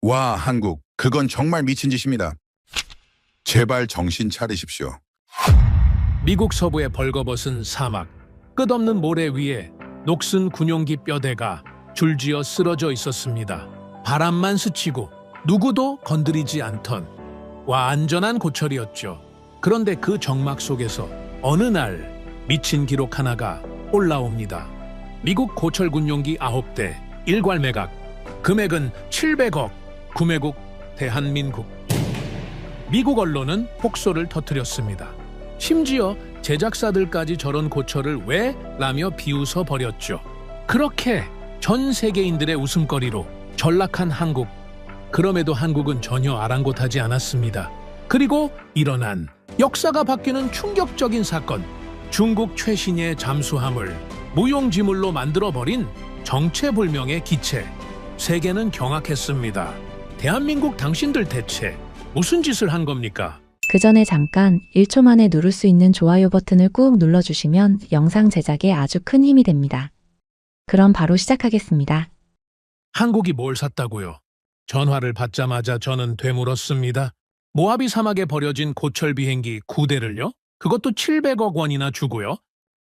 와, 한국, 그건 정말 미친 짓입니다. 제발 정신 차리십시오. 미국 서부의 벌거벗은 사막, 끝없는 모래 위에 녹슨 군용기 뼈대가 줄지어 쓰러져 있었습니다. 바람만 스치고 누구도 건드리지 않던 안전한 고철이었죠. 그런데 그 정막 속에서 어느 날 미친 기록 하나가 올라옵니다. 미국 고철 군용기 9대, 일괄 매각, 금액은 700억, 구매국 대한민국. 미국 언론은 폭소를 터뜨렸습니다. 심지어 제작사들까지 저런 고철을 왜? 라며 비웃어 버렸죠. 그렇게 전 세계인들의 웃음거리로 전락한 한국. 그럼에도 한국은 전혀 아랑곳하지 않았습니다. 그리고 일어난 역사가 바뀌는 충격적인 사건. 중국 최신의 잠수함을 무용지물로 만들어버린 정체불명의 기체. 세계는 경악했습니다. 대한민국 당신들 대체 무슨 짓을 한 겁니까? 그 전에 잠깐 1초 만에 누를 수 있는 좋아요 버튼을 꾹 눌러주시면 영상 제작에 아주 큰 힘이 됩니다. 그럼 바로 시작하겠습니다. 한국이 뭘 샀다고요? 전화를 받자마자 저는 되물었습니다. 모하비 사막에 버려진 고철 비행기 9대를요? 그것도 700억 원이나 주고요?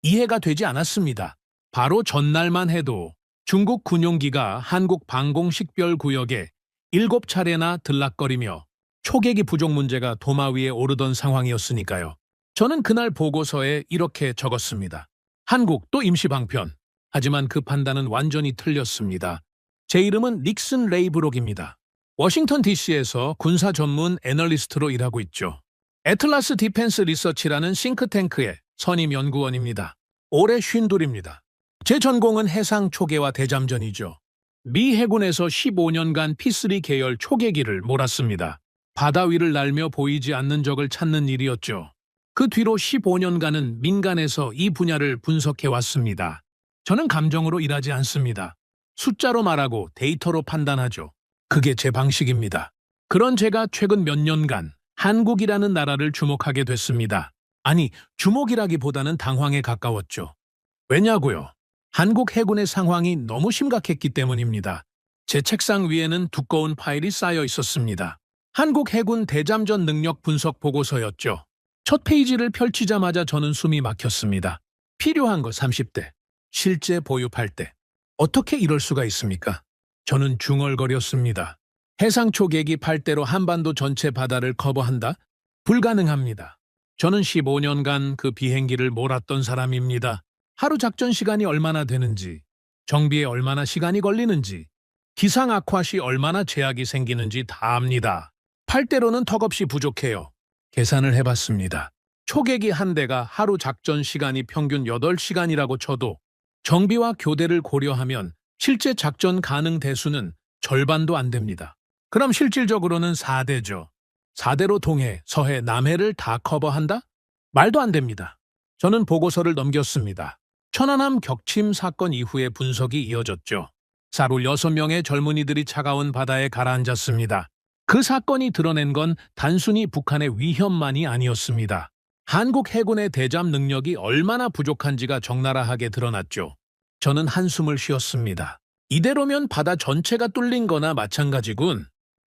이해가 되지 않았습니다. 바로 전날만 해도 중국 군용기가 한국 방공식별구역에 7차례나 들락거리며 초계기 부족 문제가 도마 위에 오르던 상황이었으니까요. 저는 그날 보고서에 이렇게 적었습니다. 한국 또 임시방편. 하지만 그 판단은 완전히 틀렸습니다. 제 이름은 닉슨 레이브록입니다. 워싱턴 DC에서 군사 전문 애널리스트로 일하고 있죠. 애틀라스 디펜스 리서치라는 싱크탱크의 선임 연구원입니다. 올해 52입니다. 제 전공은 해상 초계와 대잠전이죠. 미 해군에서 15년간 P3 계열 초계기를 몰았습니다. 바다 위를 날며 보이지 않는 적을 찾는 일이었죠. 그 뒤로 15년간은 민간에서 이 분야를 분석해 왔습니다. 저는 감정으로 일하지 않습니다. 숫자로 말하고 데이터로 판단하죠. 그게 제 방식입니다. 그런 제가 최근 몇 년간 한국이라는 나라를 주목하게 됐습니다. 아니, 주목이라기보다는 당황에 가까웠죠. 왜냐고요? 한국 해군의 상황이 너무 심각했기 때문입니다. 제 책상 위에는 두꺼운 파일이 쌓여 있었습니다. 한국 해군 대잠전 능력 분석 보고서였죠. 첫 페이지를 펼치자마자 저는 숨이 막혔습니다. 필요한 거 30대, 실제 보유 8대. 어떻게 이럴 수가 있습니까? 저는 중얼거렸습니다. 해상 초계기 8대로 한반도 전체 바다를 커버한다? 불가능합니다. 저는 15년간 그 비행기를 몰았던 사람입니다. 하루 작전 시간이 얼마나 되는지, 정비에 얼마나 시간이 걸리는지, 기상 악화 시 얼마나 제약이 생기는지 다 압니다. 8대로는 턱없이 부족해요. 계산을 해봤습니다. 초계기 한 대가 하루 작전 시간이 평균 8시간이라고 쳐도 정비와 교대를 고려하면 실제 작전 가능 대수는 절반도 안 됩니다. 그럼 실질적으로는 4대죠. 4대로 동해, 서해, 남해를 다 커버한다? 말도 안 됩니다. 저는 보고서를 넘겼습니다. 천안함 격침 사건 이후에 분석이 이어졌죠. 쌀올 6명의 젊은이들이 차가운 바다에 가라앉았습니다. 그 사건이 드러낸 건 단순히 북한의 위협만이 아니었습니다. 한국 해군의 대잠 능력이 얼마나 부족한지가 적나라하게 드러났죠. 저는 한숨을 쉬었습니다. 이대로면 바다 전체가 뚫린 거나 마찬가지군.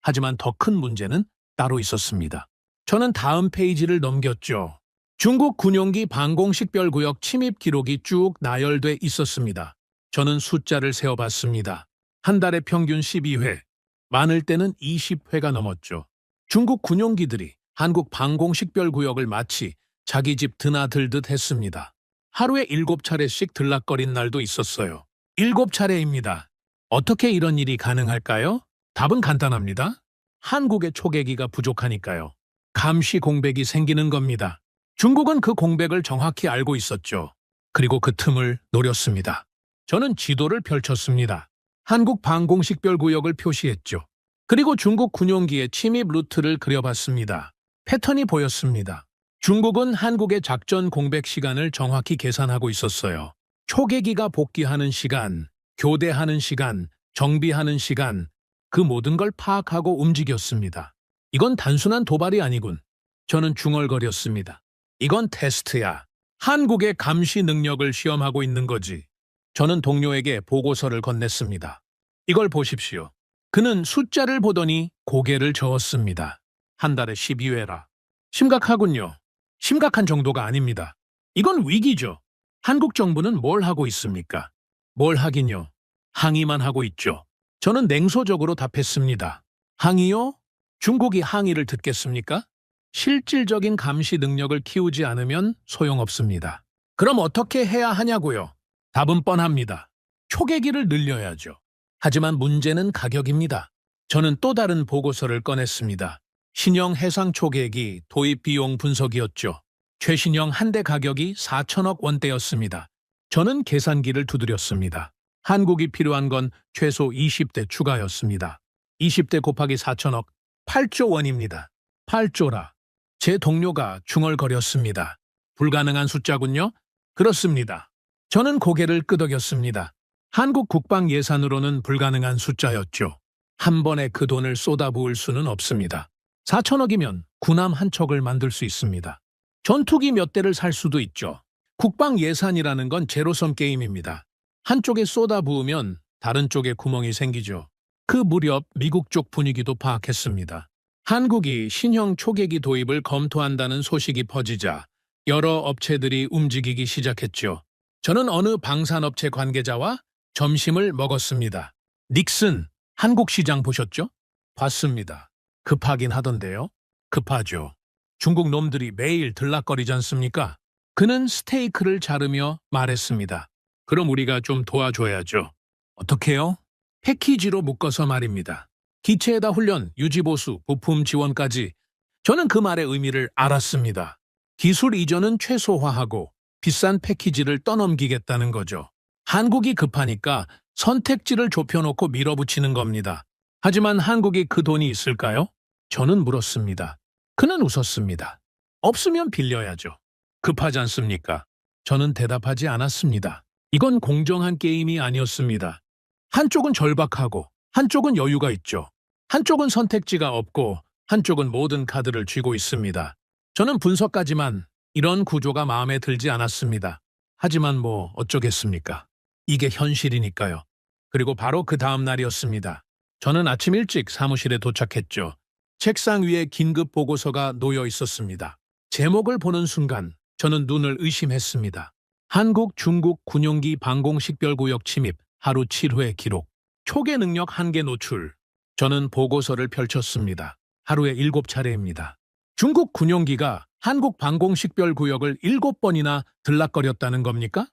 하지만 더 큰 문제는 따로 있었습니다. 저는 다음 페이지를 넘겼죠. 중국 군용기 방공식별구역 침입 기록이 쭉 나열돼 있었습니다. 저는 숫자를 세어봤습니다. 한 달에 평균 12회, 많을 때는 20회가 넘었죠. 중국 군용기들이 한국 방공식별구역을 마치 자기 집 드나들듯 했습니다. 하루에 7차례씩 들락거린 날도 있었어요. 7차례입니다. 어떻게 이런 일이 가능할까요? 답은 간단합니다. 한국의 초계기가 부족하니까요. 감시 공백이 생기는 겁니다. 중국은 그 공백을 정확히 알고 있었죠. 그리고 그 틈을 노렸습니다. 저는 지도를 펼쳤습니다. 한국 방공식별구역을 표시했죠. 그리고 중국 군용기의 침입 루트를 그려봤습니다. 패턴이 보였습니다. 중국은 한국의 작전 공백 시간을 정확히 계산하고 있었어요. 초계기가 복귀하는 시간, 교대하는 시간, 정비하는 시간, 그 모든 걸 파악하고 움직였습니다. 이건 단순한 도발이 아니군. 저는 중얼거렸습니다. 이건 테스트야. 한국의 감시 능력을 시험하고 있는 거지. 저는 동료에게 보고서를 건넸습니다. 이걸 보십시오. 그는 숫자를 보더니 고개를 저었습니다. 한 달에 12회라. 심각하군요. 심각한 정도가 아닙니다. 이건 위기죠. 한국 정부는 뭘 하고 있습니까? 뭘 하긴요. 항의만 하고 있죠. 저는 냉소적으로 답했습니다. 항의요? 중국이 항의를 듣겠습니까? 실질적인 감시 능력을 키우지 않으면 소용없습니다. 그럼 어떻게 해야 하냐고요? 답은 뻔합니다. 초계기를 늘려야죠. 하지만 문제는 가격입니다. 저는 또 다른 보고서를 꺼냈습니다. 신형 해상 초계기 도입 비용 분석이었죠. 최신형 한 대 가격이 4천억 원대였습니다. 저는 계산기를 두드렸습니다. 한국이 필요한 건 최소 20대 추가였습니다. 20대 곱하기 4천억, 8조 원입니다. 8조라. 제 동료가 중얼거렸습니다. 불가능한 숫자군요? 그렇습니다. 저는 고개를 끄덕였습니다. 한국 국방 예산으로는 불가능한 숫자였죠. 한 번에 그 돈을 쏟아부을 수는 없습니다. 4천억이면 군함 한 척을 만들 수 있습니다. 전투기 몇 대를 살 수도 있죠. 국방 예산이라는 건 제로섬 게임입니다. 한쪽에 쏟아부으면 다른 쪽에 구멍이 생기죠. 그 무렵 미국 쪽 분위기도 파악했습니다. 한국이 신형 초계기 도입을 검토한다는 소식이 퍼지자 여러 업체들이 움직이기 시작했죠. 저는 어느 방산업체 관계자와 점심을 먹었습니다. 닉슨, 한국 시장 보셨죠? 봤습니다. 급하긴 하던데요. 급하죠. 중국 놈들이 매일 들락거리지 않습니까? 그는 스테이크를 자르며 말했습니다. 그럼 우리가 좀 도와줘야죠. 어떻게요? 패키지로 묶어서 말입니다. 기체에다 훈련, 유지보수, 부품 지원까지. 저는 그 말의 의미를 알았습니다. 기술 이전은 최소화하고 비싼 패키지를 떠넘기겠다는 거죠. 한국이 급하니까 선택지를 좁혀놓고 밀어붙이는 겁니다. 하지만 한국이 그 돈이 있을까요? 저는 물었습니다. 그는 웃었습니다. 없으면 빌려야죠. 급하지 않습니까? 저는 대답하지 않았습니다. 이건 공정한 게임이 아니었습니다. 한쪽은 절박하고 한쪽은 여유가 있죠. 한쪽은 선택지가 없고 한쪽은 모든 카드를 쥐고 있습니다. 저는 분석까지만 이런 구조가 마음에 들지 않았습니다. 하지만 뭐 어쩌겠습니까? 이게 현실이니까요. 그리고 바로 그 다음 날이었습니다. 저는 아침 일찍 사무실에 도착했죠. 책상 위에 긴급 보고서가 놓여 있었습니다. 제목을 보는 순간 저는 눈을 의심했습니다. 한국, 중국 군용기 방공식별구역 침입, 하루 7회 기록, 초계 능력 한계 노출. 저는 보고서를 펼쳤습니다. 하루에 7차례입니다. 중국 군용기가 한국 방공식별구역을 7번이나 들락거렸다는 겁니까?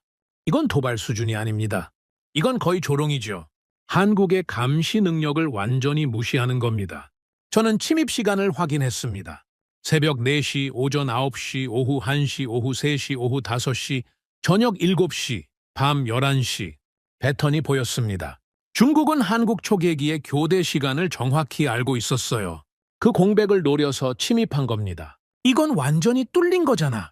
이건 도발 수준이 아닙니다. 이건 거의 조롱이죠. 한국의 감시 능력을 완전히 무시하는 겁니다. 저는 침입 시간을 확인했습니다. 새벽 4시, 오전 9시, 오후 1시, 오후 3시, 오후 5시, 저녁 7시, 밤 11시. 패턴이 보였습니다. 중국은 한국 초계기의 교대 시간을 정확히 알고 있었어요. 그 공백을 노려서 침입한 겁니다. 이건 완전히 뚫린 거잖아.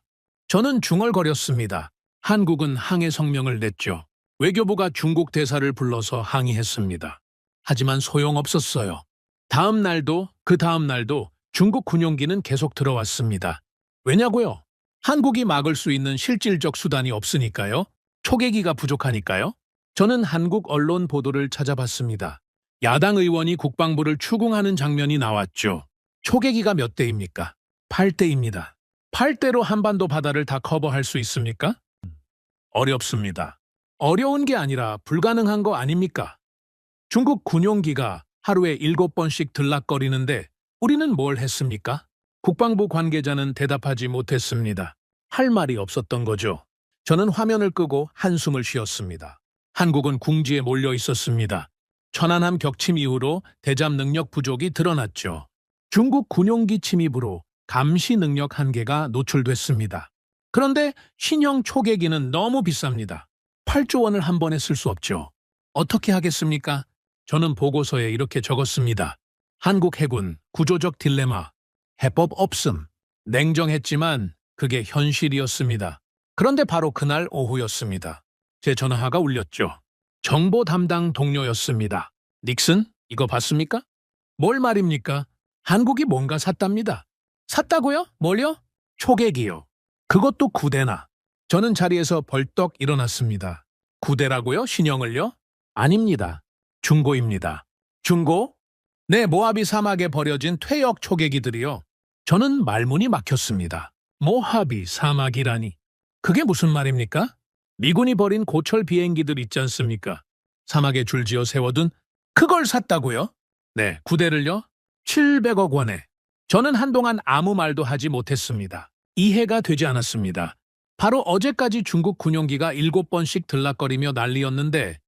저는 중얼거렸습니다. 한국은 항해 성명을 냈죠. 외교부가 중국 대사를 불러서 항의했습니다. 하지만 소용없었어요. 다음 날도 그 다음 날도 중국 군용기는 계속 들어왔습니다. 왜냐고요? 한국이 막을 수 있는 실질적 수단이 없으니까요? 초계기가 부족하니까요? 저는 한국 언론 보도를 찾아봤습니다. 야당 의원이 국방부를 추궁하는 장면이 나왔죠. 초계기가 몇 대입니까? 8대입니다. 8대로 한반도 바다를 다 커버할 수 있습니까? 어렵습니다. 어려운 게 아니라 불가능한 거 아닙니까? 중국 군용기가 하루에 7번씩 들락거리는데 우리는 뭘 했습니까? 국방부 관계자는 대답하지 못했습니다. 할 말이 없었던 거죠. 저는 화면을 끄고 한숨을 쉬었습니다. 한국은 궁지에 몰려 있었습니다. 천안함 격침 이후로 대잠 능력 부족이 드러났죠. 중국 군용기 침입으로 감시 능력 한계가 노출됐습니다. 그런데 신형 초계기는 너무 비쌉니다. 8조 원을 한 번에 쓸 수 없죠. 어떻게 하겠습니까? 저는 보고서에 이렇게 적었습니다. 한국 해군 구조적 딜레마, 해법 없음. 냉정했지만 그게 현실이었습니다. 그런데 바로 그날 오후였습니다. 제 전화가 울렸죠. 정보 담당 동료였습니다. 닉슨, 이거 봤습니까? 뭘 말입니까? 한국이 뭔가 샀답니다. 샀다고요? 뭘요? 초계기요. 그것도 9대나. 저는 자리에서 벌떡 일어났습니다. 9대라고요? 신형을요? 아닙니다. 중고입니다. 중고? 네, 모하비 사막에 버려진 퇴역 초계기들이요. 저는 말문이 막혔습니다. 모하비 사막이라니. 그게 무슨 말입니까? 미군이 버린 고철 비행기들 있지 않습니까? 사막에 줄지어 세워둔 그걸 샀다고요? 네, 9대를요? 700억 원에. 저는 한동안 아무 말도 하지 못했습니다. 이해가 되지 않았습니다. 바로 어제까지 중국 군용기가 7번씩 들락거리며 난리였는데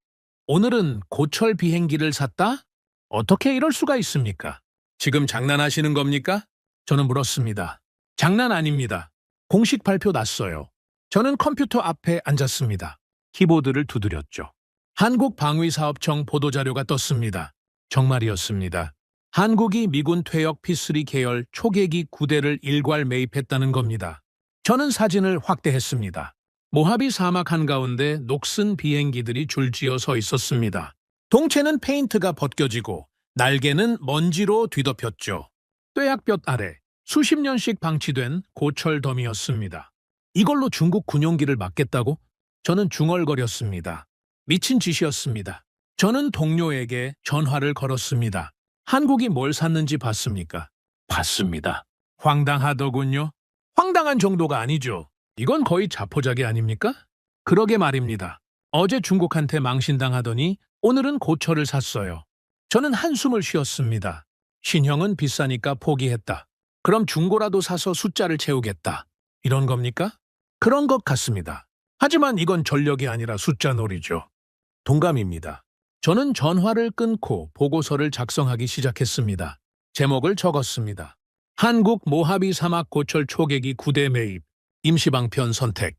오늘은 고철 비행기를 샀다? 어떻게 이럴 수가 있습니까? 지금 장난하시는 겁니까? 저는 물었습니다. 장난 아닙니다. 공식 발표 났어요. 저는 컴퓨터 앞에 앉았습니다. 키보드를 두드렸죠. 한국방위사업청 보도자료가 떴습니다. 정말이었습니다. 한국이 미군 퇴역 P3 계열 초계기 9대를 일괄 매입했다는 겁니다. 저는 사진을 확대했습니다. 모하비 사막 한가운데 녹슨 비행기들이 줄지어 서 있었습니다. 동체는 페인트가 벗겨지고 날개는 먼지로 뒤덮였죠. 뙤약볕 아래 수십 년씩 방치된 고철 더미였습니다. 이걸로 중국 군용기를 막겠다고? 저는 중얼거렸습니다. 미친 짓이었습니다. 저는 동료에게 전화를 걸었습니다. 한국이 뭘 샀는지 봤습니까? 봤습니다. 황당하더군요. 황당한 정도가 아니죠. 이건 거의 자포자기 아닙니까? 그러게 말입니다. 어제 중국한테 망신당하더니 오늘은 고철을 샀어요. 저는 한숨을 쉬었습니다. 신형은 비싸니까 포기했다. 그럼 중고라도 사서 숫자를 채우겠다. 이런 겁니까? 그런 것 같습니다. 하지만 이건 전력이 아니라 숫자 놀이죠. 동감입니다. 저는 전화를 끊고 보고서를 작성하기 시작했습니다. 제목을 적었습니다. 한국 모하비 사막 고철 초계기 9대 매입, 임시방편 선택.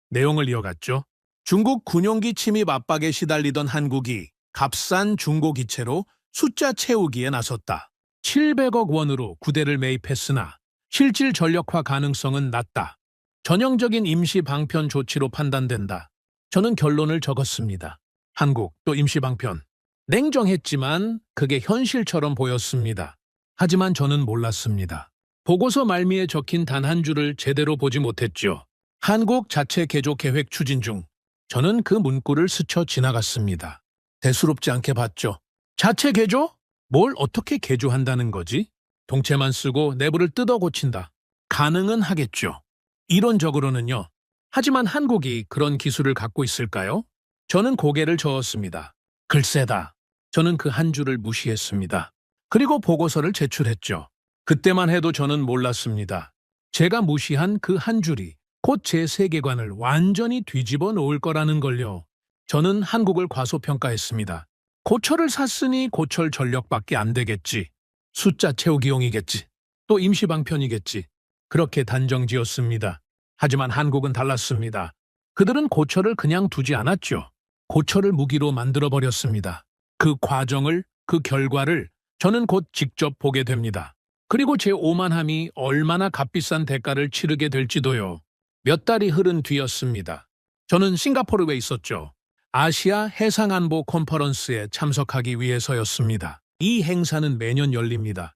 내용을 이어갔죠. 중국 군용기 침입 압박에 시달리던 한국이 값싼 중고기체로 숫자 채우기에 나섰다. 700억 원으로 9대를 매입했으나 실질 전력화 가능성은 낮다. 전형적인 임시방편 조치로 판단된다. 저는 결론을 적었습니다. 한국 또 임시방편. 냉정했지만 그게 현실처럼 보였습니다. 하지만 저는 몰랐습니다. 보고서 말미에 적힌 단 한 줄을 제대로 보지 못했죠. 한국 자체 개조 계획 추진 중. 저는 그 문구를 스쳐 지나갔습니다. 대수롭지 않게 봤죠. 자체 개조? 뭘 어떻게 개조한다는 거지? 동체만 쓰고 내부를 뜯어 고친다. 가능은 하겠죠. 이론적으로는요. 하지만 한국이 그런 기술을 갖고 있을까요? 저는 고개를 저었습니다. 글쎄다. 저는 그 한 줄을 무시했습니다. 그리고 보고서를 제출했죠. 그때만 해도 저는 몰랐습니다. 제가 무시한 그 한 줄이 곧 제 세계관을 완전히 뒤집어 놓을 거라는 걸요. 저는 한국을 과소평가했습니다. 고철을 샀으니 고철 전력밖에 안 되겠지. 숫자 채우기용이겠지. 또 임시방편이겠지. 그렇게 단정지었습니다. 하지만 한국은 달랐습니다. 그들은 고철을 그냥 두지 않았죠. 고철을 무기로 만들어버렸습니다. 그 과정을, 그 결과를 저는 곧 직접 보게 됩니다. 그리고 제 오만함이 얼마나 값비싼 대가를 치르게 될지도요. 몇 달이 흐른 뒤였습니다. 저는 싱가포르에 있었죠. 아시아 해상안보 컨퍼런스에 참석하기 위해서였습니다. 이 행사는 매년 열립니다.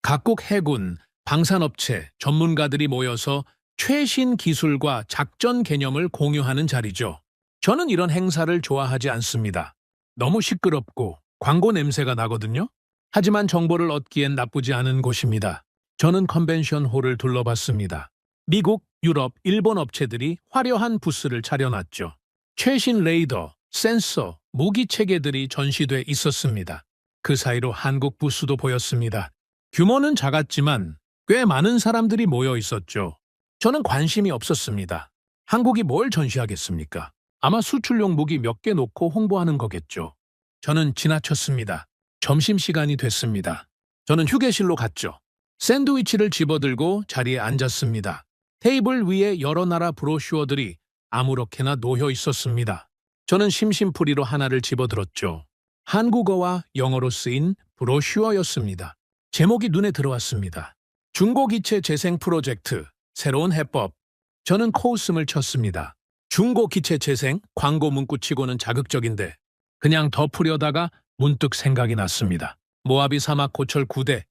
각국 해군, 방산업체, 전문가들이 모여서 최신 기술과 작전 개념을 공유하는 자리죠. 저는 이런 행사를 좋아하지 않습니다. 너무 시끄럽고 광고 냄새가 나거든요. 하지만 정보를 얻기엔 나쁘지 않은 곳입니다. 저는 컨벤션 홀을 둘러봤습니다. 미국, 유럽, 일본 업체들이 화려한 부스를 차려놨죠. 최신 레이더, 센서, 무기 체계들이 전시돼 있었습니다. 그 사이로 한국 부스도 보였습니다. 규모는 작았지만 꽤 많은 사람들이 모여 있었죠. 저는 관심이 없었습니다. 한국이 뭘 전시하겠습니까? 아마 수출용 무기 몇 개 놓고 홍보하는 거겠죠. 저는 지나쳤습니다. 점심시간이 됐습니다. 저는 휴게실로 갔죠. 샌드위치를 집어들고 자리에 앉았습니다. 테이블 위에 여러 나라 브로슈어들이 아무렇게나 놓여 있었습니다. 저는 심심풀이로 하나를 집어들었죠. 한국어와 영어로 쓰인 브로슈어였습니다. 제목이 눈에 들어왔습니다. 중고기체 재생 프로젝트, 새로운 해법. 저는 코웃음을 쳤습니다. 중고기체 재생, 광고 문구치고는 자극적인데 그냥 덮으려다가 문득 생각이 났습니다. 모하비 사막 고철 9대.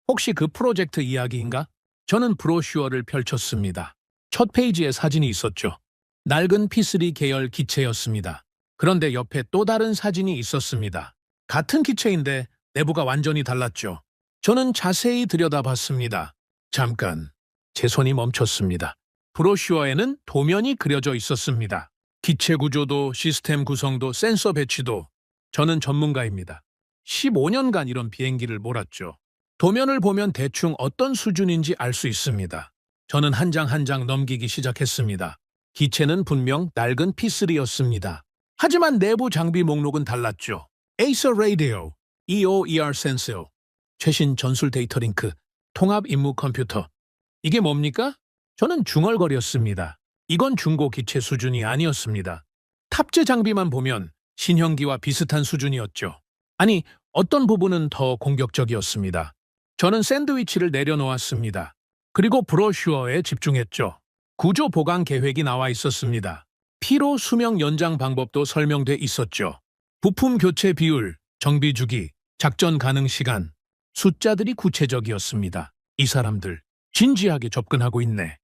혹시 그 프로젝트 이야기인가? 저는 브로슈어를 펼쳤습니다. 첫 페이지에 사진이 있었죠. 낡은 P3 계열 기체였습니다. 그런데 옆에 또 다른 사진이 있었습니다. 같은 기체인데 내부가 완전히 달랐죠. 저는 자세히 들여다봤습니다. 잠깐, 제 손이 멈췄습니다. 브로슈어에는 도면이 그려져 있었습니다. 기체 구조도 시스템 구성도 센서 배치도. 저는 전문가입니다. 15년간 이런 비행기를 몰았죠. 도면을 보면 대충 어떤 수준인지 알 수 있습니다. 저는 한 장 한 장 넘기기 시작했습니다. 기체는 분명 낡은 P3였습니다. 하지만 내부 장비 목록은 달랐죠. Acer Radio, EOER 센서, 최신 전술 데이터 링크, 통합 임무 컴퓨터. 이게 뭡니까? 저는 중얼거렸습니다. 이건 중고 기체 수준이 아니었습니다. 탑재 장비만 보면 신형기와 비슷한 수준이었죠. 아니, 어떤 부분은 더 공격적이었습니다. 저는 샌드위치를 내려놓았습니다. 그리고 브로슈어에 집중했죠. 구조 보강 계획이 나와 있었습니다. 피로 수명 연장 방법도 설명돼 있었죠. 부품 교체 비율, 정비 주기, 작전 가능 시간. 숫자들이 구체적이었습니다. 이 사람들 진지하게 접근하고 있네.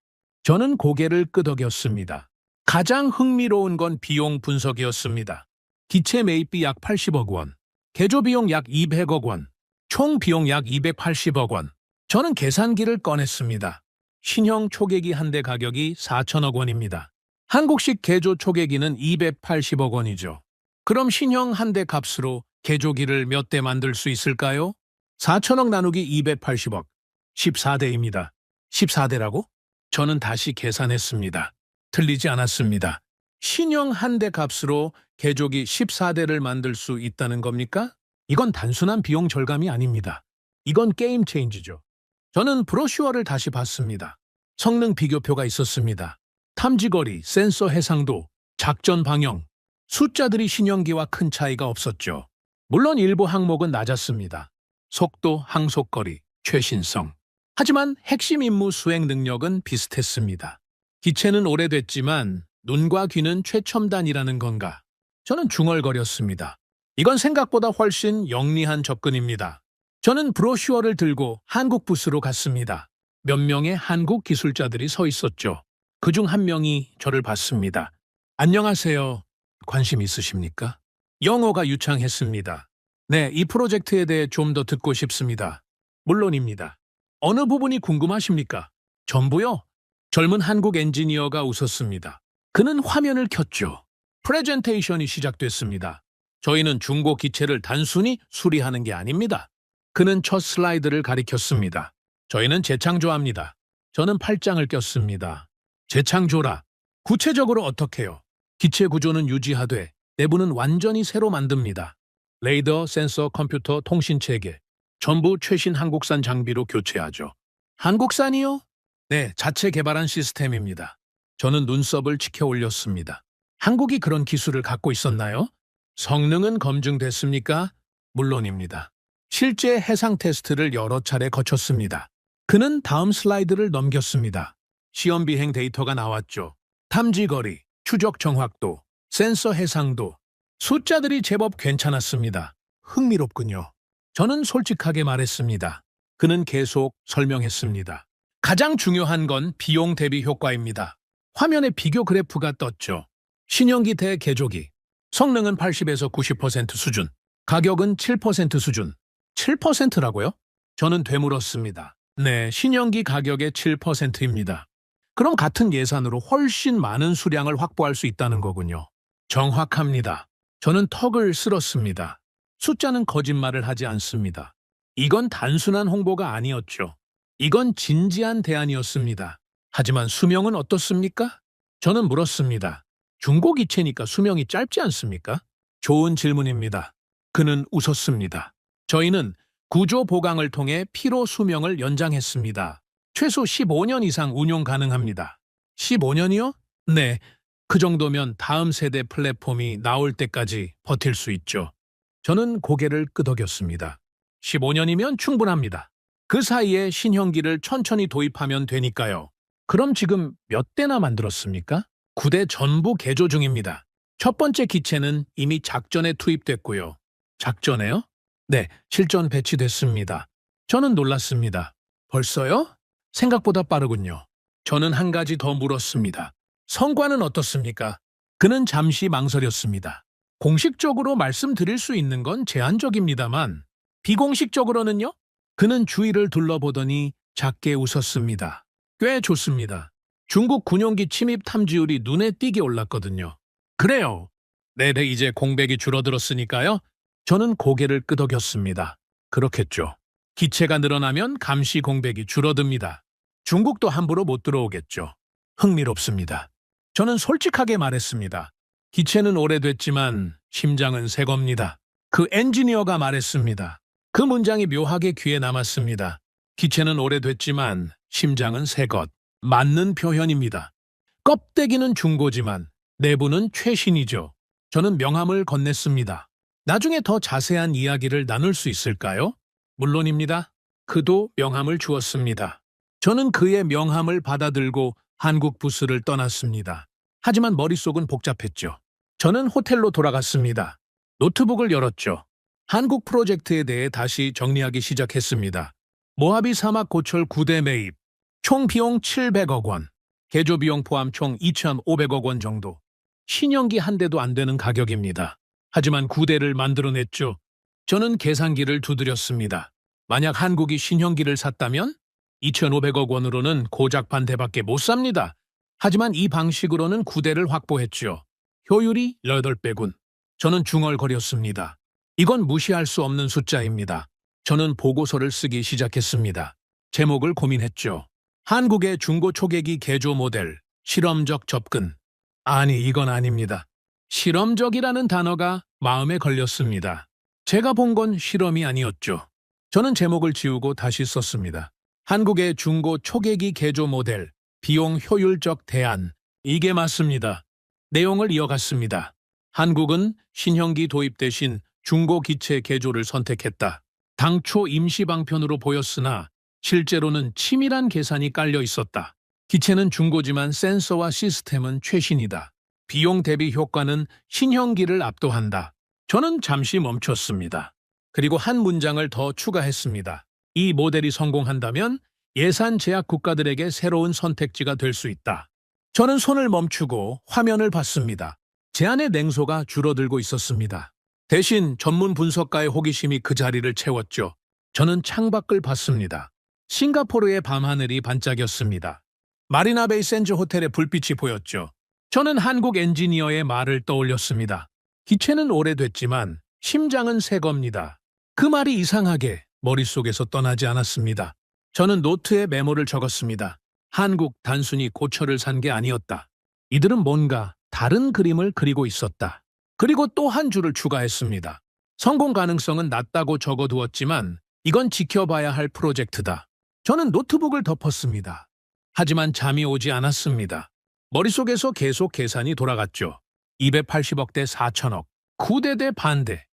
저는 고개를 끄덕였습니다. 가장 흥미로운 건 비용 분석이었습니다. 기체 매입비 약 80억 원, 개조 비용 약 200억 원, 총 비용 약 280억 원. 저는 계산기를 꺼냈습니다. 신형 초계기 한 대 가격이 4천억 원입니다. 한국식 개조 초계기는 280억 원이죠. 그럼 신형 한 대 값으로 개조기를 몇 대 만들 수 있을까요? 4천억 나누기 280억, 14대입니다. 14대라고? 저는 다시 계산했습니다. 틀리지 않았습니다. 신형 한 대 값으로 개조기 14대를 만들 수 있다는 겁니까? 이건 단순한 비용 절감이 아닙니다. 이건 게임 체인지죠. 저는 브로슈어를 다시 봤습니다. 성능 비교표가 있었습니다. 탐지거리, 센서 해상도, 작전 방영, 숫자들이 신형기와 큰 차이가 없었죠. 물론 일부 항목은 낮았습니다. 속도, 항속거리, 최신성. 하지만 핵심 임무 수행 능력은 비슷했습니다. 기체는 오래됐지만 눈과 귀는 최첨단이라는 건가? 저는 중얼거렸습니다. 이건 생각보다 훨씬 영리한 접근입니다. 저는 브로슈어를 들고 한국 부스로 갔습니다. 몇 명의 한국 기술자들이 서 있었죠. 그중 한 명이 저를 봤습니다. 안녕하세요. 관심 있으십니까? 영어가 유창했습니다. 네, 이 프로젝트에 대해 좀 더 듣고 싶습니다. 물론입니다. 어느 부분이 궁금하십니까? 전부요? 젊은 한국 엔지니어가 웃었습니다. 그는 화면을 켰죠. 프레젠테이션이 시작됐습니다. 저희는 중고 기체를 단순히 수리하는 게 아닙니다. 그는 첫 슬라이드를 가리켰습니다. 저희는 재창조합니다. 저는 팔짱을 꼈습니다. 재창조라. 구체적으로 어떻게요? 기체 구조는 유지하되 내부는 완전히 새로 만듭니다. 레이더, 센서, 컴퓨터, 통신체계. 전부 최신 한국산 장비로 교체하죠. 한국산이요? 네, 자체 개발한 시스템입니다. 저는 눈썹을 치켜 올렸습니다. 한국이 그런 기술을 갖고 있었나요? 성능은 검증됐습니까? 물론입니다. 실제 해상 테스트를 여러 차례 거쳤습니다. 그는 다음 슬라이드를 넘겼습니다. 시험 비행 데이터가 나왔죠. 탐지거리, 추적 정확도, 센서 해상도. 숫자들이 제법 괜찮았습니다. 흥미롭군요. 저는 솔직하게 말했습니다. 그는 계속 설명했습니다. 가장 중요한 건 비용 대비 효과입니다. 화면에 비교 그래프가 떴죠. 신형기 대 개조기. 성능은 80에서 90% 수준. 가격은 7% 수준. 7%라고요? 저는 되물었습니다. 네, 신형기 가격의 7%입니다. 그럼 같은 예산으로 훨씬 많은 수량을 확보할 수 있다는 거군요. 정확합니다. 저는 턱을 쓸었습니다. 숫자는 거짓말을 하지 않습니다. 이건 단순한 홍보가 아니었죠. 이건 진지한 대안이었습니다. 하지만 수명은 어떻습니까? 저는 물었습니다. 중고 기체니까 수명이 짧지 않습니까? 좋은 질문입니다. 그는 웃었습니다. 저희는 구조 보강을 통해 피로 수명을 연장했습니다. 최소 15년 이상 운용 가능합니다. 15년이요? 네, 그 정도면 다음 세대 플랫폼이 나올 때까지 버틸 수 있죠. 저는 고개를 끄덕였습니다. 15년이면 충분합니다. 그 사이에 신형기를 천천히 도입하면 되니까요. 그럼 지금 몇 대나 만들었습니까? 9대 전부 개조 중입니다. 첫 번째 기체는 이미 작전에 투입됐고요. 작전에요? 네, 실전 배치됐습니다. 저는 놀랐습니다. 벌써요? 생각보다 빠르군요. 저는 한 가지 더 물었습니다. 성과는 어떻습니까? 그는 잠시 망설였습니다. 공식적으로 말씀드릴 수 있는 건 제한적입니다만 비공식적으로는요? 그는 주위를 둘러보더니 작게 웃었습니다. 꽤 좋습니다. 중국 군용기 침입 탐지율이 눈에 띄게 올랐거든요. 그래요. 네네, 이제 공백이 줄어들었으니까요. 저는 고개를 끄덕였습니다. 그렇겠죠. 기체가 늘어나면 감시 공백이 줄어듭니다. 중국도 함부로 못 들어오겠죠. 흥미롭습니다. 저는 솔직하게 말했습니다. 기체는 오래됐지만 심장은 새 겁니다. 그 엔지니어가 말했습니다. 그 문장이 묘하게 귀에 남았습니다. 기체는 오래됐지만 심장은 새 것. 맞는 표현입니다. 껍데기는 중고지만 내부는 최신이죠. 저는 명함을 건넸습니다. 나중에 더 자세한 이야기를 나눌 수 있을까요? 물론입니다. 그도 명함을 주었습니다. 저는 그의 명함을 받아들고 한국 부스를 떠났습니다. 하지만 머릿속은 복잡했죠. 저는 호텔로 돌아갔습니다. 노트북을 열었죠. 한국 프로젝트에 대해 다시 정리하기 시작했습니다. 모하비 사막 고철 9대 매입, 총 비용 700억 원, 개조 비용 포함 총 2,500억 원 정도. 신형기 한 대도 안 되는 가격입니다. 하지만 9대를 만들어냈죠. 저는 계산기를 두드렸습니다. 만약 한국이 신형기를 샀다면 2,500억 원으로는 고작 반 대밖에 못 삽니다. 하지만 이 방식으로는 9대를 확보했죠. 효율이 8배군. 저는 중얼거렸습니다. 이건 무시할 수 없는 숫자입니다. 저는 보고서를 쓰기 시작했습니다. 제목을 고민했죠. 한국의 중고 초계기 개조 모델, 실험적 접근. 아니, 이건 아닙니다. 실험적이라는 단어가 마음에 걸렸습니다. 제가 본 건 실험이 아니었죠. 저는 제목을 지우고 다시 썼습니다. 한국의 중고 초계기 개조 모델, 비용 효율적 대안. 이게 맞습니다. 내용을 이어갔습니다. 한국은 신형기 도입 대신 중고 기체 개조를 선택했다. 당초 임시 방편으로 보였으나 실제로는 치밀한 계산이 깔려 있었다. 기체는 중고지만 센서와 시스템은 최신이다. 비용 대비 효과는 신형기를 압도한다. 저는 잠시 멈췄습니다. 그리고 한 문장을 더 추가했습니다. 이 모델이 성공한다면 예산 제약 국가들에게 새로운 선택지가 될 수 있다. 저는 손을 멈추고 화면을 봤습니다. 제 안의 냉소가 줄어들고 있었습니다. 대신 전문 분석가의 호기심이 그 자리를 채웠죠. 저는 창밖을 봤습니다. 싱가포르의 밤하늘이 반짝였습니다. 마리나베이 샌즈 호텔의 불빛이 보였죠. 저는 한국 엔지니어의 말을 떠올렸습니다. 기체는 오래됐지만 심장은 새 겁니다. 그 말이 이상하게 머릿속에서 떠나지 않았습니다. 저는 노트에 메모를 적었습니다. 한국 단순히 고철을 산 게 아니었다. 이들은 뭔가 다른 그림을 그리고 있었다. 그리고 또 한 줄을 추가했습니다. 성공 가능성은 낮다고 적어두었지만 이건 지켜봐야 할 프로젝트다. 저는 노트북을 덮었습니다. 하지만 잠이 오지 않았습니다. 머릿속에서 계속 계산이 돌아갔죠. 280억 대 4천억, 9대 대 반대,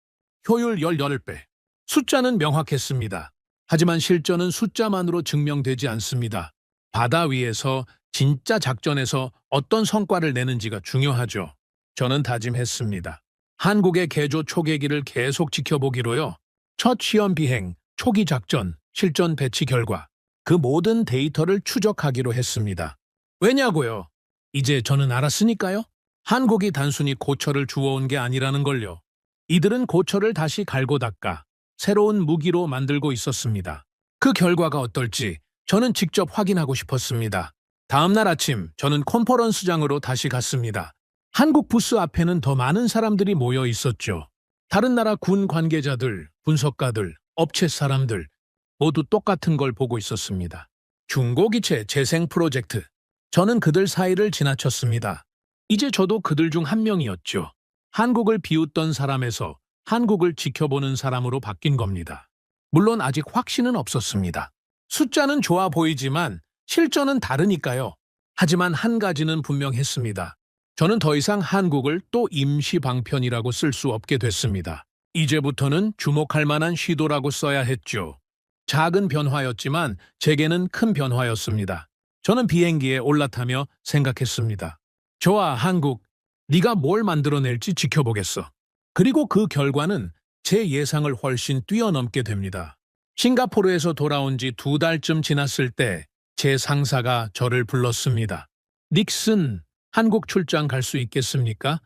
효율 18배. 숫자는 명확했습니다. 하지만 실전은 숫자만으로 증명되지 않습니다. 바다 위에서 진짜 작전에서 어떤 성과를 내는지가 중요하죠. 저는 다짐했습니다. 한국의 개조 초계기를 계속 지켜보기로요. 첫 시험 비행, 초기 작전, 실전 배치 결과 그 모든 데이터를 추적하기로 했습니다. 왜냐고요? 이제 저는 알았으니까요. 한국이 단순히 고철을 주워온 게 아니라는 걸요. 이들은 고철을 다시 갈고 닦아 새로운 무기로 만들고 있었습니다. 그 결과가 어떨지 저는 직접 확인하고 싶었습니다. 다음 날 아침 저는 컨퍼런스장으로 다시 갔습니다. 한국 부스 앞에는 더 많은 사람들이 모여 있었죠. 다른 나라 군 관계자들, 분석가들, 업체 사람들 모두 똑같은 걸 보고 있었습니다. 중고기체 재생 프로젝트. 저는 그들 사이를 지나쳤습니다. 이제 저도 그들 중 한 명이었죠. 한국을 비웃던 사람에서 한국을 지켜보는 사람으로 바뀐 겁니다. 물론 아직 확신은 없었습니다. 숫자는 좋아 보이지만 실전은 다르니까요. 하지만 한 가지는 분명했습니다. 저는 더 이상 한국을 또 임시 방편이라고 쓸 수 없게 됐습니다. 이제부터는 주목할 만한 시도라고 써야 했죠. 작은 변화였지만 제게는 큰 변화였습니다. 저는 비행기에 올라타며 생각했습니다. 좋아, 한국. 네가 뭘 만들어낼지 지켜보겠어. 그리고 그 결과는 제 예상을 훨씬 뛰어넘게 됩니다. 싱가포르에서 돌아온 지 2달쯤 지났을 때 제 상사가 저를 불렀습니다. 닉슨, 한국 출장 갈 수 있겠습니까?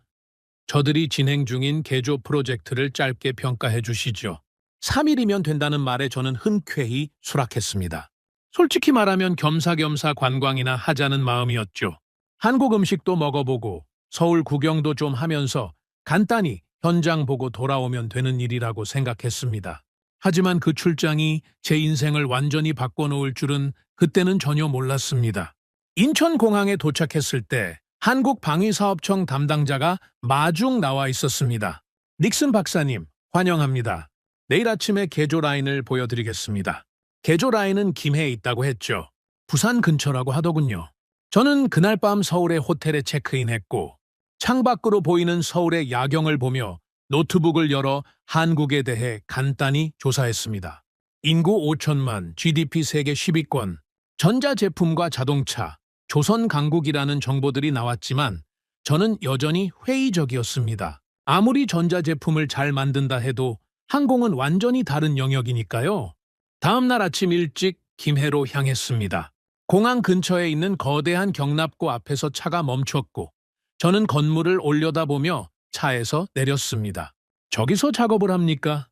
저들이 진행 중인 개조 프로젝트를 짧게 평가해 주시죠. 3일이면 된다는 말에 저는 흔쾌히 수락했습니다. 솔직히 말하면 겸사겸사 관광이나 하자는 마음이었죠. 한국 음식도 먹어보고 서울 구경도 좀 하면서 간단히 현장 보고 돌아오면 되는 일이라고 생각했습니다. 하지만 그 출장이 제 인생을 완전히 바꿔놓을 줄은 그때는 전혀 몰랐습니다. 인천공항에 도착했을 때 한국방위사업청 담당자가 마중 나와 있었습니다. 닉슨 박사님, 환영합니다. 내일 아침에 개조 라인을 보여드리겠습니다. 개조 라인은 김해에 있다고 했죠. 부산 근처라고 하더군요. 저는 그날 밤 서울의 호텔에 체크인했고 창밖으로 보이는 서울의 야경을 보며 노트북을 열어 한국에 대해 간단히 조사했습니다. 인구 5천만, GDP 세계 10위권, 전자제품과 자동차, 조선 강국이라는 정보들이 나왔지만 저는 여전히 회의적이었습니다. 아무리 전자제품을 잘 만든다 해도 항공은 완전히 다른 영역이니까요. 다음 날 아침 일찍 김해로 향했습니다. 공항 근처에 있는 거대한 경납고 앞에서 차가 멈췄고 저는 건물을 올려다보며 차에서 내렸습니다. 저기서 작업을 합니까?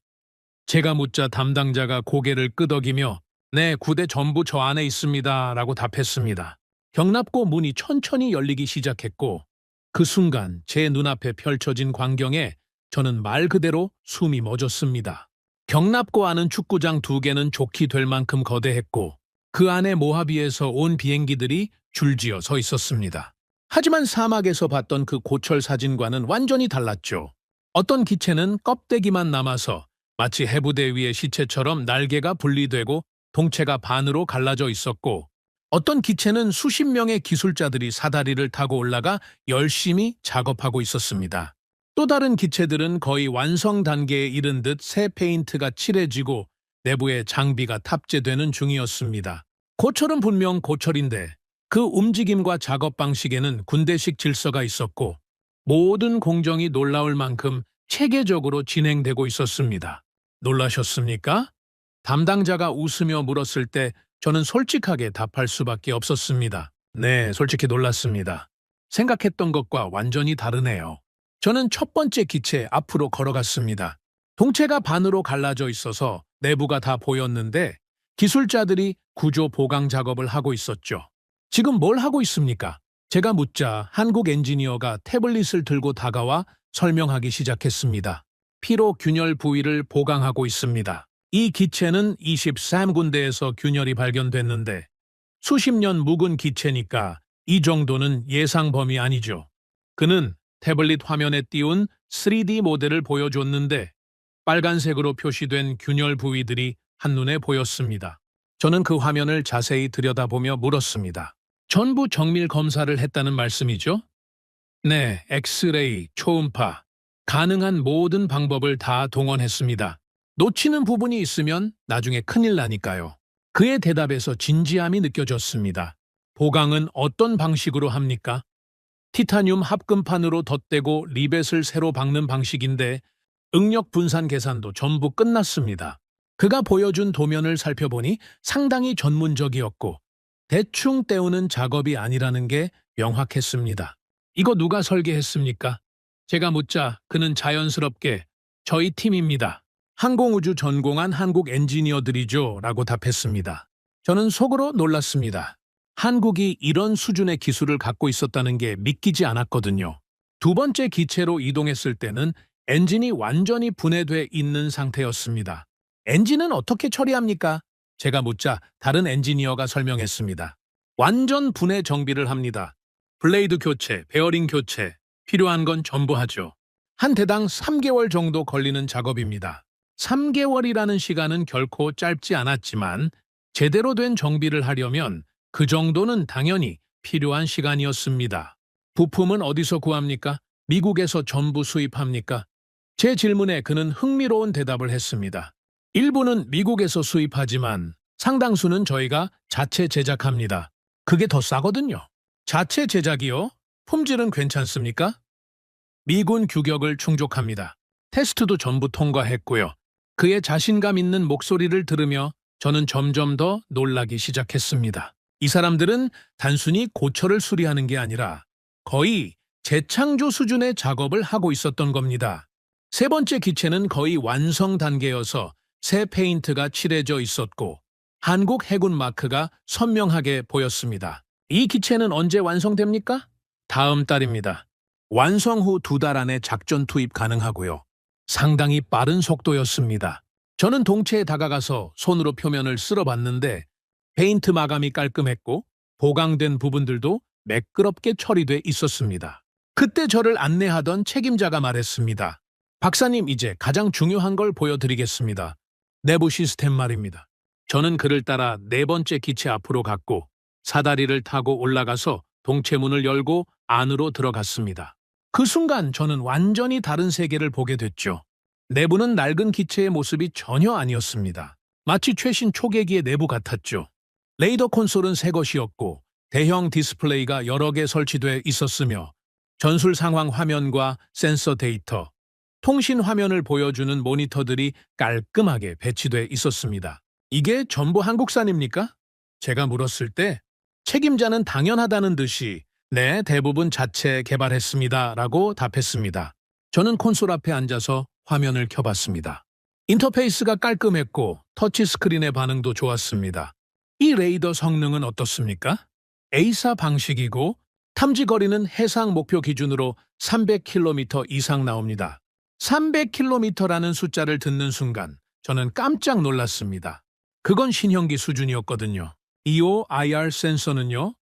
제가 묻자 담당자가 고개를 끄덕이며 네, 구대 전부 저 안에 있습니다. 라고 답했습니다. 경납고 문이 천천히 열리기 시작했고 그 순간 제 눈앞에 펼쳐진 광경에 저는 말 그대로 숨이 멎었습니다. 경납고 안은 축구장 2개는 좋게 될 만큼 거대했고 그 안에 모하비에서 온 비행기들이 줄지어 서 있었습니다. 하지만 사막에서 봤던 그 고철 사진과는 완전히 달랐죠. 어떤 기체는 껍데기만 남아서 마치 해부대 위의 시체처럼 날개가 분리되고 동체가 반으로 갈라져 있었고 어떤 기체는 수십 명의 기술자들이 사다리를 타고 올라가 열심히 작업하고 있었습니다. 또 다른 기체들은 거의 완성 단계에 이른 듯 새 페인트가 칠해지고 내부에 장비가 탑재되는 중이었습니다. 고철은 분명 고철인데 그 움직임과 작업 방식에는 군대식 질서가 있었고 모든 공정이 놀라울 만큼 체계적으로 진행되고 있었습니다. 놀라셨습니까? 담당자가 웃으며 물었을 때 저는 솔직하게 답할 수밖에 없었습니다. 네, 솔직히 놀랐습니다. 생각했던 것과 완전히 다르네요. 저는 첫 번째 기체 앞으로 걸어갔습니다. 동체가 반으로 갈라져 있어서 내부가 다 보였는데 기술자들이 구조 보강 작업을 하고 있었죠. 지금 뭘 하고 있습니까? 제가 묻자 한국 엔지니어가 태블릿을 들고 다가와 설명하기 시작했습니다. 피로 균열 부위를 보강하고 있습니다. 이 기체는 23군데에서 균열이 발견됐는데 수십 년 묵은 기체니까 이 정도는 예상 범위 아니죠. 그는 태블릿 화면에 띄운 3D 모델을 보여줬는데 빨간색으로 표시된 균열 부위들이 한눈에 보였습니다. 저는 그 화면을 자세히 들여다보며 물었습니다. 전부 정밀 검사를 했다는 말씀이죠? 네, 엑스레이, 초음파, 가능한 모든 방법을 다 동원했습니다. 놓치는 부분이 있으면 나중에 큰일 나니까요. 그의 대답에서 진지함이 느껴졌습니다. 보강은 어떤 방식으로 합니까? 티타늄 합금판으로 덧대고 리벳을 새로 박는 방식인데 응력 분산 계산도 전부 끝났습니다. 그가 보여준 도면을 살펴보니 상당히 전문적이었고 대충 때우는 작업이 아니라는 게 명확했습니다. 이거 누가 설계했습니까? 제가 묻자 그는 자연스럽게 저희 팀입니다. 항공우주 전공한 한국 엔지니어들이죠 라고 답했습니다. 저는 속으로 놀랐습니다. 한국이 이런 수준의 기술을 갖고 있었다는 게 믿기지 않았거든요. 두 번째 기체로 이동했을 때는 엔진이 완전히 분해돼 있는 상태였습니다. 엔진은 어떻게 처리합니까? 제가 묻자 다른 엔지니어가 설명했습니다. 완전 분해 정비를 합니다. 블레이드 교체, 베어링 교체, 필요한 건 전부 하죠. 한 대당 3개월 정도 걸리는 작업입니다. 3개월이라는 시간은 결코 짧지 않았지만 제대로 된 정비를 하려면 그 정도는 당연히 필요한 시간이었습니다. 부품은 어디서 구합니까? 미국에서 전부 수입합니까? 제 질문에 그는 흥미로운 대답을 했습니다. 일부는 미국에서 수입하지만 상당수는 저희가 자체 제작합니다. 그게 더 싸거든요. 자체 제작이요? 품질은 괜찮습니까? 미군 규격을 충족합니다. 테스트도 전부 통과했고요. 그의 자신감 있는 목소리를 들으며 저는 점점 더 놀라기 시작했습니다. 이 사람들은 단순히 고철을 수리하는 게 아니라 거의 재창조 수준의 작업을 하고 있었던 겁니다. 세 번째 기체는 거의 완성 단계여서 새 페인트가 칠해져 있었고 한국 해군 마크가 선명하게 보였습니다. 이 기체는 언제 완성됩니까? 다음 달입니다. 완성 후 2달 안에 작전 투입 가능하고요. 상당히 빠른 속도였습니다. 저는 동체에 다가가서 손으로 표면을 쓸어봤는데 페인트 마감이 깔끔했고 보강된 부분들도 매끄럽게 처리돼 있었습니다. 그때 저를 안내하던 책임자가 말했습니다. 박사님, 이제 가장 중요한 걸 보여드리겠습니다. 내부 시스템 말입니다. 저는 그를 따라 4번째 기체 앞으로 갔고 사다리를 타고 올라가서 동체문을 열고 안으로 들어갔습니다. 그 순간 저는 완전히 다른 세계를 보게 됐죠. 내부는 낡은 기체의 모습이 전혀 아니었습니다. 마치 최신 초계기의 내부 같았죠. 레이더 콘솔은 새 것이었고 대형 디스플레이가 여러 개 설치돼 있었으며 전술 상황 화면과 센서 데이터, 통신 화면을 보여주는 모니터들이 깔끔하게 배치돼 있었습니다. 이게 전부 한국산입니까? 제가 물었을 때 책임자는 당연하다는 듯이 네, 대부분 자체 개발했습니다 라고 답했습니다. 저는 콘솔 앞에 앉아서 화면을 켜봤습니다. 인터페이스가 깔끔했고 터치스크린의 반응도 좋았습니다. 이 레이더 성능은 어떻습니까? A사 방식이고 탐지 거리는 해상 목표 기준으로 300km 이상 나옵니다. 300km라는 숫자를 듣는 순간 저는 깜짝 놀랐습니다. 그건 신형기 수준이었거든요. EOIR 센서는요?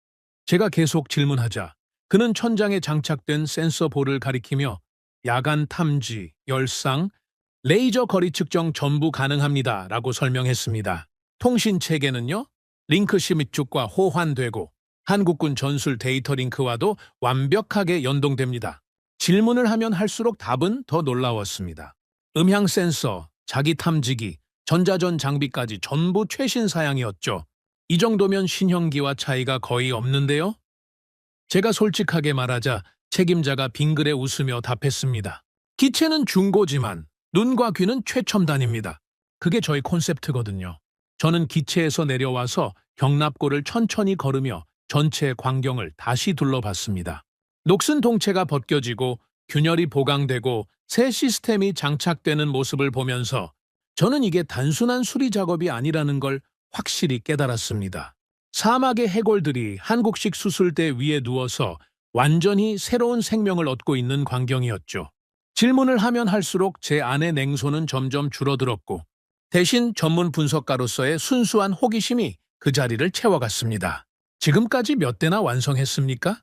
제가 계속 질문하자 그는 천장에 장착된 센서 볼을 가리키며 야간 탐지, 열상, 레이저 거리 측정 전부 가능합니다 라고 설명했습니다. 통신 체계는요? 링크 시미축과 호환되고 한국군 전술 데이터 링크와도 완벽하게 연동됩니다. 질문을 하면 할수록 답은 더 놀라웠습니다. 음향 센서, 자기 탐지기, 전자전 장비까지 전부 최신 사양이었죠. 이 정도면 신형기와 차이가 거의 없는데요? 제가 솔직하게 말하자 책임자가 빙그레 웃으며 답했습니다. 기체는 중고지만 눈과 귀는 최첨단입니다. 그게 저희 콘셉트거든요. 저는 기체에서 내려와서 경납고를 천천히 걸으며 전체 광경을 다시 둘러봤습니다. 녹슨 동체가 벗겨지고 균열이 보강되고 새 시스템이 장착되는 모습을 보면서 저는 이게 단순한 수리 작업이 아니라는 걸 확실히 깨달았습니다. 사막의 해골들이 한국식 수술대 위에 누워서 완전히 새로운 생명을 얻고 있는 광경이었죠. 질문을 하면 할수록 제 안의 냉소는 점점 줄어들었고 대신 전문 분석가로서의 순수한 호기심이 그 자리를 채워갔습니다. 지금까지 몇 대나 완성했습니까?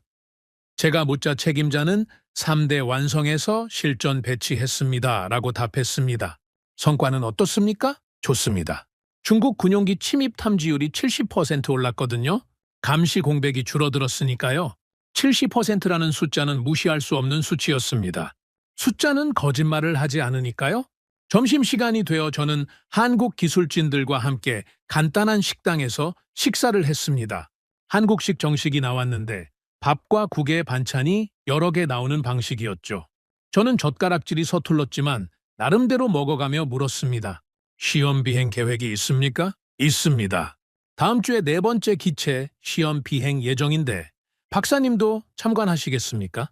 제가 묻자 책임자는 3대 완성해서 실전 배치했습니다 라고 답했습니다. 성과는 어떻습니까? 좋습니다. 중국 군용기 침입 탐지율이 70% 올랐거든요. 감시 공백이 줄어들었으니까요. 70%라는 숫자는 무시할 수 없는 수치였습니다. 숫자는 거짓말을 하지 않으니까요. 점심시간이 되어 저는 한국 기술진들과 함께 간단한 식당에서 식사를 했습니다. 한국식 정식이 나왔는데 밥과 국에 반찬이 여러 개 나오는 방식이었죠. 저는 젓가락질이 서툴렀지만 나름대로 먹어가며 물었습니다. 시험 비행 계획이 있습니까? 있습니다. 다음 주에 4번째 기체 시험 비행 예정인데 박사님도 참관하시겠습니까?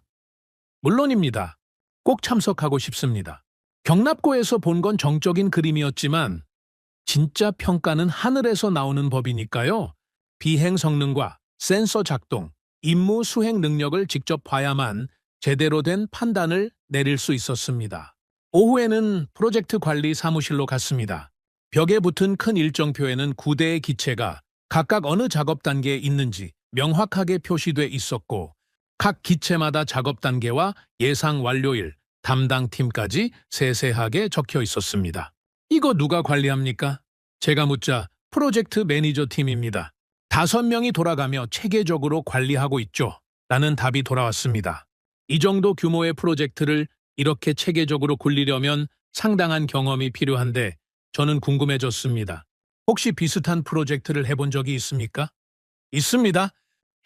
물론입니다. 꼭 참석하고 싶습니다. 경납고에서 본 건 정적인 그림이었지만 진짜 평가는 하늘에서 나오는 법이니까요. 비행 성능과 센서 작동, 임무 수행 능력을 직접 봐야만 제대로 된 판단을 내릴 수 있었습니다. 오후에는 프로젝트 관리 사무실로 갔습니다. 벽에 붙은 큰 일정표에는 9대의 기체가 각각 어느 작업 단계에 있는지 명확하게 표시돼 있었고 각 기체마다 작업 단계와 예상 완료일, 담당 팀까지 세세하게 적혀 있었습니다. 이거 누가 관리합니까? 제가 묻자 프로젝트 매니저 팀입니다. 5명이 돌아가며 체계적으로 관리하고 있죠. 라는 답이 돌아왔습니다. 이 정도 규모의 프로젝트를 이렇게 체계적으로 굴리려면 상당한 경험이 필요한데 저는 궁금해졌습니다. 혹시 비슷한 프로젝트를 해본 적이 있습니까? 있습니다.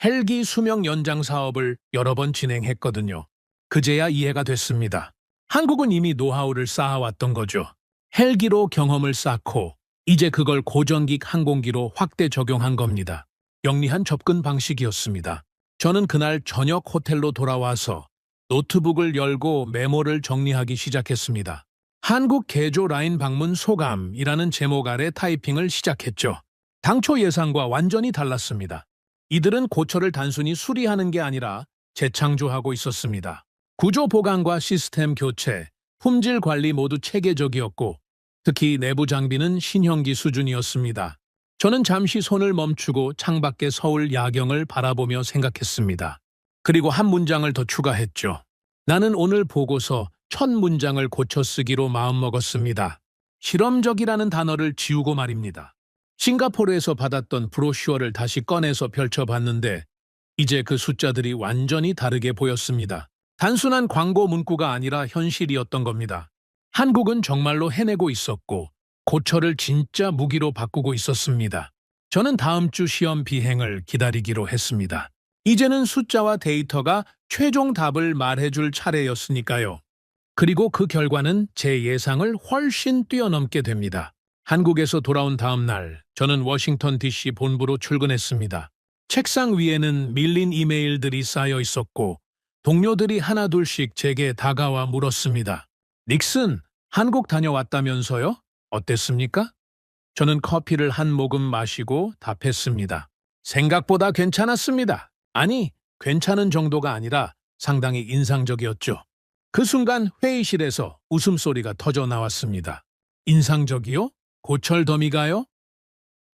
헬기 수명 연장 사업을 여러 번 진행했거든요. 그제야 이해가 됐습니다. 한국은 이미 노하우를 쌓아왔던 거죠. 헬기로 경험을 쌓고 이제 그걸 고전기 항공기로 확대 적용한 겁니다. 영리한 접근 방식이었습니다. 저는 그날 저녁 호텔로 돌아와서 노트북을 열고 메모를 정리하기 시작했습니다. 한국 개조 라인 방문 소감이라는 제목 아래 타이핑을 시작했죠. 당초 예상과 완전히 달랐습니다. 이들은 고철을 단순히 수리하는 게 아니라 재창조하고 있었습니다. 구조 보강과 시스템 교체, 품질 관리 모두 체계적이었고 특히 내부 장비는 신형기 수준이었습니다. 저는 잠시 손을 멈추고 창밖의 서울 야경을 바라보며 생각했습니다. 그리고 한 문장을 더 추가했죠. 나는 오늘 보고서 첫 문장을 고쳐 쓰기로 마음먹었습니다. 실험적이라는 단어를 지우고 말입니다. 싱가포르에서 받았던 브로슈어를 다시 꺼내서 펼쳐봤는데 이제 그 숫자들이 완전히 다르게 보였습니다. 단순한 광고 문구가 아니라 현실이었던 겁니다. 한국은 정말로 해내고 있었고 고철을 진짜 무기로 바꾸고 있었습니다. 저는 다음 주 시험 비행을 기다리기로 했습니다. 이제는 숫자와 데이터가 최종 답을 말해줄 차례였으니까요. 그리고 그 결과는 제 예상을 훨씬 뛰어넘게 됩니다. 한국에서 돌아온 다음 날, 저는 워싱턴 DC 본부로 출근했습니다. 책상 위에는 밀린 이메일들이 쌓여 있었고 동료들이 하나둘씩 제게 다가와 물었습니다. 닉슨, 한국 다녀왔다면서요? 어땠습니까? 저는 커피를 한 모금 마시고 답했습니다. 생각보다 괜찮았습니다. 아니, 괜찮은 정도가 아니라 상당히 인상적이었죠. 그 순간 회의실에서 웃음소리가 터져 나왔습니다. 인상적이요? 고철 더미가요?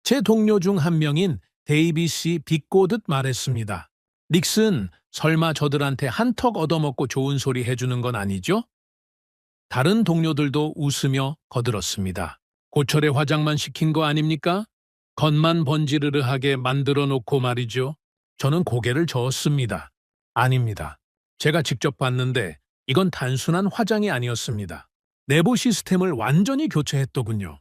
제 동료 중 한 명인 데이비씨 비꼬듯 말했습니다. 닉슨, 설마 저들한테 한턱 얻어먹고 좋은 소리 해주는 건 아니죠? 다른 동료들도 웃으며 거들었습니다. 고철의 화장만 시킨 거 아닙니까? 겉만 번지르르하게 만들어 놓고 말이죠. 저는 고개를 저었습니다. 아닙니다. 제가 직접 봤는데 이건 단순한 화장이 아니었습니다. 내부 시스템을 완전히 교체했더군요.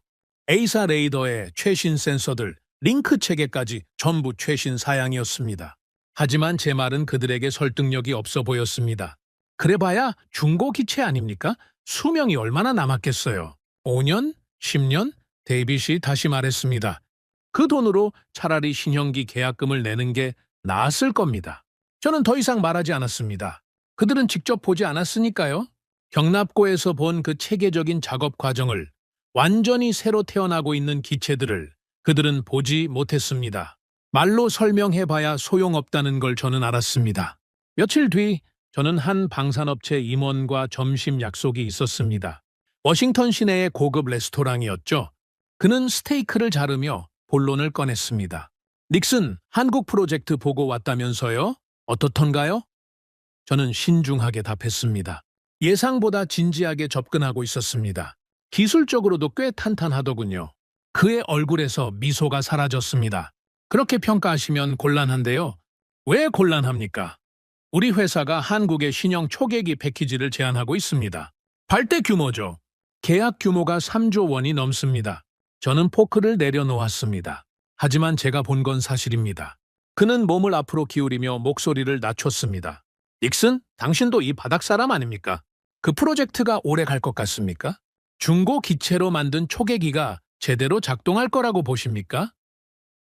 A사 레이더의 최신 센서들, 링크 체계까지 전부 최신 사양이었습니다. 하지만 제 말은 그들에게 설득력이 없어 보였습니다. 그래봐야 중고 기체 아닙니까? 수명이 얼마나 남았겠어요. 5년? 10년? 데이빗이 다시 말했습니다. 그 돈으로 차라리 신형기 계약금을 내는 게 나았을 겁니다. 저는 더 이상 말하지 않았습니다. 그들은 직접 보지 않았으니까요. 경납고에서 본 그 체계적인 작업 과정을, 완전히 새로 태어나고 있는 기체들을 그들은 보지 못했습니다. 말로 설명해봐야 소용없다는 걸 저는 알았습니다. 며칠 뒤 저는 한 방산업체 임원과 점심 약속이 있었습니다. 워싱턴 시내의 고급 레스토랑이었죠. 그는 스테이크를 자르며 본론을 꺼냈습니다. 닉슨, 한국 프로젝트 보고 왔다면서요? 어떻던가요? 저는 신중하게 답했습니다. 예상보다 진지하게 접근하고 있었습니다. 기술적으로도 꽤 탄탄하더군요. 그의 얼굴에서 미소가 사라졌습니다. 그렇게 평가하시면 곤란한데요. 왜 곤란합니까? 우리 회사가 한국의 신형 초계기 패키지를 제안하고 있습니다. 발대 규모죠. 계약 규모가 3조 원이 넘습니다. 저는 포크를 내려놓았습니다. 하지만 제가 본 건 사실입니다. 그는 몸을 앞으로 기울이며 목소리를 낮췄습니다. 닉슨, 당신도 이 바닥 사람 아닙니까? 그 프로젝트가 오래 갈 것 같습니까? 중고 기체로 만든 초계기가 제대로 작동할 거라고 보십니까?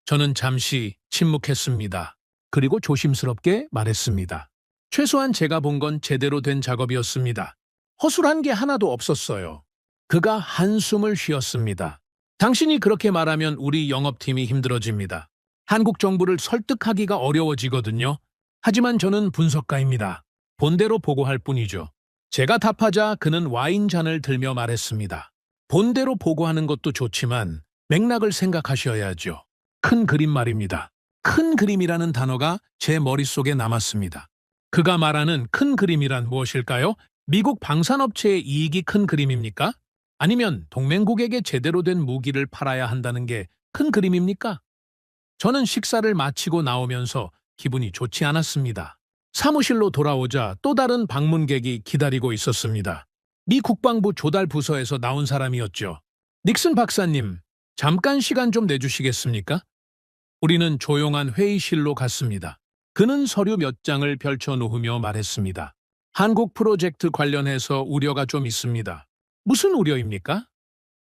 저는 잠시 침묵했습니다. 그리고 조심스럽게 말했습니다. 최소한 제가 본 건 제대로 된 작업이었습니다. 허술한 게 하나도 없었어요. 그가 한숨을 쉬었습니다. 당신이 그렇게 말하면 우리 영업팀이 힘들어집니다. 한국 정부를 설득하기가 어려워지거든요. 하지만 저는 분석가입니다. 본대로 보고할 뿐이죠. 제가 답하자 그는 와인잔을 들며 말했습니다. 본대로 보고하는 것도 좋지만 맥락을 생각하셔야죠. 큰 그림 말입니다. 큰 그림이라는 단어가 제 머릿속에 남았습니다. 그가 말하는 큰 그림이란 무엇일까요? 미국 방산업체의 이익이 큰 그림입니까? 아니면 동맹국에게 제대로 된 무기를 팔아야 한다는 게 큰 그림입니까? 저는 식사를 마치고 나오면서 기분이 좋지 않았습니다. 사무실로 돌아오자 또 다른 방문객이 기다리고 있었습니다. 미 국방부 조달 부서에서 나온 사람이었죠. 닉슨 박사님, 잠깐 시간 좀 내주시겠습니까? 우리는 조용한 회의실로 갔습니다. 그는 서류 몇 장을 펼쳐놓으며 말했습니다. 한국 프로젝트 관련해서 우려가 좀 있습니다. 무슨 우려입니까?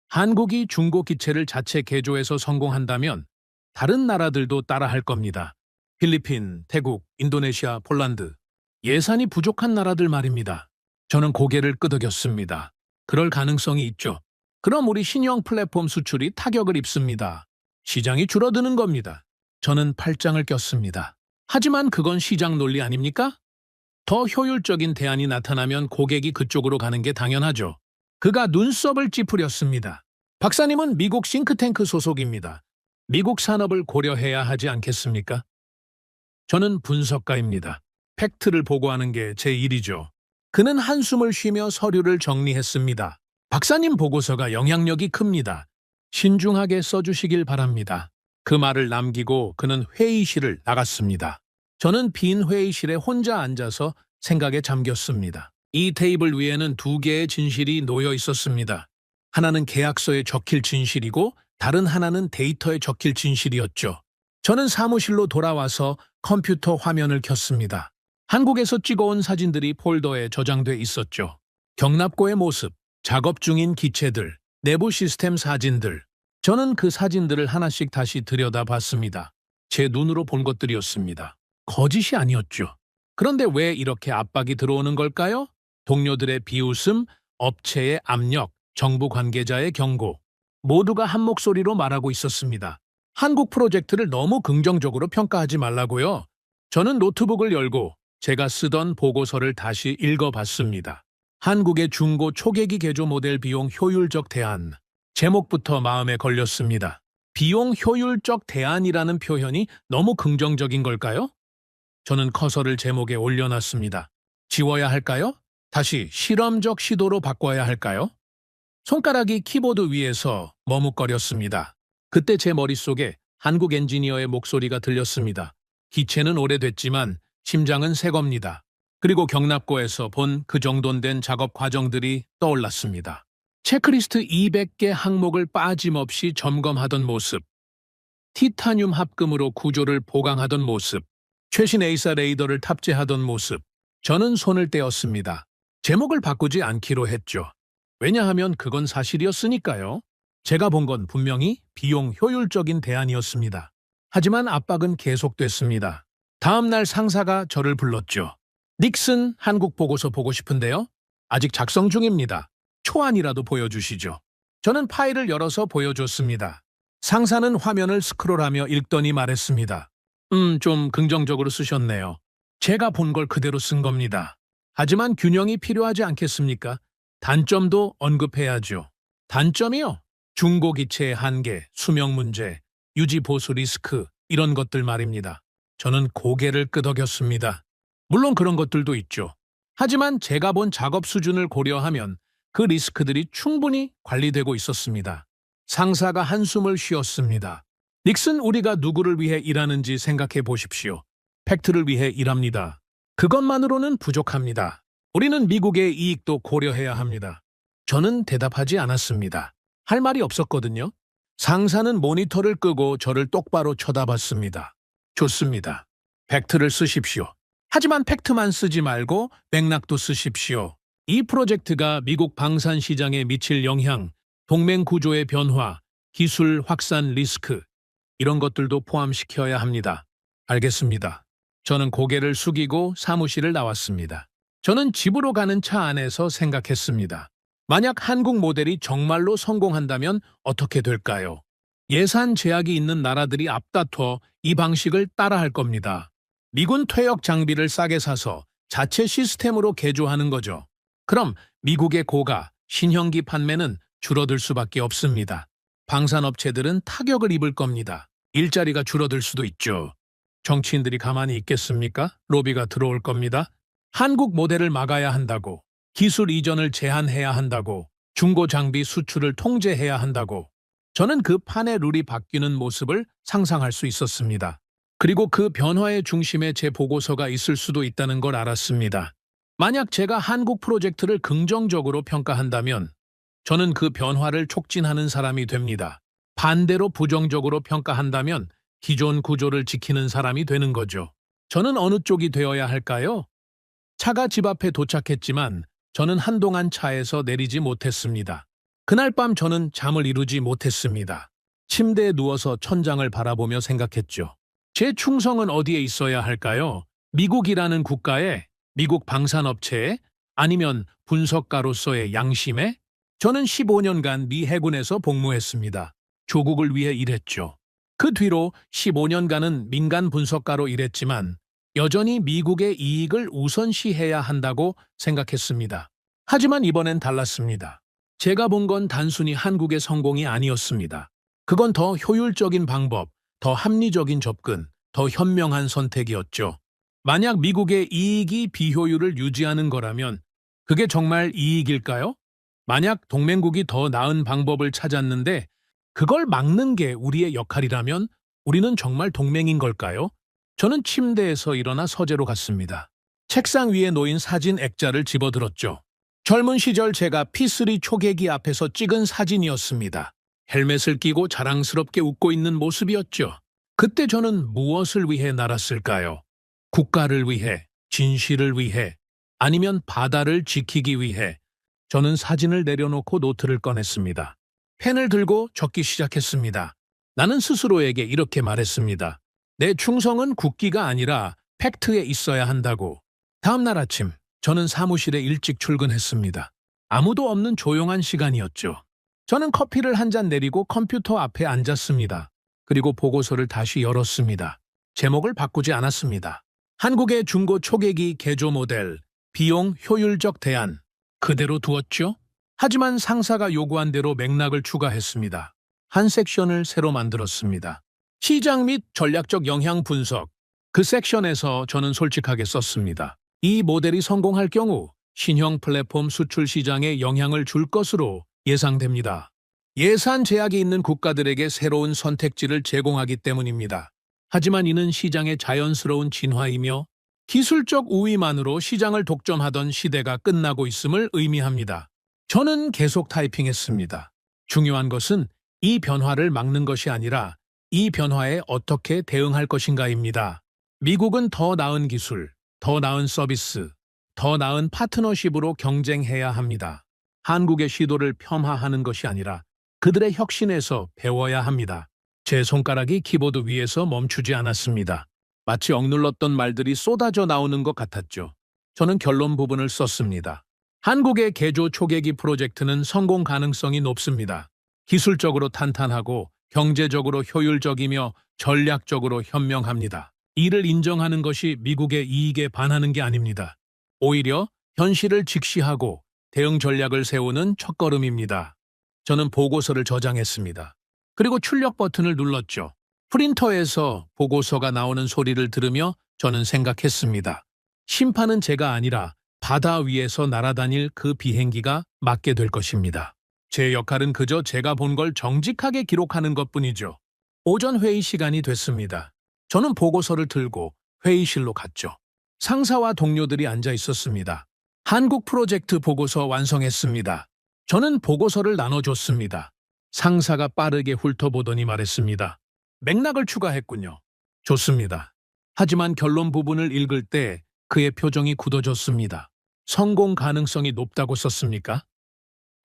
한국이 중고 기체를 자체 개조해서 성공한다면 다른 나라들도 따라할 겁니다. 필리핀, 태국, 인도네시아, 폴란드. 예산이 부족한 나라들 말입니다. 저는 고개를 끄덕였습니다. 그럴 가능성이 있죠. 그럼 우리 신형 플랫폼 수출이 타격을 입습니다. 시장이 줄어드는 겁니다. 저는 팔짱을 꼈습니다. 하지만 그건 시장 논리 아닙니까? 더 효율적인 대안이 나타나면 고객이 그쪽으로 가는 게 당연하죠. 그가 눈썹을 찌푸렸습니다. 박사님은 미국 싱크탱크 소속입니다. 미국 산업을 고려해야 하지 않겠습니까? 저는 분석가입니다. 팩트를 보고하는 게 제 일이죠. 그는 한숨을 쉬며 서류를 정리했습니다. 박사님 보고서가 영향력이 큽니다. 신중하게 써주시길 바랍니다. 그 말을 남기고 그는 회의실을 나갔습니다. 저는 빈 회의실에 혼자 앉아서 생각에 잠겼습니다. 이 테이블 위에는 두 개의 진실이 놓여 있었습니다. 하나는 계약서에 적힐 진실이고 다른 하나는 데이터에 적힐 진실이었죠. 저는 사무실로 돌아와서 컴퓨터 화면을 켰습니다. 한국에서 찍어온 사진들이 폴더에 저장돼 있었죠. 경납고의 모습, 작업 중인 기체들, 내부 시스템 사진들. 저는 그 사진들을 하나씩 다시 들여다봤습니다. 제 눈으로 본 것들이었습니다. 거짓이 아니었죠. 그런데 왜 이렇게 압박이 들어오는 걸까요? 동료들의 비웃음, 업체의 압력, 정부 관계자의 경고. 모두가 한 목소리로 말하고 있었습니다. 한국 프로젝트를 너무 긍정적으로 평가하지 말라고요. 저는 노트북을 열고 제가 쓰던 보고서를 다시 읽어봤습니다. 한국의 중고 초계기 개조 모델 비용 효율적 대안. 제목부터 마음에 걸렸습니다. 비용 효율적 대안이라는 표현이 너무 긍정적인 걸까요? 저는 커서를 제목에 올려놨습니다. 지워야 할까요? 다시 실험적 시도로 바꿔야 할까요? 손가락이 키보드 위에서 머뭇거렸습니다. 그때 제 머릿속에 한국 엔지니어의 목소리가 들렸습니다. 기체는 오래됐지만 심장은 새 겁니다. 그리고 경납고에서 본 그 정돈 된 작업 과정들이 떠올랐습니다. 체크리스트 200개 항목을 빠짐없이 점검하던 모습, 티타늄 합금으로 구조를 보강하던 모습, 최신 에이사 레이더를 탑재하던 모습. 저는 손을 떼었습니다. 제목을 바꾸지 않기로 했죠. 왜냐하면 그건 사실이었으니까요. 제가 본 건 분명히 비용 효율적인 대안이었습니다. 하지만 압박은 계속됐습니다. 다음 날 상사가 저를 불렀죠. 닉슨 한국 보고서 보고 싶은데요. 아직 작성 중입니다. 초안이라도 보여주시죠. 저는 파일을 열어서 보여줬습니다. 상사는 화면을 스크롤하며 읽더니 말했습니다. 좀 긍정적으로 쓰셨네요. 제가 본 걸 그대로 쓴 겁니다. 하지만 균형이 필요하지 않겠습니까? 단점도 언급해야죠. 단점이요? 중고기체의 한계, 수명 문제, 유지 보수 리스크, 이런 것들 말입니다. 저는 고개를 끄덕였습니다. 물론 그런 것들도 있죠. 하지만 제가 본 작업 수준을 고려하면 그 리스크들이 충분히 관리되고 있었습니다. 상사가 한숨을 쉬었습니다. 닉슨, 우리가 누구를 위해 일하는지 생각해 보십시오. 팩트를 위해 일합니다. 그것만으로는 부족합니다. 우리는 미국의 이익도 고려해야 합니다. 저는 대답하지 않았습니다. 할 말이 없었거든요. 상사는 모니터를 끄고 저를 똑바로 쳐다봤습니다. 좋습니다. 팩트를 쓰십시오. 하지만 팩트만 쓰지 말고 맥락도 쓰십시오. 이 프로젝트가 미국 방산 시장에 미칠 영향, 동맹 구조의 변화, 기술 확산 리스크, 이런 것들도 포함시켜야 합니다. 알겠습니다. 저는 고개를 숙이고 사무실을 나왔습니다. 저는 집으로 가는 차 안에서 생각했습니다. 만약 한국 모델이 정말로 성공한다면 어떻게 될까요? 예산 제약이 있는 나라들이 앞다퉈 이 방식을 따라할 겁니다. 미군 퇴역 장비를 싸게 사서 자체 시스템으로 개조하는 거죠. 그럼 미국의 고가, 신형기 판매는 줄어들 수밖에 없습니다. 방산업체들은 타격을 입을 겁니다. 일자리가 줄어들 수도 있죠. 정치인들이 가만히 있겠습니까? 로비가 들어올 겁니다. 한국 모델을 막아야 한다고, 기술 이전을 제한해야 한다고, 중고 장비 수출을 통제해야 한다고. 저는 그 판의 룰이 바뀌는 모습을 상상할 수 있었습니다. 그리고 그 변화의 중심에 제 보고서가 있을 수도 있다는 걸 알았습니다. 만약 제가 한국 프로젝트를 긍정적으로 평가한다면 저는 그 변화를 촉진하는 사람이 됩니다. 반대로 부정적으로 평가한다면 기존 구조를 지키는 사람이 되는 거죠. 저는 어느 쪽이 되어야 할까요? 차가 집 앞에 도착했지만 저는 한동안 차에서 내리지 못했습니다. 그날 밤 저는 잠을 이루지 못했습니다. 침대에 누워서 천장을 바라보며 생각했죠. 제 충성은 어디에 있어야 할까요? 미국이라는 국가에, 미국 방산업체에, 아니면 분석가로서의 양심에? 저는 15년간 미 해군에서 복무했습니다. 조국을 위해 일했죠. 그 뒤로 15년간은 민간 분석가로 일했지만 여전히 미국의 이익을 우선시해야 한다고 생각했습니다. 하지만 이번엔 달랐습니다. 제가 본 건 단순히 한국의 성공이 아니었습니다. 그건 더 효율적인 방법, 더 합리적인 접근, 더 현명한 선택이었죠. 만약 미국의 이익이 비효율을 유지하는 거라면 그게 정말 이익일까요? 만약 동맹국이 더 나은 방법을 찾았는데 그걸 막는 게 우리의 역할이라면 우리는 정말 동맹인 걸까요? 저는 침대에서 일어나 서재로 갔습니다. 책상 위에 놓인 사진 액자를 집어들었죠. 젊은 시절 제가 P3 초계기 앞에서 찍은 사진이었습니다. 헬멧을 끼고 자랑스럽게 웃고 있는 모습이었죠. 그때 저는 무엇을 위해 날았을까요? 국가를 위해, 진실을 위해, 아니면 바다를 지키기 위해. 저는 사진을 내려놓고 노트를 꺼냈습니다. 펜을 들고 적기 시작했습니다. 나는 스스로에게 이렇게 말했습니다. 내 충성은 국기가 아니라 팩트에 있어야 한다고. 다음 날 아침, 저는 사무실에 일찍 출근했습니다. 아무도 없는 조용한 시간이었죠. 저는 커피를 한 잔 내리고 컴퓨터 앞에 앉았습니다. 그리고 보고서를 다시 열었습니다. 제목을 바꾸지 않았습니다. 한국의 중고 초계기 개조 모델, 비용 효율적 대안. 그대로 두었죠? 하지만 상사가 요구한 대로 맥락을 추가했습니다. 한 섹션을 새로 만들었습니다. 시장 및 전략적 영향 분석. 그 섹션에서 저는 솔직하게 썼습니다. 이 모델이 성공할 경우 신형 플랫폼 수출 시장에 영향을 줄 것으로 예상됩니다. 예산 제약이 있는 국가들에게 새로운 선택지를 제공하기 때문입니다. 하지만 이는 시장의 자연스러운 진화이며 기술적 우위만으로 시장을 독점하던 시대가 끝나고 있음을 의미합니다. 저는 계속 타이핑했습니다. 중요한 것은 이 변화를 막는 것이 아니라 이 변화에 어떻게 대응할 것인가입니다. 미국은 더 나은 기술, 더 나은 서비스, 더 나은 파트너십으로 경쟁해야 합니다. 한국의 시도를 폄하하는 것이 아니라 그들의 혁신에서 배워야 합니다. 제 손가락이 키보드 위에서 멈추지 않았습니다. 마치 억눌렀던 말들이 쏟아져 나오는 것 같았죠. 저는 결론 부분을 썼습니다. 한국의 개조 초계기 프로젝트는 성공 가능성이 높습니다. 기술적으로 탄탄하고 경제적으로 효율적이며 전략적으로 현명합니다. 이를 인정하는 것이 미국의 이익에 반하는 게 아닙니다. 오히려 현실을 직시하고 대응 전략을 세우는 첫걸음입니다. 저는 보고서를 저장했습니다. 그리고 출력 버튼을 눌렀죠. 프린터에서 보고서가 나오는 소리를 들으며 저는 생각했습니다. 심판은 제가 아니라 바다 위에서 날아다닐 그 비행기가 맡게 될 것입니다. 제 역할은 그저 제가 본 걸 정직하게 기록하는 것뿐이죠. 오전 회의 시간이 됐습니다. 저는 보고서를 들고 회의실로 갔죠. 상사와 동료들이 앉아 있었습니다. 한국 프로젝트 보고서 완성했습니다. 저는 보고서를 나눠줬습니다. 상사가 빠르게 훑어보더니 말했습니다. 맥락을 추가했군요. 좋습니다. 하지만 결론 부분을 읽을 때 그의 표정이 굳어졌습니다. 성공 가능성이 높다고 썼습니까?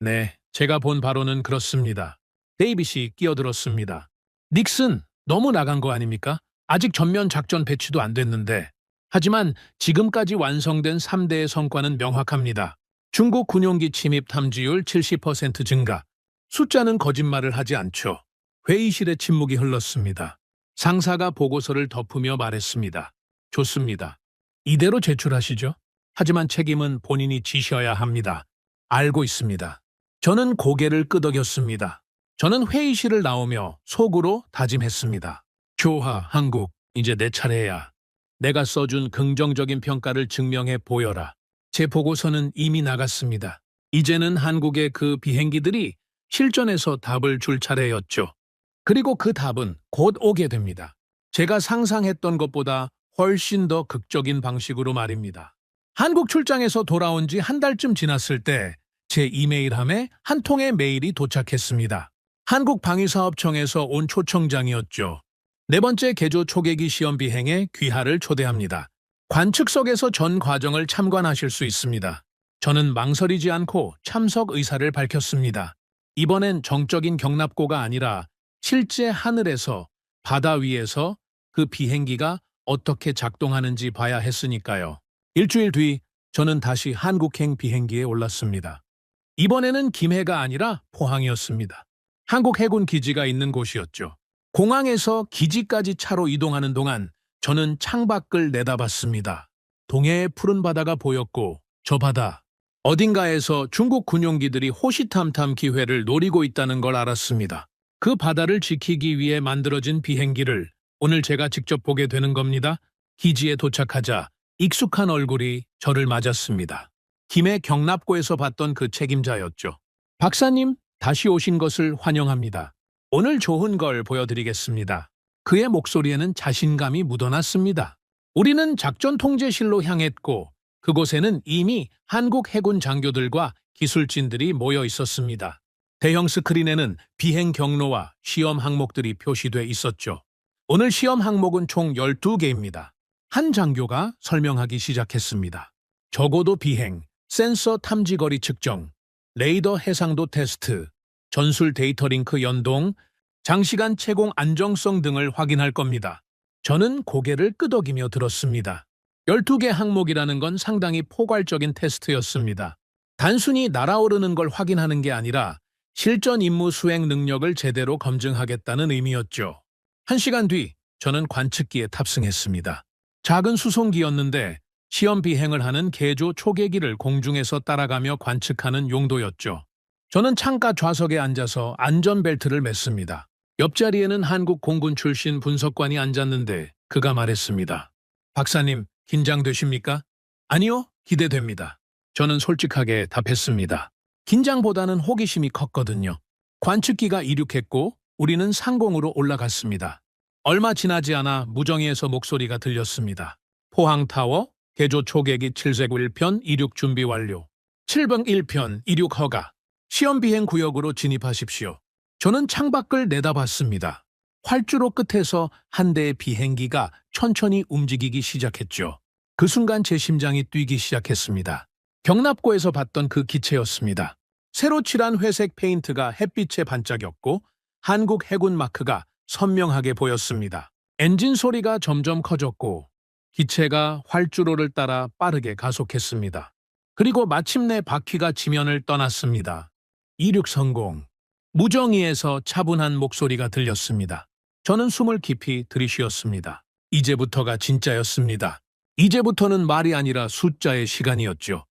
네, 제가 본 바로는 그렇습니다. 데이빗이 끼어들었습니다. 닉슨, 너무 나간 거 아닙니까? 아직 전면 작전 배치도 안 됐는데. 하지만 지금까지 완성된 3대의 성과는 명확합니다. 중국 군용기 침입 탐지율 70% 증가. 숫자는 거짓말을 하지 않죠. 회의실에 침묵이 흘렀습니다. 상사가 보고서를 덮으며 말했습니다. 좋습니다. 이대로 제출하시죠. 하지만 책임은 본인이 지셔야 합니다. 알고 있습니다. 저는 고개를 끄덕였습니다. 저는 회의실을 나오며 속으로 다짐했습니다. 좋아, 한국. 이제 내 차례야. 내가 써준 긍정적인 평가를 증명해 보여라. 제 보고서는 이미 나갔습니다. 이제는 한국의 그 비행기들이 실전에서 답을 줄 차례였죠. 그리고 그 답은 곧 오게 됩니다. 제가 상상했던 것보다 훨씬 더 극적인 방식으로 말입니다. 한국 출장에서 돌아온 지 한 달쯤 지났을 때 제 이메일함에 한 통의 메일이 도착했습니다. 한국방위사업청에서 온 초청장이었죠. 네 번째 개조 초계기 시험 비행에 귀하를 초대합니다. 관측석에서 전 과정을 참관하실 수 있습니다. 저는 망설이지 않고 참석 의사를 밝혔습니다. 이번엔 정적인 경납고가 아니라 실제 하늘에서 바다 위에서 그 비행기가 어떻게 작동하는지 봐야 했으니까요. 일주일 뒤 저는 다시 한국행 비행기에 올랐습니다. 이번에는 김해가 아니라 포항이었습니다. 한국 해군 기지가 있는 곳이었죠. 공항에서 기지까지 차로 이동하는 동안 저는 창밖을 내다봤습니다. 동해의 푸른 바다가 보였고 저 바다 어딘가에서 중국 군용기들이 호시탐탐 기회를 노리고 있다는 걸 알았습니다. 그 바다를 지키기 위해 만들어진 비행기를 오늘 제가 직접 보게 되는 겁니다. 기지에 도착하자 익숙한 얼굴이 저를 맞았습니다. 김해 경납고에서 봤던 그 책임자였죠. 박사님, 다시 오신 것을 환영합니다. 오늘 좋은 걸 보여드리겠습니다. 그의 목소리에는 자신감이 묻어났습니다. 우리는 작전 통제실로 향했고 그곳에는 이미 한국 해군 장교들과 기술진들이 모여 있었습니다. 대형 스크린에는 비행 경로와 시험 항목들이 표시돼 있었죠. 오늘 시험 항목은 총 12개입니다. 한 장교가 설명하기 시작했습니다. 적어도 비행, 센서 탐지 거리 측정, 레이더 해상도 테스트, 전술 데이터 링크 연동, 장시간 채공 안정성 등을 확인할 겁니다. 저는 고개를 끄덕이며 들었습니다. 12개 항목이라는 건 상당히 포괄적인 테스트였습니다. 단순히 날아오르는 걸 확인하는 게 아니라 실전 임무 수행 능력을 제대로 검증하겠다는 의미였죠. 1시간 뒤 저는 관측기에 탑승했습니다. 작은 수송기였는데 시험 비행을 하는 개조 초계기를 공중에서 따라가며 관측하는 용도였죠. 저는 창가 좌석에 앉아서 안전벨트를 맸습니다. 옆자리에는 한국 공군 출신 분석관이 앉았는데 그가 말했습니다. 박사님, 긴장되십니까? 아니요, 기대됩니다. 저는 솔직하게 답했습니다. 긴장보다는 호기심이 컸거든요. 관측기가 이륙했고 우리는 상공으로 올라갔습니다. 얼마 지나지 않아 무정위에서 목소리가 들렸습니다. 포항타워, 개조 초계기 701편 이륙 준비 완료. 701편 이륙 허가. 시험 비행 구역으로 진입하십시오. 저는 창밖을 내다봤습니다. 활주로 끝에서 한 대의 비행기가 천천히 움직이기 시작했죠. 그 순간 제 심장이 뛰기 시작했습니다. 경납고에서 봤던 그 기체였습니다. 새로 칠한 회색 페인트가 햇빛에 반짝였고 한국 해군 마크가 선명하게 보였습니다. 엔진 소리가 점점 커졌고 기체가 활주로를 따라 빠르게 가속했습니다. 그리고 마침내 바퀴가 지면을 떠났습니다. 이륙 성공. 무정위에서 차분한 목소리가 들렸습니다. 저는 숨을 깊이 들이쉬었습니다. 이제부터가 진짜였습니다. 이제부터는 말이 아니라 숫자의 시간이었죠.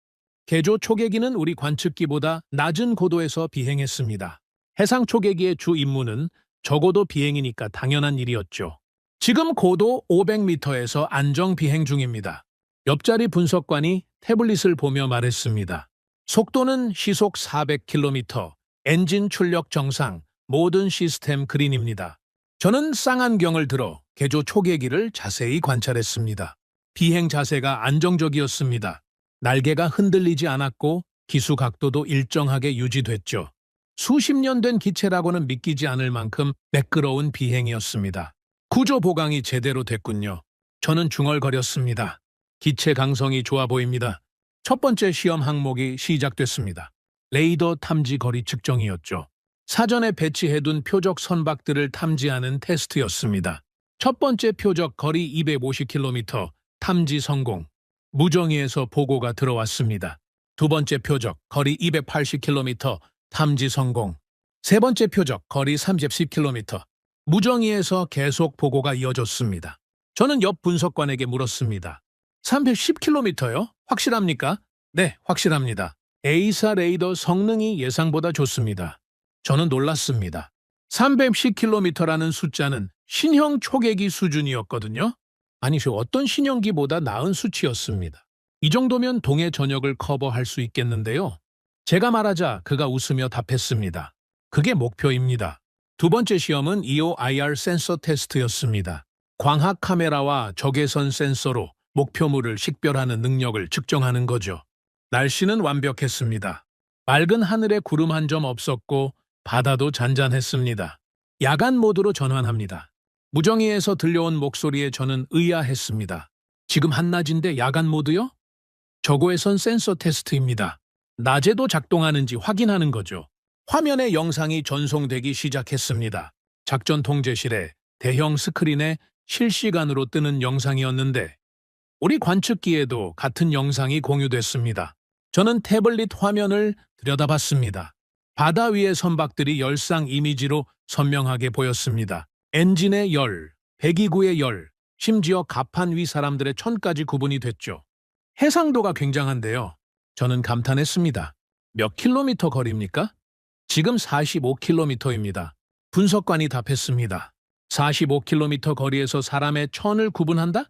개조 초계기는 우리 관측기보다 낮은 고도에서 비행했습니다. 해상 초계기의 주 임무는 적어도 비행이니까 당연한 일이었죠. 지금 고도 500m에서 안정 비행 중입니다. 옆자리 분석관이 태블릿을 보며 말했습니다. 속도는 시속 400km, 엔진 출력 정상, 모든 시스템 그린입니다. 저는 쌍안경을 들어 개조 초계기를 자세히 관찰했습니다. 비행 자세가 안정적이었습니다. 날개가 흔들리지 않았고 기수 각도도 일정하게 유지됐죠. 수십 년 된 기체라고는 믿기지 않을 만큼 매끄러운 비행이었습니다. 구조 보강이 제대로 됐군요. 저는 중얼거렸습니다. 기체 강성이 좋아 보입니다. 첫 번째 시험 항목이 시작됐습니다. 레이더 탐지 거리 측정이었죠. 사전에 배치해둔 표적 선박들을 탐지하는 테스트였습니다. 첫 번째 표적 거리 250km, 탐지 성공. 무정위에서 보고가 들어왔습니다. 두 번째 표적 거리 280km, 탐지 성공. 세 번째 표적 거리 310km. 무정위에서 계속 보고가 이어졌습니다. 저는 옆 분석관에게 물었습니다. 310km요? 확실합니까? 네, 확실합니다. A사 레이더 성능이 예상보다 좋습니다. 저는 놀랐습니다. 310km라는 숫자는 신형 초계기 수준이었거든요. 아니, 어떤 신형기보다 나은 수치였습니다. 이 정도면 동해 전역을 커버할 수 있겠는데요. 제가 말하자 그가 웃으며 답했습니다. 그게 목표입니다. 두 번째 시험은 EOIR 센서 테스트였습니다. 광학 카메라와 적외선 센서로 목표물을 식별하는 능력을 측정하는 거죠. 날씨는 완벽했습니다. 맑은 하늘에 구름 한 점 없었고 바다도 잔잔했습니다. 야간 모드로 전환합니다. 무정위에서 들려온 목소리에 저는 의아했습니다. 지금 한낮인데 야간 모드요? 저고외선 센서 테스트입니다. 낮에도 작동하는지 확인하는 거죠. 화면에 영상이 전송되기 시작했습니다. 작전 통제실에 대형 스크린에 실시간으로 뜨는 영상이었는데 우리 관측기에도 같은 영상이 공유됐습니다. 저는 태블릿 화면을 들여다봤습니다. 바다 위의 선박들이 열상 이미지로 선명하게 보였습니다. 엔진의 열, 배기구의 열, 심지어 갑판 위 사람들의 천까지 구분이 됐죠. 해상도가 굉장한데요. 저는 감탄했습니다. 몇 킬로미터 거리입니까? 지금 45킬로미터입니다. 분석관이 답했습니다. 45킬로미터 거리에서 사람의 천을 구분한다?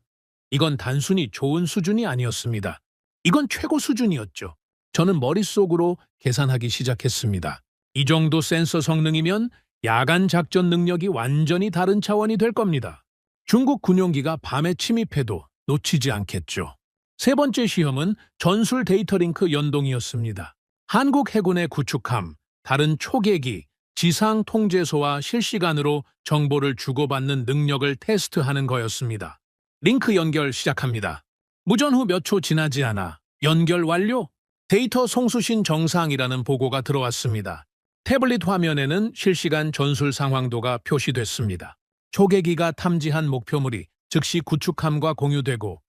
이건 단순히 좋은 수준이 아니었습니다. 이건 최고 수준이었죠. 저는 머릿속으로 계산하기 시작했습니다. 이 정도 센서 성능이면 야간 작전 능력이 완전히 다른 차원이 될 겁니다. 중국 군용기가 밤에 침입해도 놓치지 않겠죠. 세 번째 시험은 전술 데이터링크 연동이었습니다. 한국 해군의 구축함, 다른 초계기, 지상 통제소와 실시간으로 정보를 주고받는 능력을 테스트하는 거였습니다. 링크 연결 시작합니다. 무전 후 몇 초 지나지 않아 연결 완료! 데이터 송수신 정상이라는 보고가 들어왔습니다. 태블릿 화면에는 실시간 전술 상황도가 표시됐습니다. 초계기가 탐지한 목표물이 즉시 구축함과 공유되고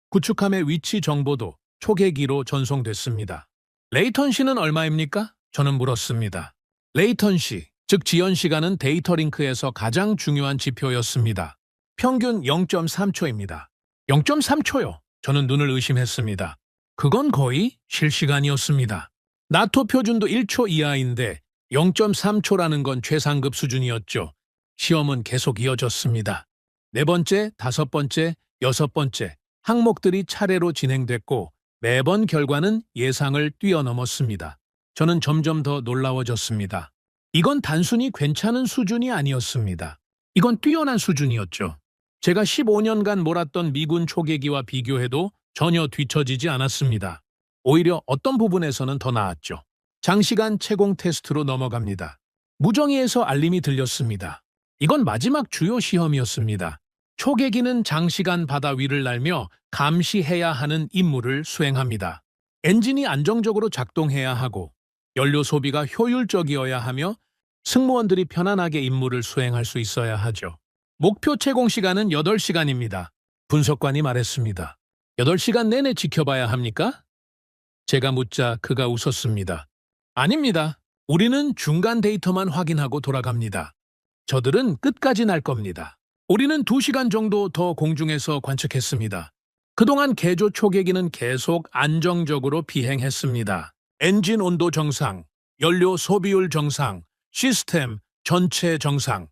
구축함의 위치 정보도 초계기로 전송됐습니다. 레이턴시는 얼마입니까? 저는 물었습니다. 레이턴시, 즉 지연 시간은 데이터 링크에서 가장 중요한 지표였습니다. 평균 0.3초입니다. 0.3초요. 저는 눈을 의심했습니다. 그건 거의 실시간이었습니다. 나토 표준도 1초 이하인데 0.3초라는 건 최상급 수준이었죠. 시험은 계속 이어졌습니다. 네 번째, 다섯 번째, 여섯 번째 항목들이 차례로 진행됐고 매번 결과는 예상을 뛰어넘었습니다. 저는 점점 더 놀라워졌습니다. 이건 단순히 괜찮은 수준이 아니었습니다. 이건 뛰어난 수준이었죠. 제가 15년간 몰았던 미군 초계기와 비교해도 전혀 뒤처지지 않았습니다. 오히려 어떤 부분에서는 더 나았죠. 장시간 채공 테스트로 넘어갑니다. 무정위에서 알림이 들렸습니다. 이건 마지막 주요 시험이었습니다. 초계기는 장시간 바다 위를 날며 감시해야 하는 임무를 수행합니다. 엔진이 안정적으로 작동해야 하고 연료 소비가 효율적이어야 하며 승무원들이 편안하게 임무를 수행할 수 있어야 하죠. 목표 채공 시간은 8시간입니다. 분석관이 말했습니다. 8시간 내내 지켜봐야 합니까? 제가 묻자 그가 웃었습니다. 아닙니다. 우리는 중간 데이터만 확인하고 돌아갑니다. 저들은 끝까지 날 겁니다. 우리는 2시간 정도 더 공중에서 관측했습니다. 그동안 개조 초계기는 계속 안정적으로 비행했습니다. 엔진 온도 정상, 연료 소비율 정상, 시스템 전체 정상.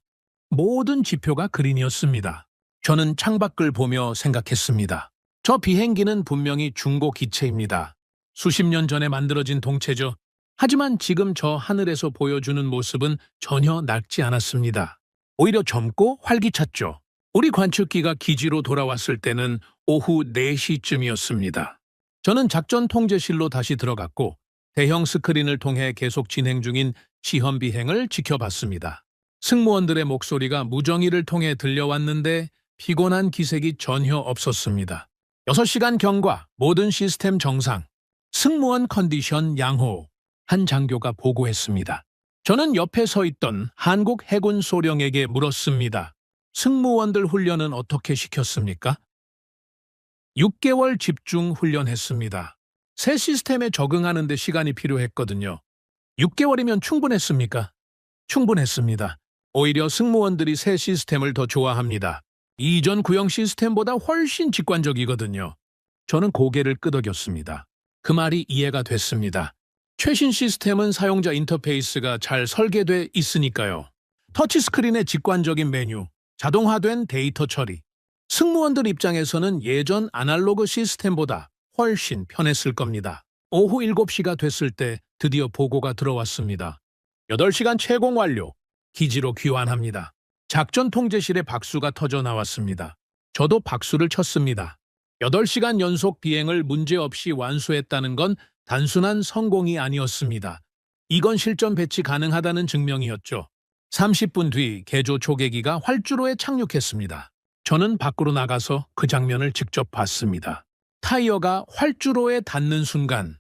모든 지표가 그린이었습니다. 저는 창밖을 보며 생각했습니다. 저 비행기는 분명히 중고 기체입니다. 수십 년 전에 만들어진 동체죠. 하지만 지금 저 하늘에서 보여주는 모습은 전혀 낡지 않았습니다. 오히려 젊고 활기찼죠. 우리 관측기가 기지로 돌아왔을 때는 오후 4시쯤이었습니다. 저는 작전 통제실로 다시 들어갔고 대형 스크린을 통해 계속 진행 중인 시험 비행을 지켜봤습니다. 승무원들의 목소리가 무정위를 통해 들려왔는데 피곤한 기색이 전혀 없었습니다. 6시간 경과, 모든 시스템 정상, 승무원 컨디션 양호, 한 장교가 보고했습니다. 저는 옆에 서 있던 한국 해군 소령에게 물었습니다. 승무원들 훈련은 어떻게 시켰습니까? 6개월 집중 훈련했습니다. 새 시스템에 적응하는 데 시간이 필요했거든요. 6개월이면 충분했습니까? 충분했습니다. 오히려 승무원들이 새 시스템을 더 좋아합니다. 이전 구형 시스템보다 훨씬 직관적이거든요. 저는 고개를 끄덕였습니다. 그 말이 이해가 됐습니다. 최신 시스템은 사용자 인터페이스가 잘 설계돼 있으니까요. 터치스크린의 직관적인 메뉴, 자동화된 데이터 처리. 승무원들 입장에서는 예전 아날로그 시스템보다 훨씬 편했을 겁니다. 오후 7시가 됐을 때 드디어 보고가 들어왔습니다. 8시간 채공 완료. 기지로 귀환합니다. 작전 통제실에 박수가 터져 나왔습니다. 저도 박수를 쳤습니다. 8시간 연속 비행을 문제없이 완수했다는 건 단순한 성공이 아니었습니다. 이건 실전 배치 가능하다는 증명이었죠. 30분 뒤 개조 초계기가 활주로에 착륙했습니다. 저는 밖으로 나가서 그 장면을 직접 봤습니다. 타이어가 활주로에 닿는 순간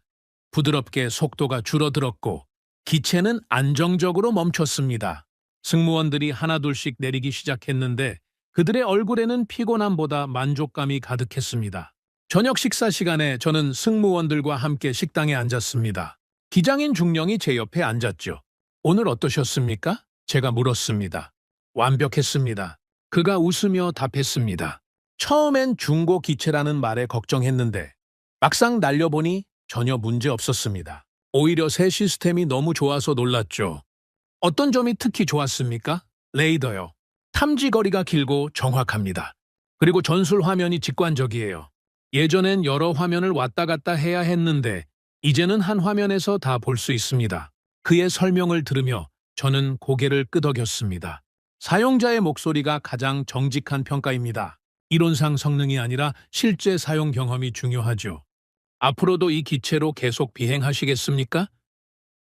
부드럽게 속도가 줄어들었고 기체는 안정적으로 멈췄습니다. 승무원들이 하나둘씩 내리기 시작했는데 그들의 얼굴에는 피곤함보다 만족감이 가득했습니다. 저녁 식사 시간에 저는 승무원들과 함께 식당에 앉았습니다. 기장인 중령이 제 옆에 앉았죠. 오늘 어떠셨습니까? 제가 물었습니다. 완벽했습니다. 그가 웃으며 답했습니다. 처음엔 중고 기체라는 말에 걱정했는데 막상 날려보니 전혀 문제 없었습니다. 오히려 새 시스템이 너무 좋아서 놀랐죠. 어떤 점이 특히 좋았습니까? 레이더요. 탐지 거리가 길고 정확합니다. 그리고 전술 화면이 직관적이에요. 예전엔 여러 화면을 왔다 갔다 해야 했는데 이제는 한 화면에서 다 볼 수 있습니다. 그의 설명을 들으며 저는 고개를 끄덕였습니다. 사용자의 목소리가 가장 정직한 평가입니다. 이론상 성능이 아니라 실제 사용 경험이 중요하죠. 앞으로도 이 기체로 계속 비행하시겠습니까?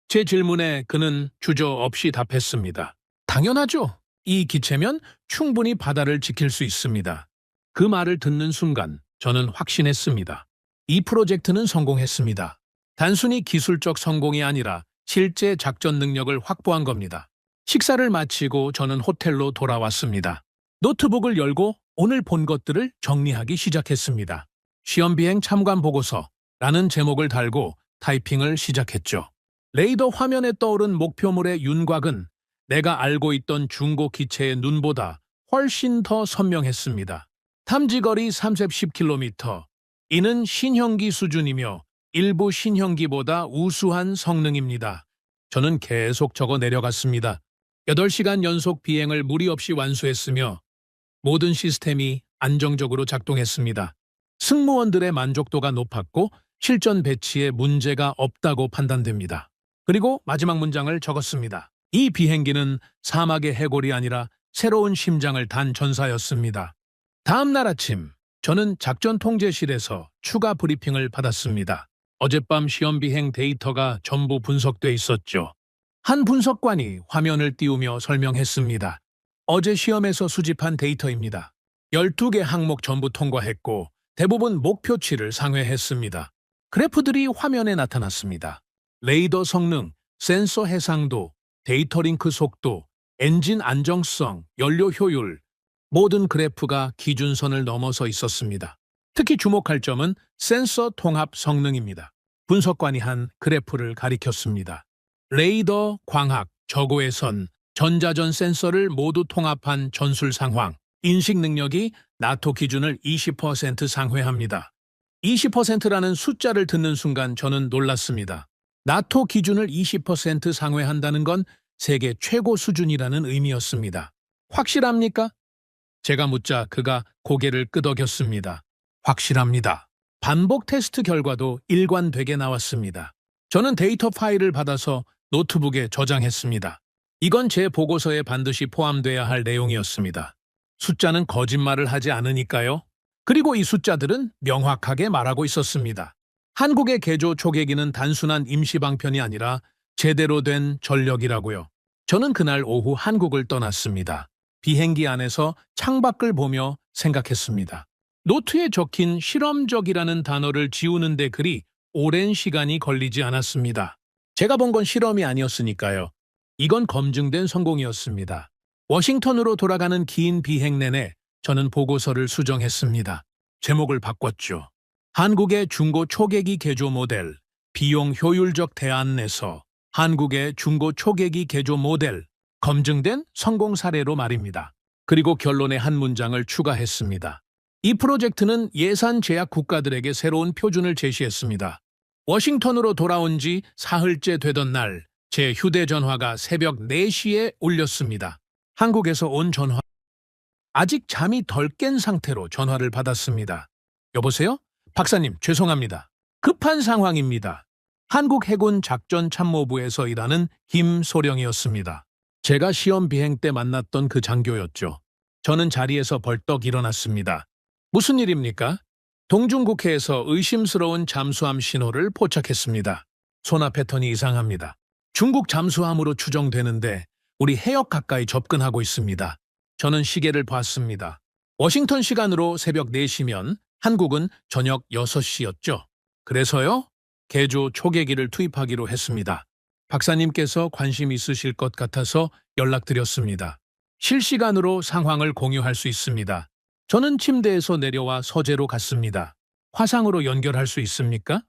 제 질문에 그는 주저없이 답했습니다. 당연하죠. 이 기체면 충분히 바다를 지킬 수 있습니다. 그 말을 듣는 순간 저는 확신했습니다. 이 프로젝트는 성공했습니다. 단순히 기술적 성공이 아니라 실제 작전 능력을 확보한 겁니다. 식사를 마치고 저는 호텔로 돌아왔습니다. 노트북을 열고 오늘 본 것들을 정리하기 시작했습니다. 시험비행 참관 보고서라는 제목을 달고 타이핑을 시작했죠. 레이더 화면에 떠오른 목표물의 윤곽은 내가 알고 있던 중고 기체의 눈보다 훨씬 더 선명했습니다. 탐지거리 30km. 이는 신형기 수준이며 일부 신형기보다 우수한 성능입니다. 저는 계속 적어 내려갔습니다. 8시간 연속 비행을 무리 없이 완수했으며 모든 시스템이 안정적으로 작동했습니다. 승무원들의 만족도가 높았고 실전 배치에 문제가 없다고 판단됩니다. 그리고 마지막 문장을 적었습니다. 이 비행기는 사막의 해골이 아니라 새로운 심장을 단 전사였습니다. 다음 날 아침, 저는 작전 통제실에서 추가 브리핑을 받았습니다. 어젯밤 시험 비행 데이터가 전부 분석돼 있었죠. 한 분석관이 화면을 띄우며 설명했습니다. 어제 시험에서 수집한 데이터입니다. 12개 항목 전부 통과했고 대부분 목표치를 상회했습니다. 그래프들이 화면에 나타났습니다. 레이더 성능, 센서 해상도, 데이터 링크 속도, 엔진 안정성, 연료 효율, 모든 그래프가 기준선을 넘어서 있었습니다. 특히 주목할 점은 센서 통합 성능입니다. 분석관이 한 그래프를 가리켰습니다. 레이더, 광학, 저고의 선, 전자전 센서를 모두 통합한 전술 상황, 인식 능력이 나토 기준을 20% 상회합니다. 20%라는 숫자를 듣는 순간 저는 놀랐습니다. 나토 기준을 20% 상회한다는 건 세계 최고 수준이라는 의미였습니다. 확실합니까? 제가 묻자 그가 고개를 끄덕였습니다. 확실합니다. 반복 테스트 결과도 일관되게 나왔습니다. 저는 데이터 파일을 받아서 노트북에 저장했습니다. 이건 제 보고서에 반드시 포함돼야 할 내용이었습니다. 숫자는 거짓말을 하지 않으니까요. 그리고 이 숫자들은 명확하게 말하고 있었습니다. 한국의 개조 초계기는 단순한 임시방편이 아니라 제대로 된 전력이라고요. 저는 그날 오후 한국을 떠났습니다. 비행기 안에서 창밖을 보며 생각했습니다. 노트에 적힌 실험적이라는 단어를 지우는데 그리 오랜 시간이 걸리지 않았습니다. 제가 본 건 실험이 아니었으니까요. 이건 검증된 성공이었습니다. 워싱턴으로 돌아가는 긴 비행 내내 저는 보고서를 수정했습니다. 제목을 바꿨죠. 한국의 중고 초계기 개조 모델, 비용 효율적 대안에서 한국의 중고 초계기 개조 모델, 검증된 성공 사례로 말입니다. 그리고 결론에 한 문장을 추가했습니다. 이 프로젝트는 예산 제약 국가들에게 새로운 표준을 제시했습니다. 워싱턴으로 돌아온 지 사흘째 되던 날, 제 휴대전화가 새벽 4시에 울렸습니다. 한국에서 온 전화. 아직 잠이 덜 깬 상태로 전화를 받았습니다. 여보세요? 박사님, 죄송합니다. 급한 상황입니다. 한국 해군 작전참모부에서 일하는 김소령이었습니다. 제가 시험 비행 때 만났던 그 장교였죠. 저는 자리에서 벌떡 일어났습니다. 무슨 일입니까? 동중국해에서 의심스러운 잠수함 신호를 포착했습니다. 소나 패턴이 이상합니다. 중국 잠수함으로 추정되는데 우리 해역 가까이 접근하고 있습니다. 저는 시계를 봤습니다. 워싱턴 시간으로 새벽 4시면 한국은 저녁 6시였죠. 그래서요, 개조 초계기를 투입하기로 했습니다. 박사님께서 관심 있으실 것 같아서 연락드렸습니다. 실시간으로 상황을 공유할 수 있습니다. 저는 침대에서 내려와 서재로 갔습니다. 화상으로 연결할 수 있습니까?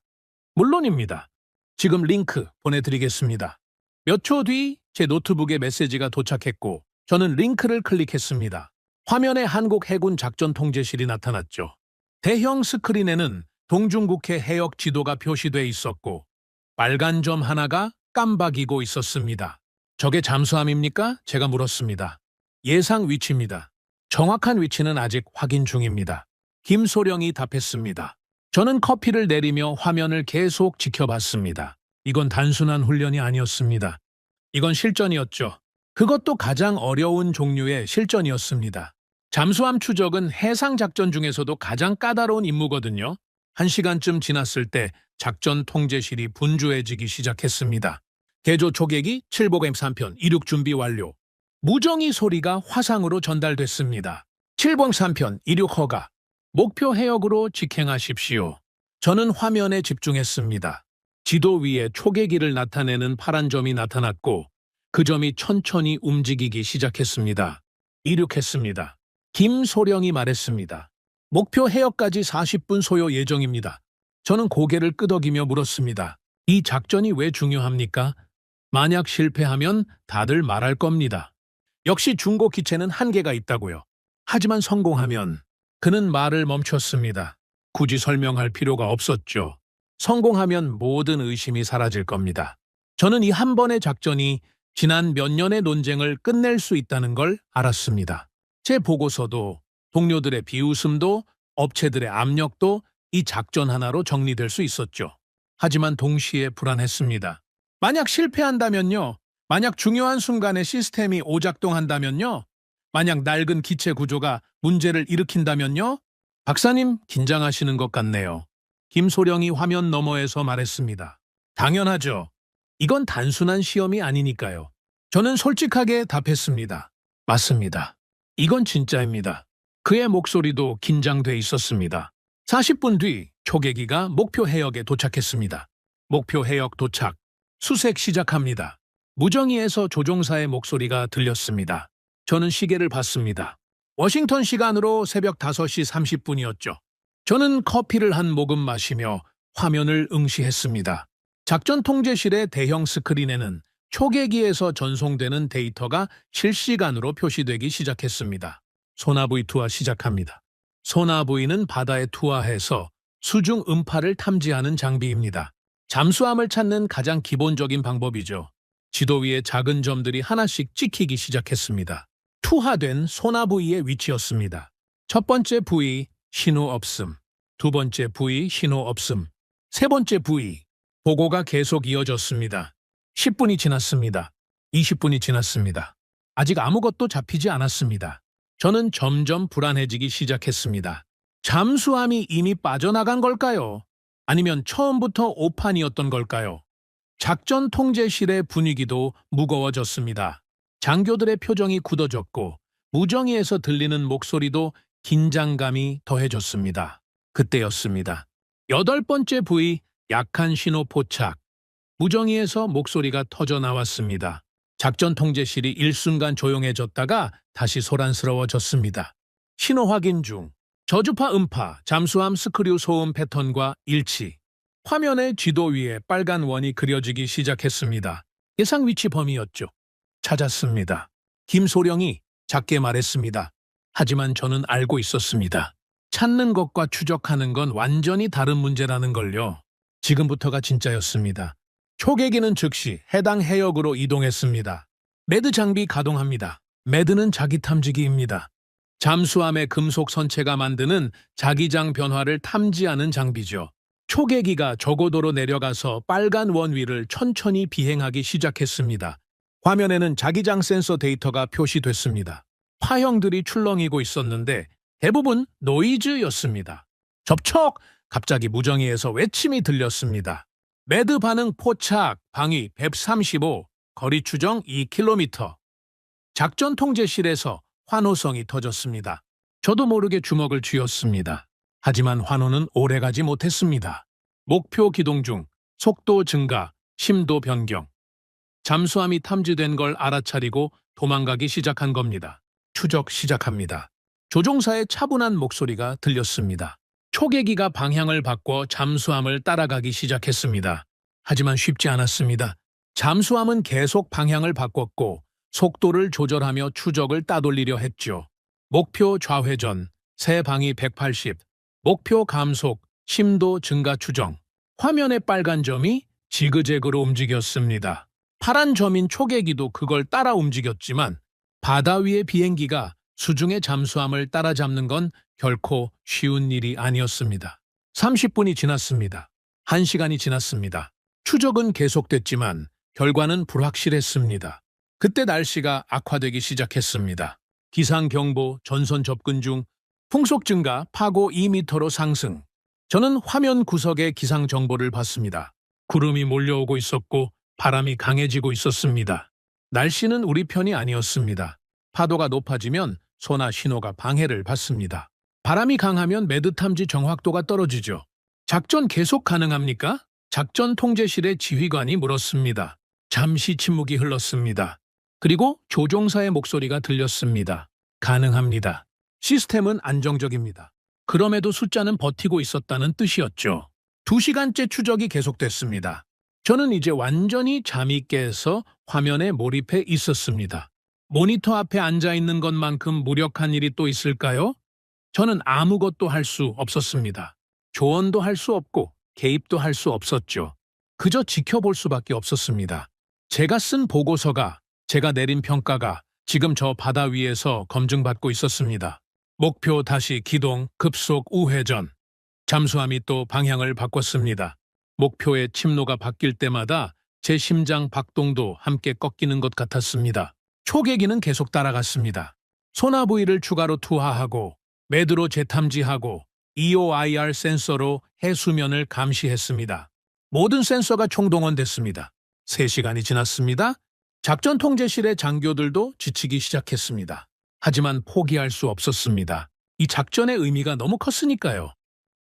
물론입니다. 지금 링크 보내드리겠습니다. 몇 초 뒤 제 노트북에 메시지가 도착했고 저는 링크를 클릭했습니다. 화면에 한국 해군 작전 통제실이 나타났죠. 대형 스크린에는 동중국해 해역 지도가 표시돼 있었고 빨간 점 하나가 깜박이고 있었습니다. 저게 잠수함입니까? 제가 물었습니다. 예상 위치입니다. 정확한 위치는 아직 확인 중입니다. 김소령이 답했습니다. 저는 커피를 내리며 화면을 계속 지켜봤습니다. 이건 단순한 훈련이 아니었습니다. 이건 실전이었죠. 그것도 가장 어려운 종류의 실전이었습니다. 잠수함 추적은 해상 작전 중에서도 가장 까다로운 임무거든요. 1시간쯤 지났을 때 작전 통제실이 분주해지기 시작했습니다. 개조 초계기 7보겜 3편 이륙 준비 완료. 무정의 소리가 화상으로 전달됐습니다. 7봉 3편 이륙 허가. 목표 해역으로 직행하십시오. 저는 화면에 집중했습니다. 지도 위에 초계기를 나타내는 파란 점이 나타났고 그 점이 천천히 움직이기 시작했습니다. 이륙했습니다. 김소령이 말했습니다. 목표 해역까지 40분 소요 예정입니다. 저는 고개를 끄덕이며 물었습니다. 이 작전이 왜 중요합니까? 만약 실패하면 다들 말할 겁니다. 역시 중고 기체는 한계가 있다고요. 하지만 성공하면 그는 말을 멈췄습니다. 굳이 설명할 필요가 없었죠. 성공하면 모든 의심이 사라질 겁니다. 저는 이 한 번의 작전이 지난 몇 년의 논쟁을 끝낼 수 있다는 걸 알았습니다. 제 보고서도 동료들의 비웃음도 업체들의 압력도 이 작전 하나로 정리될 수 있었죠. 하지만 동시에 불안했습니다. 만약 실패한다면요? 만약 중요한 순간에 시스템이 오작동한다면요? 만약 낡은 기체 구조가 문제를 일으킨다면요? 박사님, 긴장하시는 것 같네요. 김소령이 화면 너머에서 말했습니다. 당연하죠. 이건 단순한 시험이 아니니까요. 저는 솔직하게 답했습니다. 맞습니다. 이건 진짜입니다. 그의 목소리도 긴장돼 있었습니다. 40분 뒤 초계기가 목표 해역에 도착했습니다. 목표 해역 도착. 수색 시작합니다. 무정의에서 조종사의 목소리가 들렸습니다. 저는 시계를 봤습니다. 워싱턴 시간으로 새벽 5시 30분이었죠. 저는 커피를 한 모금 마시며 화면을 응시했습니다. 작전 통제실의 대형 스크린에는 초계기에서 전송되는 데이터가 실시간으로 표시되기 시작했습니다. 소나부이 투하 시작합니다. 소나부이는 바다에 투하해서 수중 음파를 탐지하는 장비입니다. 잠수함을 찾는 가장 기본적인 방법이죠. 지도 위에 작은 점들이 하나씩 찍히기 시작했습니다. 투하된 소나부이의 위치였습니다. 첫 번째 부위, 신호 없음. 두 번째 부위, 신호 없음. 세 번째 부위, 보고가 계속 이어졌습니다. 10분이 지났습니다. 20분이 지났습니다. 아직 아무것도 잡히지 않았습니다. 저는 점점 불안해지기 시작했습니다. 잠수함이 이미 빠져나간 걸까요? 아니면 처음부터 오판이었던 걸까요? 작전 통제실의 분위기도 무거워졌습니다. 장교들의 표정이 굳어졌고 무정의에서 들리는 목소리도 긴장감이 더해졌습니다. 그때였습니다. 8번째 부위, 약한 신호 포착. 무정의에서 목소리가 터져 나왔습니다. 작전 통제실이 일순간 조용해졌다가 다시 소란스러워졌습니다. 신호 확인 중. 저주파 음파, 잠수함 스크류 소음 패턴과 일치. 화면의 지도 위에 빨간 원이 그려지기 시작했습니다. 예상 위치 범위였죠. 찾았습니다. 김소령이 작게 말했습니다. 하지만 저는 알고 있었습니다. 찾는 것과 추적하는 건 완전히 다른 문제라는 걸요. 지금부터가 진짜였습니다. 초계기는 즉시 해당 해역으로 이동했습니다. 매드 장비 가동합니다. 매드는 자기 탐지기입니다. 잠수함의 금속 선체가 만드는 자기장 변화를 탐지하는 장비죠. 초계기가 저고도로 내려가서 빨간 원 위를 천천히 비행하기 시작했습니다. 화면에는 자기장 센서 데이터가 표시됐습니다. 파형들이 출렁이고 있었는데 대부분 노이즈였습니다. 접촉! 갑자기 무정의에서 외침이 들렸습니다. 매드 반응 포착, 방위 135, 거리 추정 2km. 작전 통제실에서 환호성이 터졌습니다. 저도 모르게 주먹을 쥐었습니다. 하지만 환호는 오래가지 못했습니다. 목표 기동 중, 속도 증가, 심도 변경. 잠수함이 탐지된 걸 알아차리고 도망가기 시작한 겁니다. 추적 시작합니다. 조종사의 차분한 목소리가 들렸습니다. 초계기가 방향을 바꿔 잠수함을 따라가기 시작했습니다. 하지만 쉽지 않았습니다. 잠수함은 계속 방향을 바꿨고 속도를 조절하며 추적을 따돌리려 했죠. 목표 좌회전, 새 방위 180, 목표 감속, 심도 증가 추정. 화면의 빨간 점이 지그재그로 움직였습니다. 파란 점인 초계기도 그걸 따라 움직였지만 바다 위의 비행기가 수중의 잠수함을 따라잡는 건 결코 쉬운 일이 아니었습니다. 30분이 지났습니다. 1시간이 지났습니다. 추적은 계속됐지만 결과는 불확실했습니다. 그때 날씨가 악화되기 시작했습니다. 기상경보, 전선 접근 중, 풍속 증가, 파고 2m로 상승. 저는 화면 구석에 기상 정보를 봤습니다. 구름이 몰려오고 있었고 바람이 강해지고 있었습니다. 날씨는 우리 편이 아니었습니다. 파도가 높아지면 소나 신호가 방해를 받습니다. 바람이 강하면 매드 탐지 정확도가 떨어지죠. 작전 계속 가능합니까? 작전 통제실의 지휘관이 물었습니다. 잠시 침묵이 흘렀습니다. 그리고 조종사의 목소리가 들렸습니다. 가능합니다. 시스템은 안정적입니다. 그럼에도 숫자는 버티고 있었다는 뜻이었죠. 2시간째 추적이 계속됐습니다. 저는 이제 완전히 잠이 깨서 화면에 몰입해 있었습니다. 모니터 앞에 앉아 있는 것만큼 무력한 일이 또 있을까요? 저는 아무것도 할 수 없었습니다. 조언도 할 수 없고 개입도 할 수 없었죠. 그저 지켜볼 수밖에 없었습니다. 제가 쓴 보고서가, 제가 내린 평가가 지금 저 바다 위에서 검증받고 있었습니다. 목표 다시 기동, 급속 우회전. 잠수함이 또 방향을 바꿨습니다. 목표의 침로가 바뀔 때마다 제 심장 박동도 함께 꺾이는 것 같았습니다. 초계기는 계속 따라갔습니다. 소나 부위를 추가로 투하하고 매드로 재탐지하고 EOIR 센서로 해수면을 감시했습니다. 모든 센서가 총동원됐습니다. 3시간이 지났습니다. 작전 통제실의 장교들도 지치기 시작했습니다. 하지만 포기할 수 없었습니다. 이 작전의 의미가 너무 컸으니까요.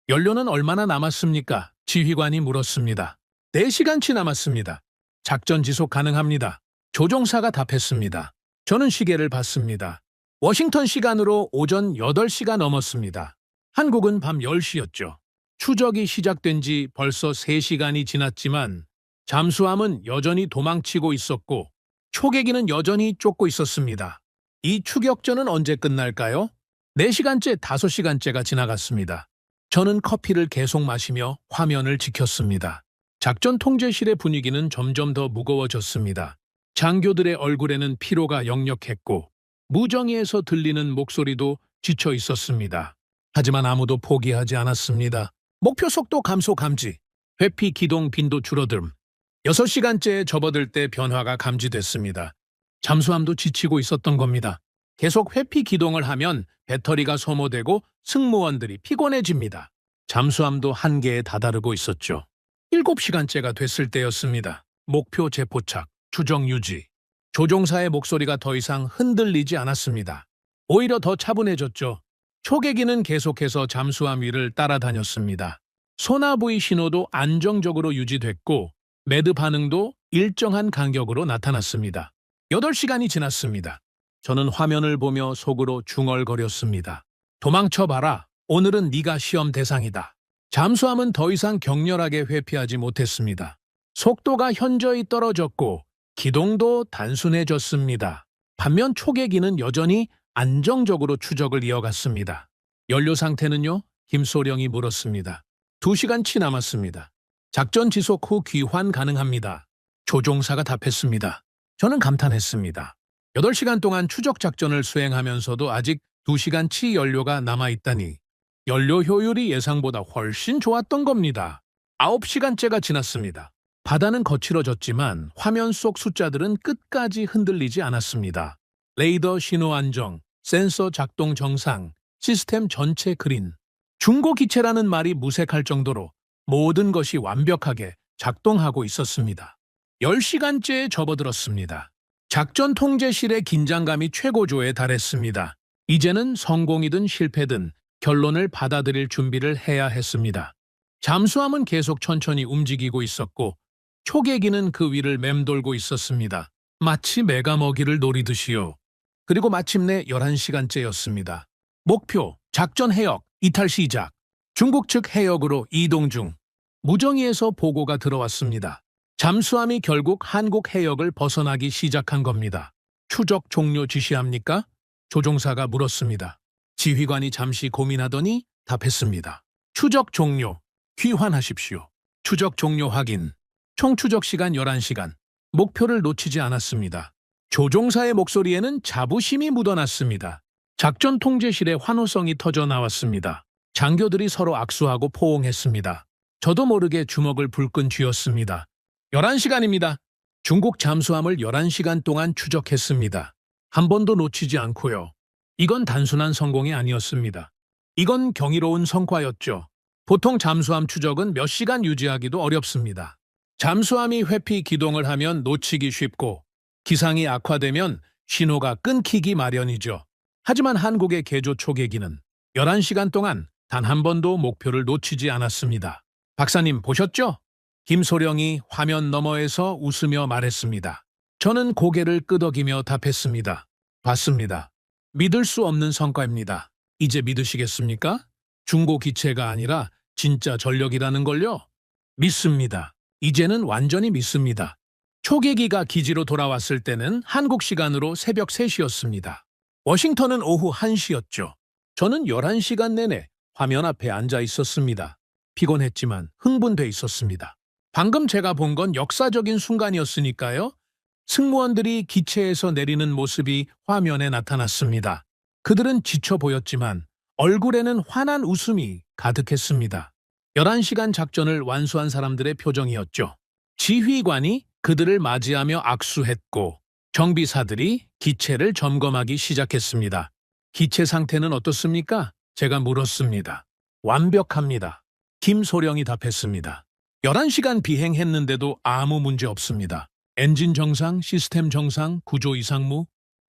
연료는 얼마나 남았습니까? 지휘관이 물었습니다. 4시간치 남았습니다. 작전 지속 가능합니다. 조종사가 답했습니다. 저는 시계를 봤습니다. 워싱턴 시간으로 오전 8시가 넘었습니다. 한국은 밤 10시였죠. 추적이 시작된 지 벌써 3시간이 지났지만 잠수함은 여전히 도망치고 있었고 초계기는 여전히 쫓고 있었습니다. 이 추격전은 언제 끝날까요? 4시간째, 5시간째가 지나갔습니다. 저는 커피를 계속 마시며 화면을 지켰습니다. 작전 통제실의 분위기는 점점 더 무거워졌습니다. 장교들의 얼굴에는 피로가 역력했고 무정위에서 들리는 목소리도 지쳐 있었습니다. 하지만 아무도 포기하지 않았습니다. 목표 속도 감소 감지, 회피 기동 빈도 줄어듦. 6시간째에 접어들 때 변화가 감지됐습니다. 잠수함도 지치고 있었던 겁니다. 계속 회피 기동을 하면 배터리가 소모되고 승무원들이 피곤해집니다. 잠수함도 한계에 다다르고 있었죠. 7시간째가 됐을 때였습니다. 목표 재포착, 추정 유지. 조종사의 목소리가 더 이상 흔들리지 않았습니다. 오히려 더 차분해졌죠. 초계기는 계속해서 잠수함 위를 따라다녔습니다. 소나부의 신호도 안정적으로 유지됐고 매드 반응도 일정한 간격으로 나타났습니다. 8시간이 지났습니다. 저는 화면을 보며 속으로 중얼거렸습니다. 도망쳐봐라. 오늘은 네가 시험 대상이다. 잠수함은 더 이상 격렬하게 회피하지 못했습니다. 속도가 현저히 떨어졌고 기동도 단순해졌습니다. 반면 초계기는 여전히 안정적으로 추적을 이어갔습니다. 연료 상태는요? 김소령이 물었습니다. 2시간치 남았습니다. 작전 지속 후 귀환 가능합니다. 조종사가 답했습니다. 저는 감탄했습니다. 8시간 동안 추적 작전을 수행하면서도 아직 2시간치 연료가 남아있다니 연료 효율이 예상보다 훨씬 좋았던 겁니다. 9시간째가 지났습니다. 바다는 거칠어졌지만 화면 속 숫자들은 끝까지 흔들리지 않았습니다. 레이더 신호 안정, 센서 작동 정상, 시스템 전체 그린. 중고기체라는 말이 무색할 정도로 모든 것이 완벽하게 작동하고 있었습니다. 10시간째에 접어들었습니다. 작전 통제실의 긴장감이 최고조에 달했습니다. 이제는 성공이든 실패든 결론을 받아들일 준비를 해야 했습니다. 잠수함은 계속 천천히 움직이고 있었고 초계기는 그 위를 맴돌고 있었습니다. 마치 메가 먹이를 노리듯이요. 그리고 마침내 11시간째였습니다. 목표, 작전 해역, 이탈 시작. 중국 측 해역으로 이동 중 무정위에서 보고가 들어왔습니다. 잠수함이 결국 한국 해역을 벗어나기 시작한 겁니다. 추적 종료 지시합니까? 조종사가 물었습니다. 지휘관이 잠시 고민하더니 답했습니다. 추적 종료. 귀환하십시오. 추적 종료 확인. 총 추적 시간 11시간. 목표를 놓치지 않았습니다. 조종사의 목소리에는 자부심이 묻어났습니다. 작전 통제실의 환호성이 터져 나왔습니다. 장교들이 서로 악수하고 포옹했습니다. 저도 모르게 주먹을 불끈 쥐었습니다. 11시간입니다. 중국 잠수함을 11시간 동안 추적했습니다. 한 번도 놓치지 않고요. 이건 단순한 성공이 아니었습니다. 이건 경이로운 성과였죠. 보통 잠수함 추적은 몇 시간 유지하기도 어렵습니다. 잠수함이 회피 기동을 하면 놓치기 쉽고 기상이 악화되면 신호가 끊기기 마련이죠. 하지만 한국의 개조 초계기는 11시간 동안 단 한 번도 목표를 놓치지 않았습니다. 박사님 보셨죠? 김소령이 화면 너머에서 웃으며 말했습니다. 저는 고개를 끄덕이며 답했습니다. 봤습니다. 믿을 수 없는 성과입니다. 이제 믿으시겠습니까? 중고 기체가 아니라 진짜 전력이라는 걸요? 믿습니다. 이제는 완전히 믿습니다. 초계기가 기지로 돌아왔을 때는 한국 시간으로 새벽 3시였습니다. 워싱턴은 오후 1시였죠. 저는 11시간 내내 화면 앞에 앉아 있었습니다. 피곤했지만 흥분돼 있었습니다. 방금 제가 본 건 역사적인 순간이었으니까요. 승무원들이 기체에서 내리는 모습이 화면에 나타났습니다. 그들은 지쳐 보였지만 얼굴에는 환한 웃음이 가득했습니다. 11시간 작전을 완수한 사람들의 표정이었죠. 지휘관이 그들을 맞이하며 악수했고 정비사들이 기체를 점검하기 시작했습니다. 기체 상태는 어떻습니까? 제가 물었습니다. 완벽합니다. 김소령이 답했습니다. 11시간 비행했는데도 아무 문제 없습니다. 엔진 정상, 시스템 정상, 구조 이상무.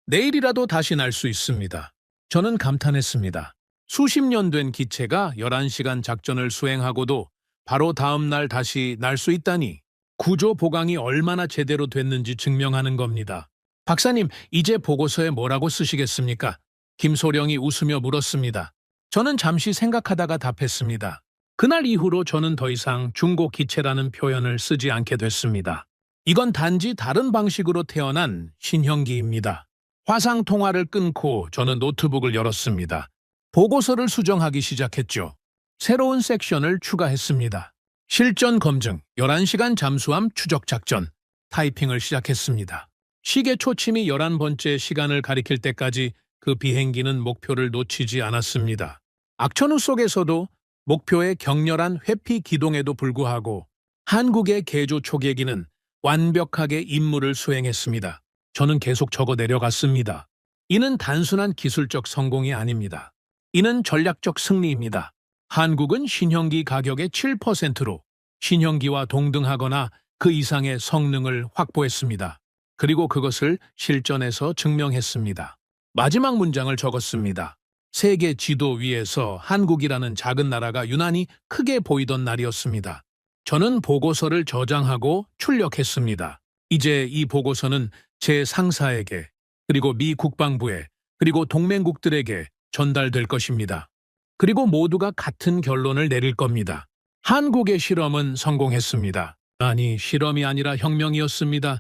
내일이라도 다시 날 수 있습니다. 저는 감탄했습니다. 수십 년 된 기체가 11시간 작전을 수행하고도 바로 다음 날 다시 날 수 있다니 구조 보강이 얼마나 제대로 됐는지 증명하는 겁니다. 박사님, 이제 보고서에 뭐라고 쓰시겠습니까? 김소령이 웃으며 물었습니다. 저는 잠시 생각하다가 답했습니다. 그날 이후로 저는 더 이상 중고 기체라는 표현을 쓰지 않게 됐습니다. 이건 단지 다른 방식으로 태어난 신형기입니다. 화상 통화를 끊고 저는 노트북을 열었습니다. 보고서를 수정하기 시작했죠. 새로운 섹션을 추가했습니다. 실전 검증, 11시간 잠수함 추적 작전, 타이핑을 시작했습니다. 시계 초침이 11번째 시간을 가리킬 때까지 그 비행기는 목표를 놓치지 않았습니다. 악천후 속에서도 목표의 격렬한 회피 기동에도 불구하고 한국의 개조 초계기는 완벽하게 임무를 수행했습니다. 저는 계속 적어 내려갔습니다. 이는 단순한 기술적 성공이 아닙니다. 이는 전략적 승리입니다. 한국은 신형기 가격의 7%로 신형기와 동등하거나 그 이상의 성능을 확보했습니다. 그리고 그것을 실전에서 증명했습니다. 마지막 문장을 적었습니다. 세계 지도 위에서 한국이라는 작은 나라가 유난히 크게 보이던 날이었습니다. 저는 보고서를 저장하고 출력했습니다. 이제 이 보고서는 제 상사에게, 그리고 미 국방부에, 그리고 동맹국들에게 전달될 것입니다. 그리고 모두가 같은 결론을 내릴 겁니다. 한국의 실험은 성공했습니다. 아니, 실험이 아니라 혁명이었습니다.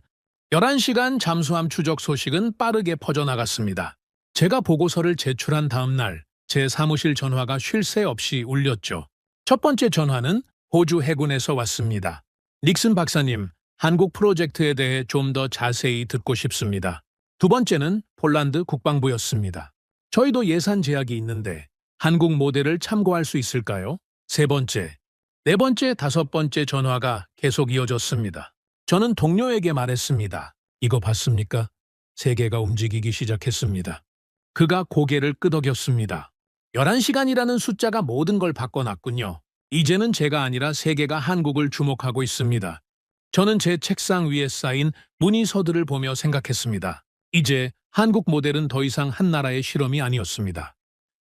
11시간 잠수함 추적 소식은 빠르게 퍼져나갔습니다. 제가 보고서를 제출한 다음 날 제 사무실 전화가 쉴 새 없이 울렸죠. 첫 번째 전화는 호주 해군에서 왔습니다. 닉슨 박사님, 한국 프로젝트에 대해 좀 더 자세히 듣고 싶습니다. 두 번째는 폴란드 국방부였습니다. 저희도 예산 제약이 있는데 한국 모델을 참고할 수 있을까요? 세 번째, 네 번째, 다섯 번째 전화가 계속 이어졌습니다. 저는 동료에게 말했습니다. 이거 봤습니까? 세계가 움직이기 시작했습니다. 그가 고개를 끄덕였습니다. 11시간이라는 숫자가 모든 걸 바꿔놨군요. 이제는 제가 아니라 세계가 한국을 주목하고 있습니다. 저는 제 책상 위에 쌓인 문의서들을 보며 생각했습니다. 이제 한국 모델은 더 이상 한 나라의 실험이 아니었습니다.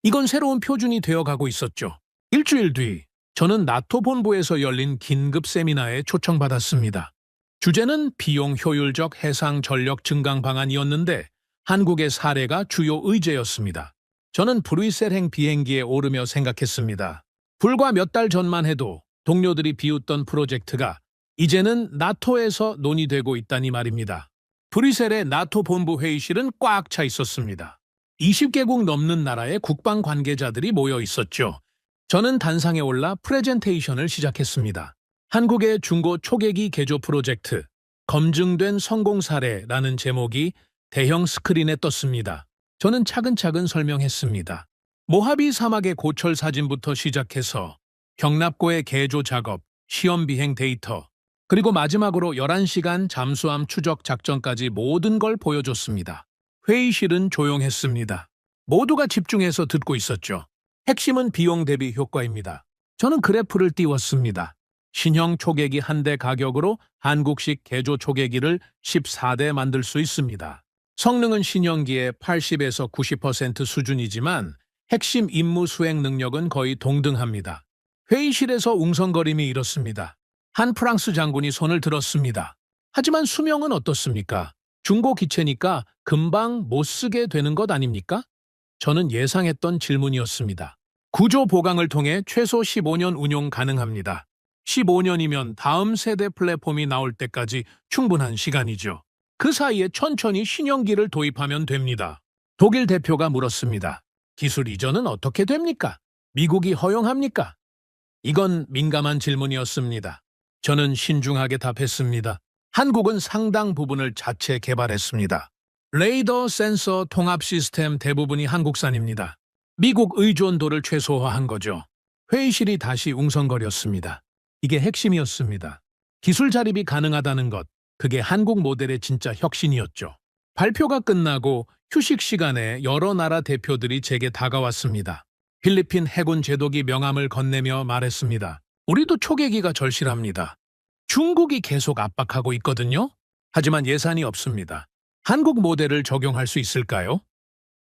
이건 새로운 표준이 되어가고 있었죠. 일주일 뒤, 저는 나토 본부에서 열린 긴급 세미나에 초청받았습니다. 주제는 비용 효율적 해상 전력 증강 방안이었는데 한국의 사례가 주요 의제였습니다. 저는 브뤼셀행 비행기에 오르며 생각했습니다. 불과 몇 달 전만 해도 동료들이 비웃던 프로젝트가 이제는 나토에서 논의되고 있다니 말입니다. 브뤼셀의 나토 본부 회의실은 꽉 차 있었습니다. 20개국 넘는 나라의 국방 관계자들이 모여 있었죠. 저는 단상에 올라 프레젠테이션을 시작했습니다. 한국의 중고 초계기 개조 프로젝트, 검증된 성공 사례라는 제목이 대형 스크린에 떴습니다. 저는 차근차근 설명했습니다. 모하비 사막의 고철 사진부터 시작해서 경납고의 개조 작업, 시험 비행 데이터, 그리고 마지막으로 11시간 잠수함 추적 작전까지 모든 걸 보여줬습니다. 회의실은 조용했습니다. 모두가 집중해서 듣고 있었죠. 핵심은 비용 대비 효과입니다. 저는 그래프를 띄웠습니다. 신형 초계기 한 대 가격으로 한국식 개조 초계기를 14대 만들 수 있습니다. 성능은 신형기의 80에서 90% 수준이지만 핵심 임무 수행 능력은 거의 동등합니다. 회의실에서 웅성거림이 일었습니다. 한 프랑스 장군이 손을 들었습니다. 하지만 수명은 어떻습니까? 중고 기체니까 금방 못 쓰게 되는 것 아닙니까? 저는 예상했던 질문이었습니다. 구조 보강을 통해 최소 15년 운용 가능합니다. 15년이면 다음 세대 플랫폼이 나올 때까지 충분한 시간이죠. 그 사이에 천천히 신형기를 도입하면 됩니다. 독일 대표가 물었습니다. 기술 이전은 어떻게 됩니까? 미국이 허용합니까? 이건 민감한 질문이었습니다. 저는 신중하게 답했습니다. 한국은 상당 부분을 자체 개발했습니다. 레이더 센서 통합 시스템 대부분이 한국산입니다. 미국 의존도를 최소화한 거죠. 회의실이 다시 웅성거렸습니다. 이게 핵심이었습니다. 기술 자립이 가능하다는 것, 그게 한국 모델의 진짜 혁신이었죠. 발표가 끝나고 휴식 시간에 여러 나라 대표들이 제게 다가왔습니다. 필리핀 해군 제독이 명함을 건네며 말했습니다. 우리도 초계기가 절실합니다. 중국이 계속 압박하고 있거든요. 하지만 예산이 없습니다. 한국 모델을 적용할 수 있을까요?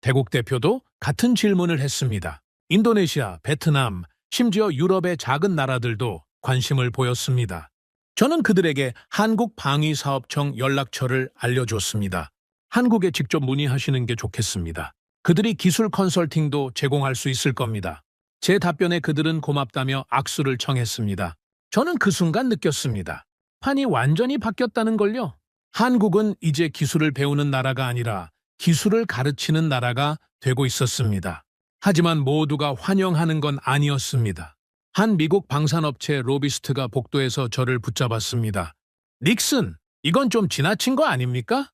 대국 대표도 같은 질문을 했습니다. 인도네시아, 베트남, 심지어 유럽의 작은 나라들도 관심을 보였습니다. 저는 그들에게 한국방위사업청 연락처를 알려줬습니다. 한국에 직접 문의하시는 게 좋겠습니다. 그들이 기술 컨설팅도 제공할 수 있을 겁니다. 제 답변에 그들은 고맙다며 악수를 청했습니다. 저는 그 순간 느꼈습니다. 판이 완전히 바뀌었다는 걸요. 한국은 이제 기술을 배우는 나라가 아니라 기술을 가르치는 나라가 되고 있었습니다. 하지만 모두가 환영하는 건 아니었습니다. 한 미국 방산업체 로비스트가 복도에서 저를 붙잡았습니다. 닉슨, 이건 좀 지나친 거 아닙니까?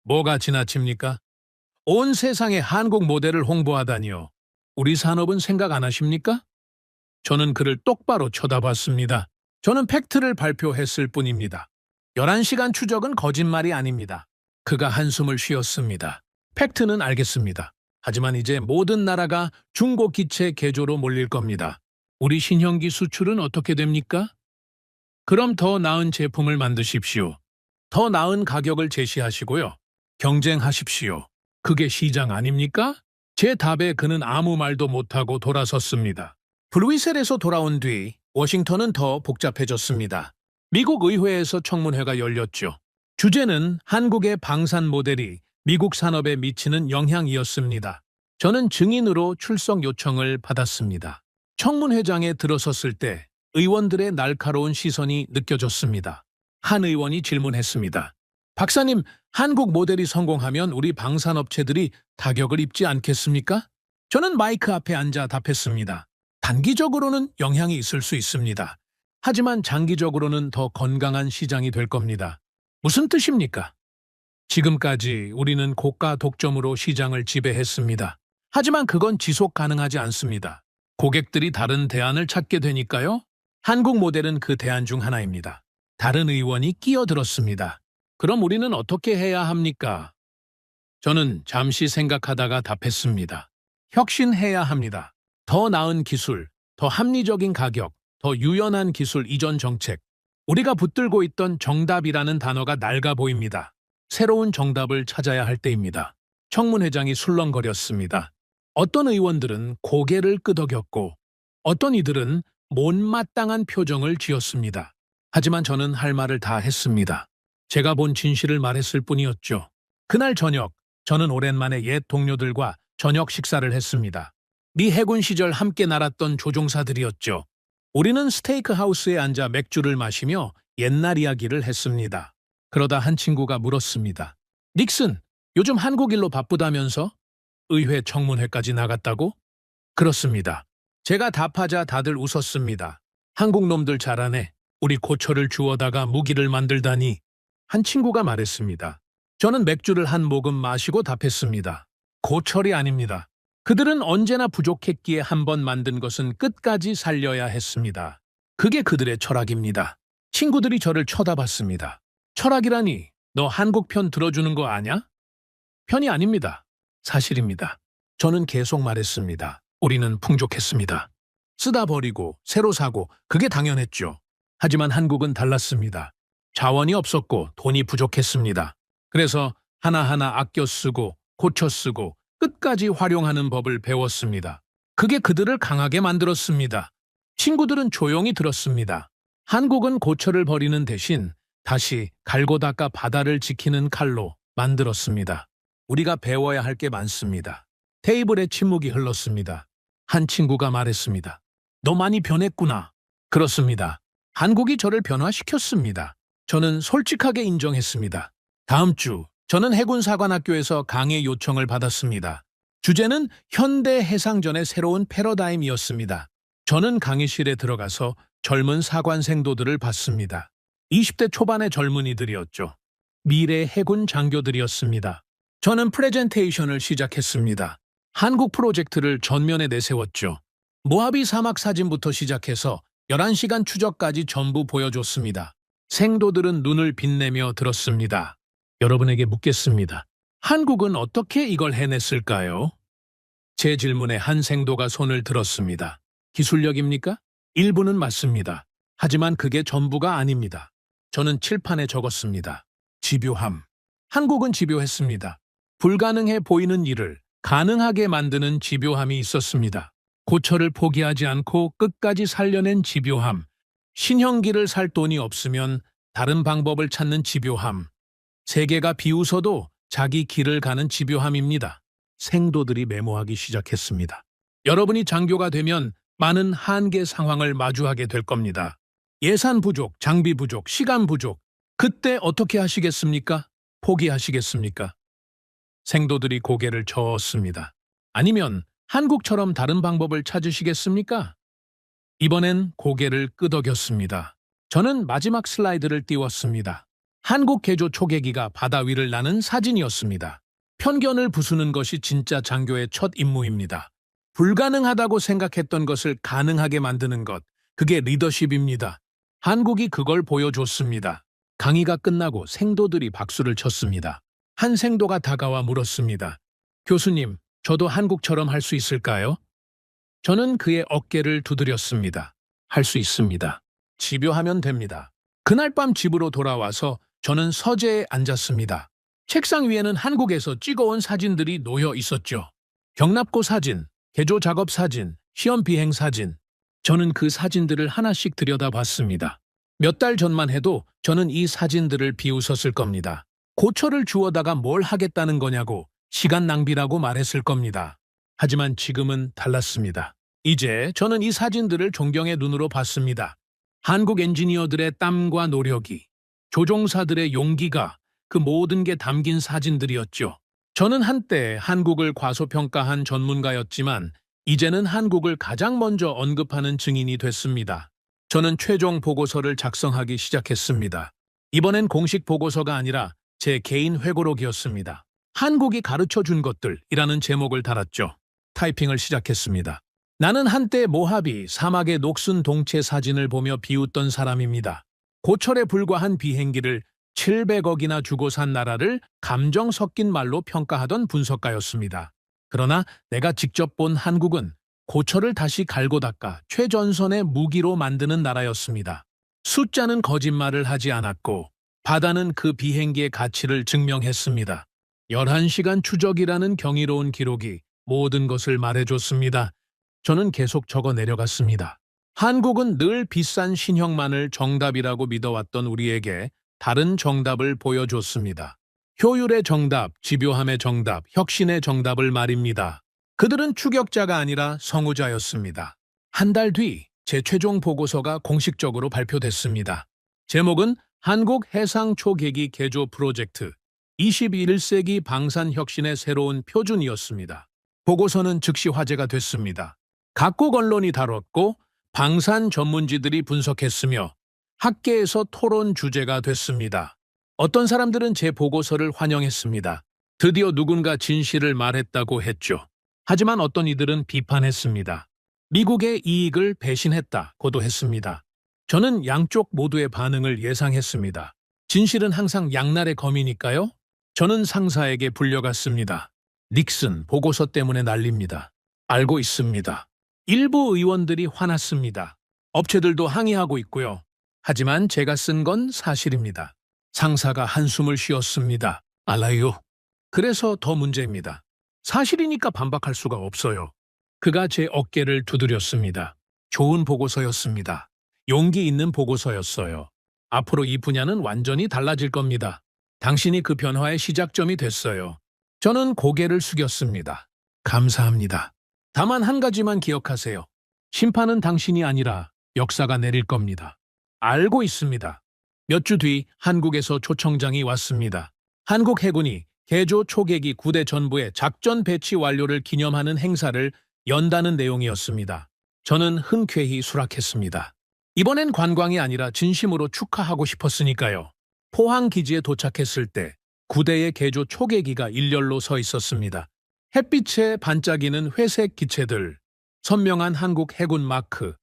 뭐가 지나칩니까? 온 세상에 한국 모델을 홍보하다니요. 우리 산업은 생각 안 하십니까? 저는 그를 똑바로 쳐다봤습니다. 저는 팩트를 발표했을 뿐입니다. 11시간 추적은 거짓말이 아닙니다. 그가 한숨을 쉬었습니다. 팩트는 알겠습니다. 하지만 이제 모든 나라가 중고 기체 개조로 몰릴 겁니다. 우리 신형기 수출은 어떻게 됩니까? 그럼 더 나은 제품을 만드십시오. 더 나은 가격을 제시하시고요. 경쟁하십시오. 그게 시장 아닙니까? 제 답에 그는 아무 말도 못하고 돌아섰습니다. 브뤼셀에서 돌아온 뒤 워싱턴은 더 복잡해졌습니다. 미국 의회에서 청문회가 열렸죠. 주제는 한국의 방산 모델이 미국 산업에 미치는 영향이었습니다. 저는 증인으로 출석 요청을 받았습니다. 청문회장에 들어섰을 때 의원들의 날카로운 시선이 느껴졌습니다. 한 의원이 질문했습니다. 박사님, 한국 모델이 성공하면 우리 방산업체들이 타격을 입지 않겠습니까? 저는 마이크 앞에 앉아 답했습니다. 단기적으로는 영향이 있을 수 있습니다. 하지만 장기적으로는 더 건강한 시장이 될 겁니다. 무슨 뜻입니까? 지금까지 우리는 고가 독점으로 시장을 지배했습니다. 하지만 그건 지속 가능하지 않습니다. 고객들이 다른 대안을 찾게 되니까요. 한국 모델은 그 대안 중 하나입니다. 다른 의원이 끼어들었습니다. 그럼 우리는 어떻게 해야 합니까? 저는 잠시 생각하다가 답했습니다. 혁신해야 합니다. 더 나은 기술, 더 합리적인 가격, 더 유연한 기술 이전 정책. 우리가 붙들고 있던 정답이라는 단어가 낡아 보입니다. 새로운 정답을 찾아야 할 때입니다. 청문회장이 술렁거렸습니다. 어떤 의원들은 고개를 끄덕였고 어떤 이들은 못마땅한 표정을 지었습니다. 하지만 저는 할 말을 다 했습니다. 제가 본 진실을 말했을 뿐이었죠. 그날 저녁, 저는 오랜만에 옛 동료들과 저녁 식사를 했습니다. 미 해군 시절 함께 날았던 조종사들이었죠. 우리는 스테이크 하우스에 앉아 맥주를 마시며 옛날 이야기를 했습니다. 그러다 한 친구가 물었습니다. 닉슨, 요즘 한국 일로 바쁘다면서? 의회 청문회까지 나갔다고? 그렇습니다. 제가 답하자 다들 웃었습니다. 한국 놈들 잘하네. 우리 고철을 주워다가 무기를 만들다니. 한 친구가 말했습니다. 저는 맥주를 한 모금 마시고 답했습니다. 고철이 아닙니다. 그들은 언제나 부족했기에 한 번 만든 것은 끝까지 살려야 했습니다. 그게 그들의 철학입니다. 친구들이 저를 쳐다봤습니다. 철학이라니, 너 한국 편 들어주는 거 아냐? 편이 아닙니다. 사실입니다. 저는 계속 말했습니다. 우리는 풍족했습니다. 쓰다 버리고 새로 사고 그게 당연했죠. 하지만 한국은 달랐습니다. 자원이 없었고 돈이 부족했습니다. 그래서 하나하나 아껴 쓰고 고쳐 쓰고 끝까지 활용하는 법을 배웠습니다. 그게 그들을 강하게 만들었습니다. 친구들은 조용히 들었습니다. 한국은 고철을 버리는 대신 다시 갈고 닦아 바다를 지키는 칼로 만들었습니다. 우리가 배워야 할 게 많습니다. 테이블에 침묵이 흘렀습니다. 한 친구가 말했습니다. 너 많이 변했구나. 그렇습니다. 한국이 저를 변화시켰습니다. 저는 솔직하게 인정했습니다. 다음 주 저는 해군사관학교에서 강의 요청을 받았습니다. 주제는 현대 해상전의 새로운 패러다임이었습니다. 저는 강의실에 들어가서 젊은 사관생도들을 봤습니다. 20대 초반의 젊은이들이었죠. 미래 해군 장교들이었습니다. 저는 프레젠테이션을 시작했습니다. 한국 프로젝트를 전면에 내세웠죠. 모하비 사막 사진부터 시작해서 11시간 추적까지 전부 보여줬습니다. 생도들은 눈을 빛내며 들었습니다. 여러분에게 묻겠습니다. 한국은 어떻게 이걸 해냈을까요? 제 질문에 한 생도가 손을 들었습니다. 기술력입니까? 일부는 맞습니다. 하지만 그게 전부가 아닙니다. 저는 칠판에 적었습니다. 집요함. 한국은 집요했습니다. 불가능해 보이는 일을 가능하게 만드는 집요함이 있었습니다. 고철을 포기하지 않고 끝까지 살려낸 집요함. 신형기를 살 돈이 없으면 다른 방법을 찾는 집요함. 세계가 비웃어도 자기 길을 가는 집요함입니다. 생도들이 메모하기 시작했습니다. 여러분이 장교가 되면 많은 한계 상황을 마주하게 될 겁니다. 예산 부족, 장비 부족, 시간 부족. 그때 어떻게 하시겠습니까? 포기하시겠습니까? 생도들이 고개를 저었습니다. 아니면 한국처럼 다른 방법을 찾으시겠습니까? 이번엔 고개를 끄덕였습니다. 저는 마지막 슬라이드를 띄웠습니다. 한국 개조 초계기가 바다 위를 나는 사진이었습니다. 편견을 부수는 것이 진짜 장교의 첫 임무입니다. 불가능하다고 생각했던 것을 가능하게 만드는 것, 그게 리더십입니다. 한국이 그걸 보여줬습니다. 강의가 끝나고 생도들이 박수를 쳤습니다. 한 생도가 다가와 물었습니다. 교수님, 저도 한국처럼 할 수 있을까요? 저는 그의 어깨를 두드렸습니다. 할 수 있습니다. 집요하면 됩니다. 그날 밤 집으로 돌아와서 저는 서재에 앉았습니다. 책상 위에는 한국에서 찍어온 사진들이 놓여 있었죠. 경납고 사진, 개조 작업 사진, 시험 비행 사진. 저는 그 사진들을 하나씩 들여다봤습니다. 몇 달 전만 해도 저는 이 사진들을 비웃었을 겁니다. 고철을 주워다가 뭘 하겠다는 거냐고 시간 낭비라고 말했을 겁니다. 하지만 지금은 달랐습니다. 이제 저는 이 사진들을 존경의 눈으로 봤습니다. 한국 엔지니어들의 땀과 노력이, 조종사들의 용기가 그 모든 게 담긴 사진들이었죠. 저는 한때 한국을 과소평가한 전문가였지만 이제는 한국을 가장 먼저 언급하는 증인이 됐습니다. 저는 최종 보고서를 작성하기 시작했습니다. 이번엔 공식 보고서가 아니라 제 개인 회고록이었습니다. 한국이 가르쳐준 것들이라는 제목을 달았죠. 타이핑을 시작했습니다. 나는 한때 모하비 사막의 녹슨 동체 사진을 보며 비웃던 사람입니다. 고철에 불과한 비행기를 700억이나 주고 산 나라를 감정 섞인 말로 평가하던 분석가였습니다. 그러나 내가 직접 본 한국은 고철을 다시 갈고 닦아 최전선의 무기로 만드는 나라였습니다. 숫자는 거짓말을 하지 않았고 바다는 그 비행기의 가치를 증명했습니다. 11시간 추적이라는 경이로운 기록이 모든 것을 말해줬습니다. 저는 계속 적어 내려갔습니다. 한국은 늘 비싼 신형만을 정답이라고 믿어왔던 우리에게 다른 정답을 보여줬습니다. 효율의 정답, 집요함의 정답, 혁신의 정답을 말입니다. 그들은 추격자가 아니라 성우자였습니다. 한 달 뒤 제 최종 보고서가 공식적으로 발표됐습니다. 제목은 한국 해상 초계기 개조 프로젝트 21세기 방산 혁신의 새로운 표준이었습니다. 보고서는 즉시 화제가 됐습니다. 각국 언론이 다뤘고 방산 전문지들이 분석했으며 학계에서 토론 주제가 됐습니다. 어떤 사람들은 제 보고서를 환영했습니다. 드디어 누군가 진실을 말했다고 했죠. 하지만 어떤 이들은 비판했습니다. 미국의 이익을 배신했다고도 했습니다. 저는 양쪽 모두의 반응을 예상했습니다. 진실은 항상 양날의 검이니까요. 저는 상사에게 불려갔습니다. 닉슨 보고서 때문에 난립니다. 알고 있습니다. 일부 의원들이 화났습니다. 업체들도 항의하고 있고요. 하지만 제가 쓴 건 사실입니다. 상사가 한숨을 쉬었습니다. 알아요. 그래서 더 문제입니다. 사실이니까 반박할 수가 없어요. 그가 제 어깨를 두드렸습니다. 좋은 보고서였습니다. 용기 있는 보고서였어요. 앞으로 이 분야는 완전히 달라질 겁니다. 당신이 그 변화의 시작점이 됐어요. 저는 고개를 숙였습니다. 감사합니다. 다만 한 가지만 기억하세요. 심판은 당신이 아니라 역사가 내릴 겁니다. 알고 있습니다. 몇 주 뒤 한국에서 초청장이 왔습니다. 한국 해군이 개조 초계기 9대 전부의 작전 배치 완료를 기념하는 행사를 연다는 내용이었습니다. 저는 흔쾌히 수락했습니다. 이번엔 관광이 아니라 진심으로 축하하고 싶었으니까요. 포항 기지에 도착했을 때 9대의 개조 초계기가 일렬로 서 있었습니다. 햇빛에 반짝이는 회색 기체들, 선명한 한국 해군 마크,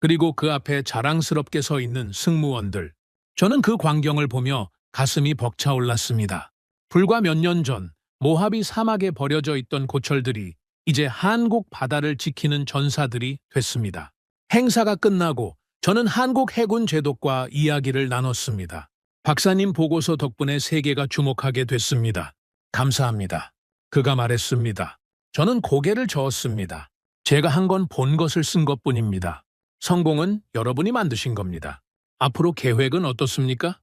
그리고 그 앞에 자랑스럽게 서 있는 승무원들. 저는 그 광경을 보며 가슴이 벅차올랐습니다. 불과 몇 년 전 모하비 사막에 버려져 있던 고철들이 이제 한국 바다를 지키는 전사들이 됐습니다. 행사가 끝나고 저는 한국 해군 제독과 이야기를 나눴습니다. 박사님 보고서 덕분에 세계가 주목하게 됐습니다. 감사합니다. 그가 말했습니다. 저는 고개를 저었습니다. 제가 한 건 본 것을 쓴 것뿐입니다. 성공은 여러분이 만드신 겁니다. 앞으로 계획은 어떻습니까?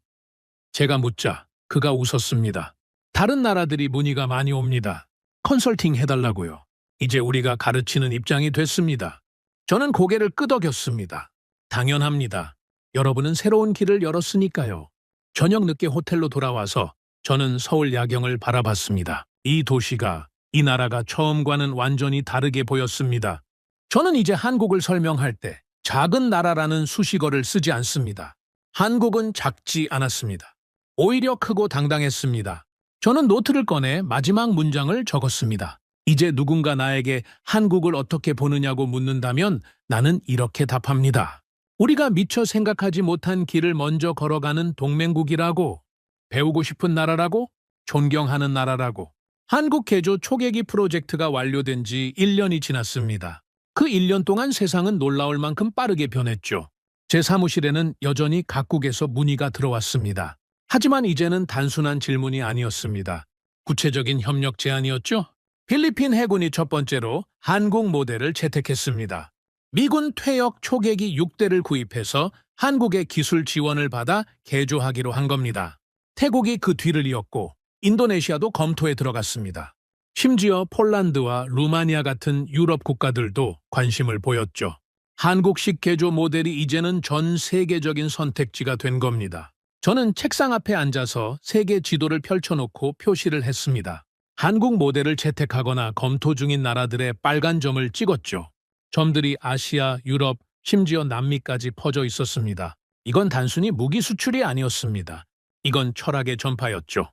제가 묻자 그가 웃었습니다. 다른 나라들이 문의가 많이 옵니다. 컨설팅 해달라고요. 이제 우리가 가르치는 입장이 됐습니다. 저는 고개를 끄덕였습니다. 당연합니다. 여러분은 새로운 길을 열었으니까요. 저녁 늦게 호텔로 돌아와서 저는 서울 야경을 바라봤습니다. 이 도시가, 이 나라가 처음과는 완전히 다르게 보였습니다. 저는 이제 한국을 설명할 때 작은 나라라는 수식어를 쓰지 않습니다. 한국은 작지 않았습니다. 오히려 크고 당당했습니다. 저는 노트를 꺼내 마지막 문장을 적었습니다. 이제 누군가 나에게 한국을 어떻게 보느냐고 묻는다면 나는 이렇게 답합니다. 우리가 미처 생각하지 못한 길을 먼저 걸어가는 동맹국이라고, 배우고 싶은 나라라고, 존경하는 나라라고. 한국 개조 초계기 프로젝트가 완료된 지 1년이 지났습니다. 그 1년 동안 세상은 놀라울 만큼 빠르게 변했죠. 제 사무실에는 여전히 각국에서 문의가 들어왔습니다. 하지만 이제는 단순한 질문이 아니었습니다. 구체적인 협력 제안이었죠. 필리핀 해군이 첫 번째로 한국 모델을 채택했습니다. 미군 퇴역 초계기 6대를 구입해서 한국의 기술 지원을 받아 개조하기로 한 겁니다. 태국이 그 뒤를 이었고 인도네시아도 검토에 들어갔습니다. 심지어 폴란드와 루마니아 같은 유럽 국가들도 관심을 보였죠. 한국식 개조 모델이 이제는 전 세계적인 선택지가 된 겁니다. 저는 책상 앞에 앉아서 세계 지도를 펼쳐놓고 표시를 했습니다. 한국 모델을 채택하거나 검토 중인 나라들의 빨간 점을 찍었죠. 점들이 아시아, 유럽, 심지어 남미까지 퍼져 있었습니다. 이건 단순히 무기 수출이 아니었습니다. 이건 철학의 전파였죠.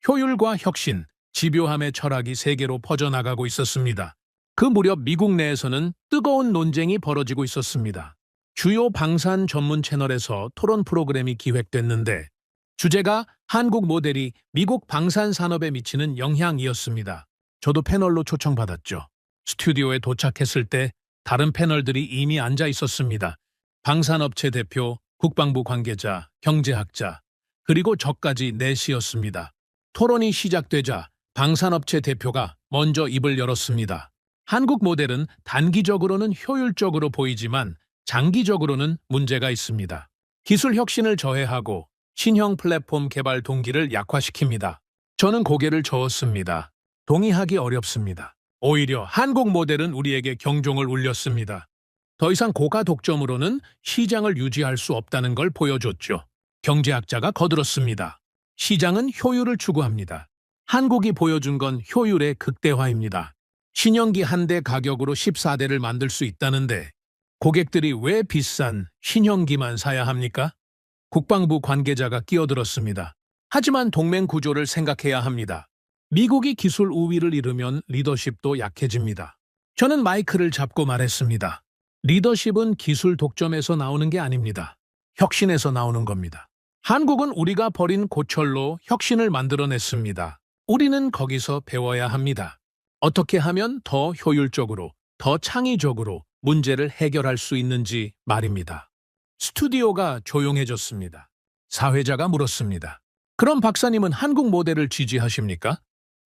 효율과 혁신, 집요함의 철학이 세계로 퍼져나가고 있었습니다. 그 무렵 미국 내에서는 뜨거운 논쟁이 벌어지고 있었습니다. 주요 방산 전문 채널에서 토론 프로그램이 기획됐는데 주제가 한국 모델이 미국 방산 산업에 미치는 영향이었습니다. 저도 패널로 초청받았죠. 스튜디오에 도착했을 때 다른 패널들이 이미 앉아 있었습니다. 방산업체 대표, 국방부 관계자, 경제학자, 그리고 저까지 넷이었습니다. 토론이 시작되자 방산업체 대표가 먼저 입을 열었습니다. 한국 모델은 단기적으로는 효율적으로 보이지만 장기적으로는 문제가 있습니다. 기술 혁신을 저해하고 신형 플랫폼 개발 동기를 약화시킵니다. 저는 고개를 저었습니다. 동의하기 어렵습니다. 오히려 한국 모델은 우리에게 경종을 울렸습니다. 더 이상 고가 독점으로는 시장을 유지할 수 없다는 걸 보여줬죠. 경제학자가 거들었습니다. 시장은 효율을 추구합니다. 한국이 보여준 건 효율의 극대화입니다. 신형기 한 대 가격으로 14대를 만들 수 있다는데 고객들이 왜 비싼 신형기만 사야 합니까? 국방부 관계자가 끼어들었습니다. 하지만 동맹 구조를 생각해야 합니다. 미국이 기술 우위를 잃으면 리더십도 약해집니다. 저는 마이크를 잡고 말했습니다. 리더십은 기술 독점에서 나오는 게 아닙니다. 혁신에서 나오는 겁니다. 한국은 우리가 버린 고철로 혁신을 만들어냈습니다. 우리는 거기서 배워야 합니다. 어떻게 하면 더 효율적으로, 더 창의적으로 문제를 해결할 수 있는지 말입니다. 스튜디오가 조용해졌습니다. 사회자가 물었습니다. 그럼 박사님은 한국 모델을 지지하십니까?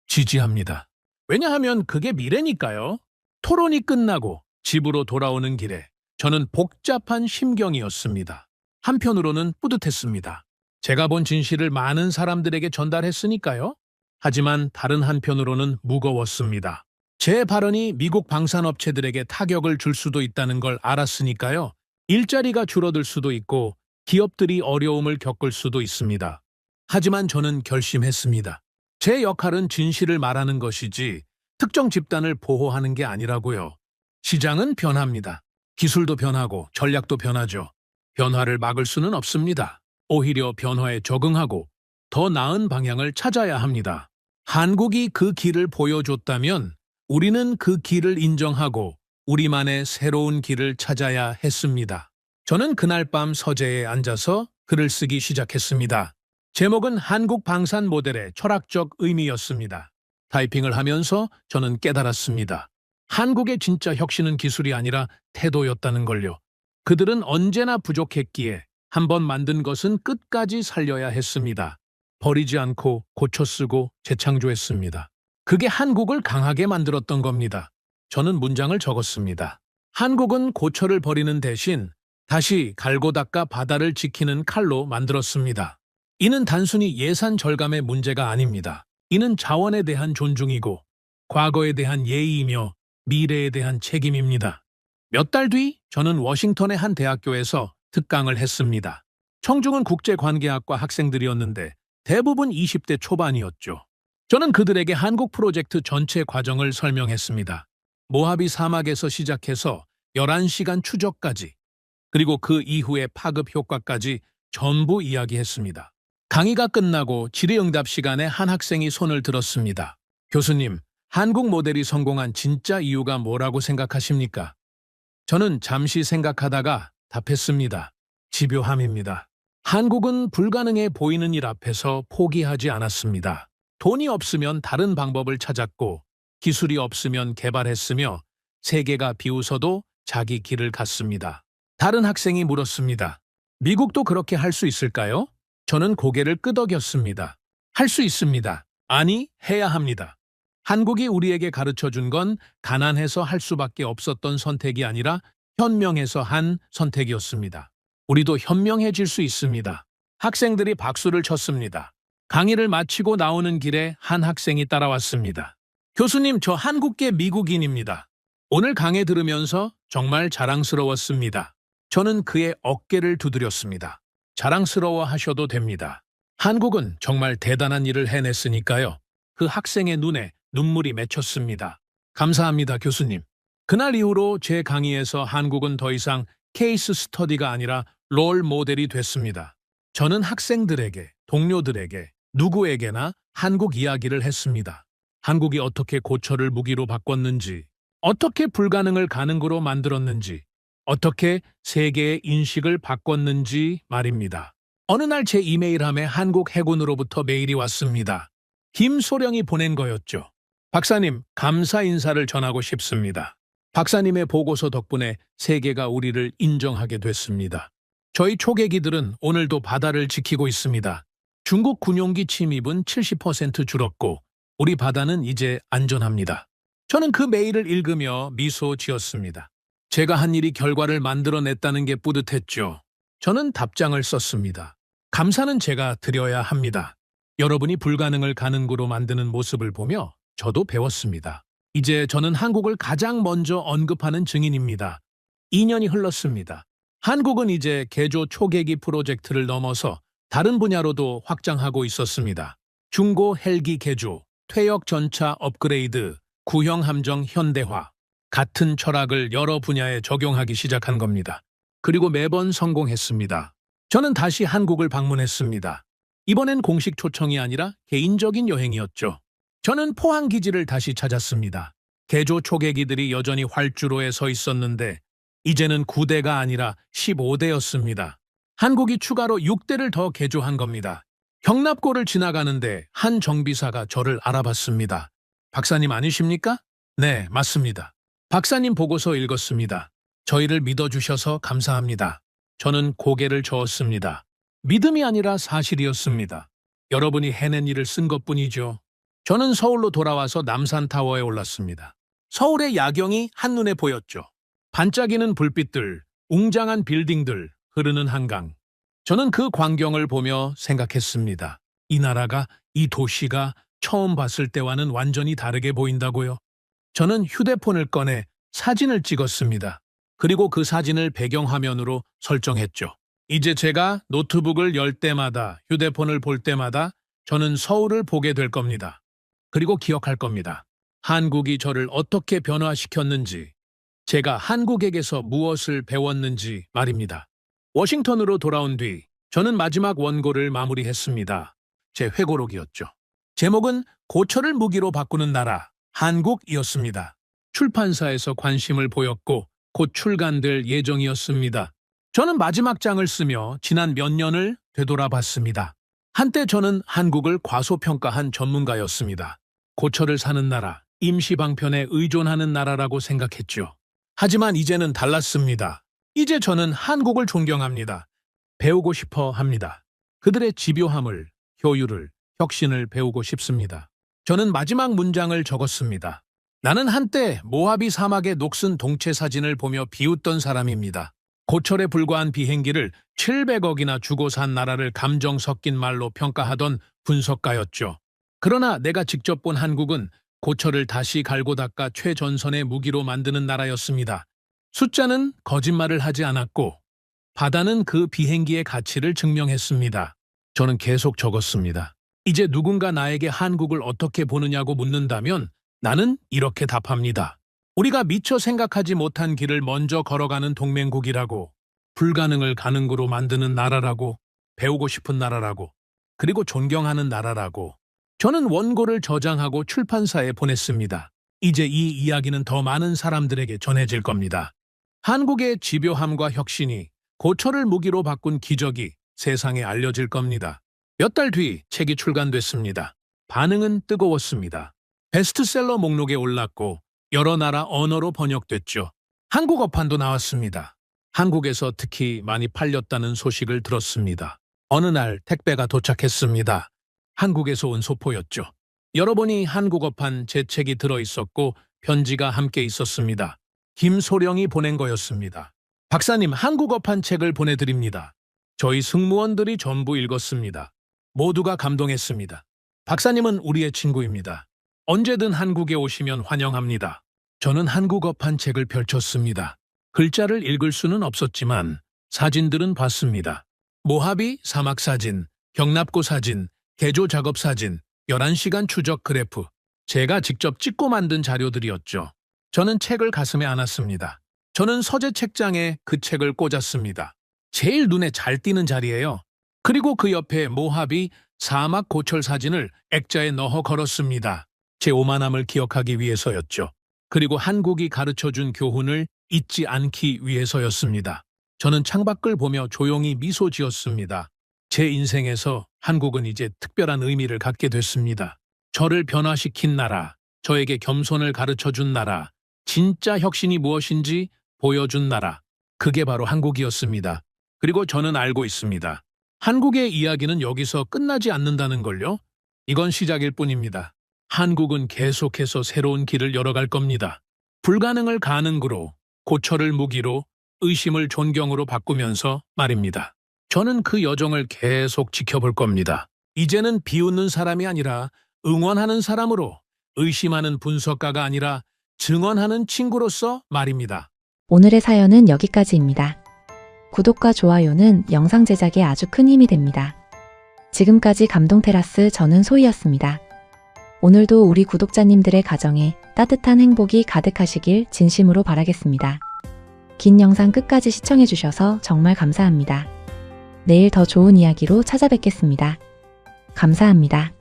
지지합니다. 왜냐하면 그게 미래니까요. 토론이 끝나고 집으로 돌아오는 길에 저는 복잡한 심경이었습니다. 한편으로는 뿌듯했습니다. 제가 본 진실을 많은 사람들에게 전달했으니까요. 하지만 다른 한편으로는 무거웠습니다. 제 발언이 미국 방산업체들에게 타격을 줄 수도 있다는 걸 알았으니까요. 일자리가 줄어들 수도 있고 기업들이 어려움을 겪을 수도 있습니다. 하지만 저는 결심했습니다. 제 역할은 진실을 말하는 것이지 특정 집단을 보호하는 게 아니라고요. 시장은 변합니다. 기술도 변하고 전략도 변하죠. 변화를 막을 수는 없습니다. 오히려 변화에 적응하고 더 나은 방향을 찾아야 합니다. 한국이 그 길을 보여줬다면 우리는 그 길을 인정하고 우리만의 새로운 길을 찾아야 했습니다. 저는 그날 밤 서재에 앉아서 글을 쓰기 시작했습니다. 제목은 한국 방산 모델의 철학적 의미였습니다. 타이핑을 하면서 저는 깨달았습니다. 한국의 진짜 혁신은 기술이 아니라 태도였다는 걸요. 그들은 언제나 부족했기에 한번 만든 것은 끝까지 살려야 했습니다. 버리지 않고 고쳐 쓰고 재창조했습니다. 그게 한국을 강하게 만들었던 겁니다. 저는 문장을 적었습니다. 한국은 고철을 버리는 대신 다시 갈고 닦아 바다를 지키는 칼로 만들었습니다. 이는 단순히 예산 절감의 문제가 아닙니다. 이는 자원에 대한 존중이고 과거에 대한 예의이며 미래에 대한 책임입니다. 몇 달 뒤 저는 워싱턴의 한 대학교에서 특강을 했습니다. 청중은 국제관계학과 학생들이었는데 대부분 20대 초반이었죠. 저는 그들에게 한국 프로젝트 전체 과정을 설명했습니다. 모하비 사막에서 시작해서 11시간 추적까지, 그리고 그 이후의 파급 효과까지 전부 이야기했습니다. 강의가 끝나고 질의응답 시간에 한 학생이 손을 들었습니다. 교수님, 한국 모델이 성공한 진짜 이유가 뭐라고 생각하십니까? 저는 잠시 생각하다가 답했습니다. 집요함입니다. 한국은 불가능해 보이는 일 앞에서 포기하지 않았습니다. 돈이 없으면 다른 방법을 찾았고 기술이 없으면 개발했으며 세계가 비웃어도 자기 길을 갔습니다. 다른 학생이 물었습니다. 미국도 그렇게 할 수 있을까요? 저는 고개를 끄덕였습니다. 할 수 있습니다. 아니, 해야 합니다. 한국이 우리에게 가르쳐준 건 가난해서 할 수밖에 없었던 선택이 아니라 현명해서 한 선택이었습니다. 우리도 현명해질 수 있습니다. 학생들이 박수를 쳤습니다. 강의를 마치고 나오는 길에 한 학생이 따라왔습니다. 교수님, 저 한국계 미국인입니다. 오늘 강의 들으면서 정말 자랑스러웠습니다. 저는 그의 어깨를 두드렸습니다. 자랑스러워 하셔도 됩니다. 한국은 정말 대단한 일을 해냈으니까요. 그 학생의 눈에 눈물이 맺혔습니다. 감사합니다, 교수님. 그날 이후로 제 강의에서 한국은 더 이상 케이스 스터디가 아니라 롤 모델이 됐습니다. 저는 학생들에게, 동료들에게, 누구에게나 한국 이야기를 했습니다. 한국이 어떻게 고철을 무기로 바꿨는지, 어떻게 불가능을 가능으로 만들었는지, 어떻게 세계의 인식을 바꿨는지 말입니다. 어느 날 제 이메일함에 한국 해군으로부터 메일이 왔습니다. 김소령이 보낸 거였죠. 박사님, 감사 인사를 전하고 싶습니다. 박사님의 보고서 덕분에 세계가 우리를 인정하게 됐습니다. 저희 초계기들은 오늘도 바다를 지키고 있습니다. 중국 군용기 침입은 70% 줄었고 우리 바다는 이제 안전합니다. 저는 그 메일을 읽으며 미소 지었습니다. 제가 한 일이 결과를 만들어냈다는 게 뿌듯했죠. 저는 답장을 썼습니다. 감사는 제가 드려야 합니다. 여러분이 불가능을 가능으로 만드는 모습을 보며 저도 배웠습니다. 이제 저는 한국을 가장 먼저 언급하는 증인입니다. 2년이 흘렀습니다. 한국은 이제 개조 초계기 프로젝트를 넘어서 다른 분야로도 확장하고 있었습니다. 중고 헬기 개조, 퇴역 전차 업그레이드, 구형 함정 현대화, 같은 철학을 여러 분야에 적용하기 시작한 겁니다. 그리고 매번 성공했습니다. 저는 다시 한국을 방문했습니다. 이번엔 공식 초청이 아니라 개인적인 여행이었죠. 저는 포항 기지를 다시 찾았습니다. 개조 초계기들이 여전히 활주로에 서 있었는데 이제는 9대가 아니라 15대였습니다. 한국이 추가로 6대를 더 개조한 겁니다. 경납고를 지나가는데 한 정비사가 저를 알아봤습니다. 박사님 아니십니까? 네, 맞습니다. 박사님 보고서 읽었습니다. 저희를 믿어주셔서 감사합니다. 저는 고개를 저었습니다. 믿음이 아니라 사실이었습니다. 여러분이 해낸 일을 쓴 것뿐이죠. 저는 서울로 돌아와서 남산타워에 올랐습니다. 서울의 야경이 한눈에 보였죠. 반짝이는 불빛들, 웅장한 빌딩들, 흐르는 한강. 저는 그 광경을 보며 생각했습니다. 이 나라가, 이 도시가 처음 봤을 때와는 완전히 다르게 보인다고요. 저는 휴대폰을 꺼내 사진을 찍었습니다. 그리고 그 사진을 배경화면으로 설정했죠. 이제 제가 노트북을 열 때마다, 휴대폰을 볼 때마다 저는 서울을 보게 될 겁니다. 그리고 기억할 겁니다. 한국이 저를 어떻게 변화시켰는지, 제가 한국에게서 무엇을 배웠는지 말입니다. 워싱턴으로 돌아온 뒤 저는 마지막 원고를 마무리했습니다. 제 회고록이었죠. 제목은 고철을 무기로 바꾸는 나라, 한국이었습니다. 출판사에서 관심을 보였고 곧 출간될 예정이었습니다. 저는 마지막 장을 쓰며 지난 몇 년을 되돌아봤습니다. 한때 저는 한국을 과소평가한 전문가였습니다. 고철을 사는 나라, 임시방편에 의존하는 나라라고 생각했죠. 하지만 이제는 달랐습니다. 이제 저는 한국을 존경합니다. 배우고 싶어 합니다. 그들의 집요함을, 효율을, 혁신을 배우고 싶습니다. 저는 마지막 문장을 적었습니다. 나는 한때 모하비 사막의 녹슨 동체 사진을 보며 비웃던 사람입니다. 고철에 불과한 비행기를 700억이나 주고 산 나라를 감정 섞인 말로 평가하던 분석가였죠. 그러나 내가 직접 본 한국은 고철을 다시 갈고 닦아 최전선의 무기로 만드는 나라였습니다. 숫자는 거짓말을 하지 않았고 바다는 그 비행기의 가치를 증명했습니다. 저는 계속 적었습니다. 이제 누군가 나에게 한국을 어떻게 보느냐고 묻는다면 나는 이렇게 답합니다. 우리가 미처 생각하지 못한 길을 먼저 걸어가는 동맹국이라고, 불가능을 가능으로 만드는 나라라고, 배우고 싶은 나라라고, 그리고 존경하는 나라라고. 저는 원고를 저장하고 출판사에 보냈습니다. 이제 이 이야기는 더 많은 사람들에게 전해질 겁니다. 한국의 집요함과 혁신이 고철을 무기로 바꾼 기적이 세상에 알려질 겁니다. 몇 달 뒤 책이 출간됐습니다. 반응은 뜨거웠습니다. 베스트셀러 목록에 올랐고 여러 나라 언어로 번역됐죠. 한국어판도 나왔습니다. 한국에서 특히 많이 팔렸다는 소식을 들었습니다. 어느 날 택배가 도착했습니다. 한국에서 온 소포였죠. 열어보니 한국어판 제 책이 들어있었고 편지가 함께 있었습니다. 김소령이 보낸 거였습니다. 박사님, 한국어판 책을 보내드립니다. 저희 승무원들이 전부 읽었습니다. 모두가 감동했습니다. 박사님은 우리의 친구입니다. 언제든 한국에 오시면 환영합니다. 저는 한국어판 책을 펼쳤습니다. 글자를 읽을 수는 없었지만 사진들은 봤습니다. 모하비 사막 사진, 경납고 사진, 개조 작업 사진, 11시간 추적 그래프. 제가 직접 찍고 만든 자료들이었죠. 저는 책을 가슴에 안았습니다. 저는 서재 책장에 그 책을 꽂았습니다. 제일 눈에 잘 띄는 자리예요. 그리고 그 옆에 모하비 사막 고철 사진을 액자에 넣어 걸었습니다. 제 오만함을 기억하기 위해서였죠. 그리고 한국이 가르쳐준 교훈을 잊지 않기 위해서였습니다. 저는 창밖을 보며 조용히 미소 지었습니다. 제 인생에서 한국은 이제 특별한 의미를 갖게 됐습니다. 저를 변화시킨 나라, 저에게 겸손을 가르쳐준 나라, 진짜 혁신이 무엇인지 보여준 나라, 그게 바로 한국이었습니다. 그리고 저는 알고 있습니다. 한국의 이야기는 여기서 끝나지 않는다는 걸요. 이건 시작일 뿐입니다. 한국은 계속해서 새로운 길을 열어갈 겁니다. 불가능을 가능으로, 고철을 무기로, 의심을 존경으로 바꾸면서 말입니다. 저는 그 여정을 계속 지켜볼 겁니다. 이제는 비웃는 사람이 아니라 응원하는 사람으로, 의심하는 분석가가 아니라 증언하는 친구로서 말입니다. 오늘의 사연은 여기까지입니다. 구독과 좋아요는 영상 제작에 아주 큰 힘이 됩니다. 지금까지 감동테라스 저는 소희였습니다. 오늘도 우리 구독자님들의 가정에 따뜻한 행복이 가득하시길 진심으로 바라겠습니다. 긴 영상 끝까지 시청해주셔서 정말 감사합니다. 내일 더 좋은 이야기로 찾아뵙겠습니다. 감사합니다.